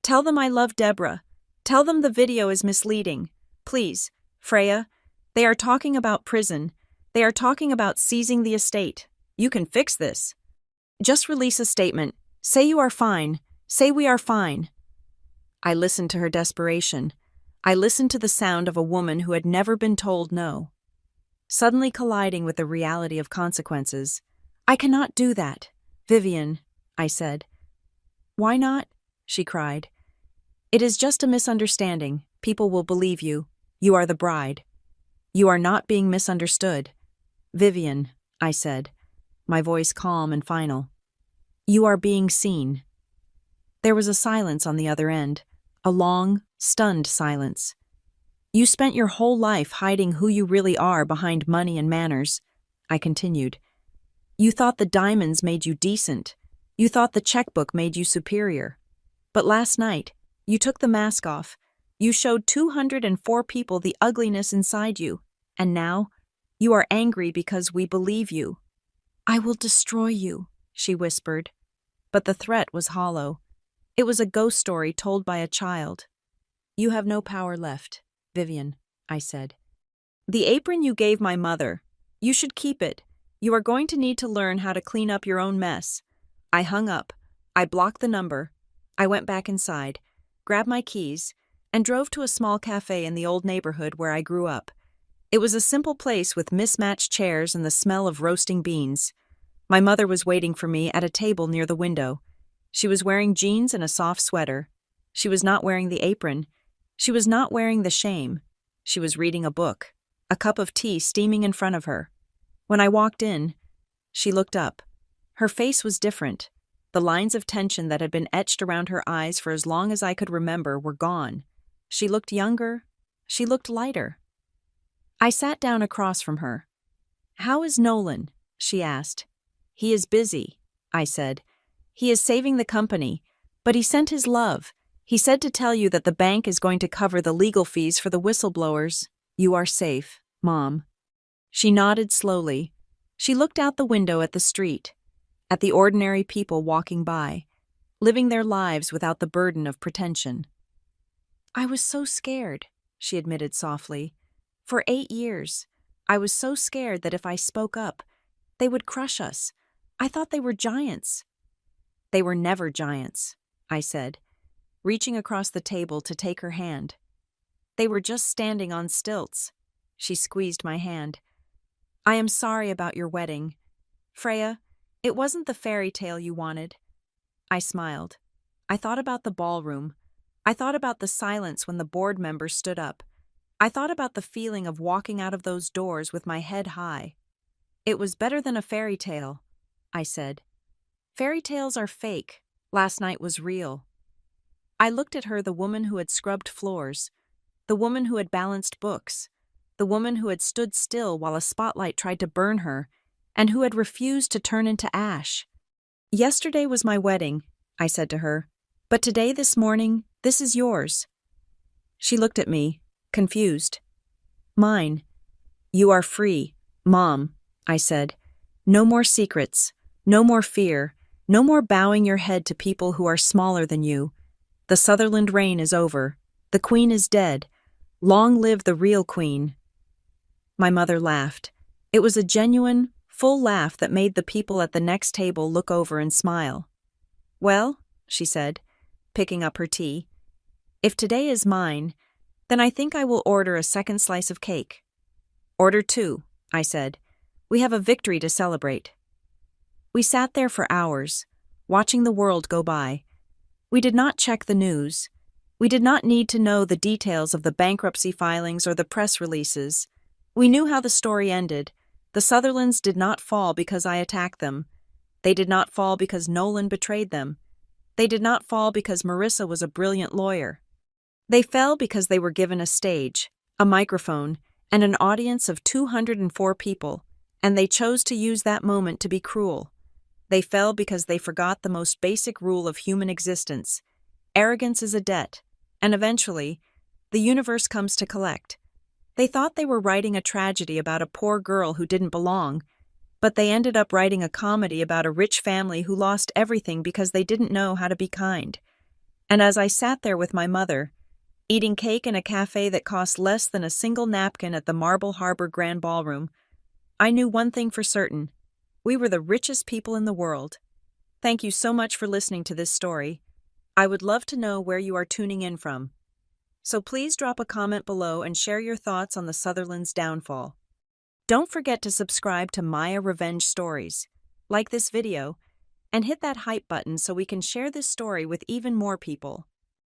"Tell them I love Deborah. Tell them the video is misleading. Please, Freya. They are talking about prison. They are talking about seizing the estate. You can fix this. Just release a statement. Say you are fine. Say we are fine. I listened to her desperation. I listened to the sound of a woman who had never been told no. Suddenly colliding with the reality of consequences. I cannot do that, Vivian, I said. Why not? She cried. It is just a misunderstanding. People will believe you. You are the bride. You are not being misunderstood. Vivian, I said, my voice calm and final. You are being seen. There was a silence on the other end, a long, stunned silence. You spent your whole life hiding who you really are behind money and manners, I continued. You thought the diamonds made you decent. You thought the checkbook made you superior. But last night, you took the mask off. You showed 204 people the ugliness inside you. And now, you are angry because we believe you. I will destroy you, she whispered. But the threat was hollow. It was a ghost story told by a child. You have no power left, Vivian, I said. The apron you gave my mother. You should keep it. You are going to need to learn how to clean up your own mess. I hung up. I blocked the number. I went back inside, grabbed my keys, and drove to a small cafe in the old neighborhood where I grew up. It was a simple place with mismatched chairs and the smell of roasting beans. My mother was waiting for me at a table near the window. She was wearing jeans and a soft sweater. She was not wearing the apron. She was not wearing the shame. She was reading a book, a cup of tea steaming in front of her. When I walked in, she looked up. Her face was different. The lines of tension that had been etched around her eyes for as long as I could remember were gone. She looked younger. She looked lighter. I sat down across from her. How is Nolan? She asked. He is busy, I said. He is saving the company, but he sent his love. He said to tell you that the bank is going to cover the legal fees for the whistleblowers. You are safe, Mom. She nodded slowly. She looked out the window at the street, at the ordinary people walking by, living their lives without the burden of pretension. I was so scared, she admitted softly. For 8 years, I was so scared that if I spoke up, they would crush us. I thought they were giants. They were never giants, I said, reaching across the table to take her hand. They were just standing on stilts. She squeezed my hand. I am sorry about your wedding. Freya, it wasn't the fairy tale you wanted. I smiled. I thought about the ballroom. I thought about the silence when the board members stood up. I thought about the feeling of walking out of those doors with my head high. It was better than a fairy tale, I said. Fairy tales are fake. Last night was real. I looked at her, the woman who had scrubbed floors, the woman who had balanced books, the woman who had stood still while a spotlight tried to burn her, and who had refused to turn into ash. Yesterday was my wedding, I said to her, but today, this morning, this is yours. She looked at me, confused. Mine. You are free, Mom, I said. No more secrets, no more fear, no more bowing your head to people who are smaller than you. The Sutherland reign is over. The Queen is dead. Long live the real Queen. My mother laughed. It was a genuine, full laugh that made the people at the next table look over and smile. Well, she said, picking up her tea, if today is mine, then I think I will order a second slice of cake. Order 2, I said. We have a victory to celebrate. We sat there for hours, watching the world go by. We did not check the news. We did not need to know the details of the bankruptcy filings or the press releases. We knew how the story ended. The Sutherlands did not fall because I attacked them. They did not fall because Nolan betrayed them. They did not fall because Marissa was a brilliant lawyer. They fell because they were given a stage, a microphone, and an audience of 204 people, and they chose to use that moment to be cruel. They fell because they forgot the most basic rule of human existence. Arrogance is a debt, and eventually, the universe comes to collect. They thought they were writing a tragedy about a poor girl who didn't belong, but they ended up writing a comedy about a rich family who lost everything because they didn't know how to be kind. And as I sat there with my mother, eating cake in a cafe that cost less than a single napkin at the Marble Harbor Grand Ballroom, I knew one thing for certain. We were the richest people in the world. Thank you so much for listening to this story. I would love to know where you are tuning in from. So please drop a comment below and share your thoughts on the Sutherland's downfall. Don't forget to subscribe to Maya Revenge Stories, like this video, and hit that hype button so we can share this story with even more people.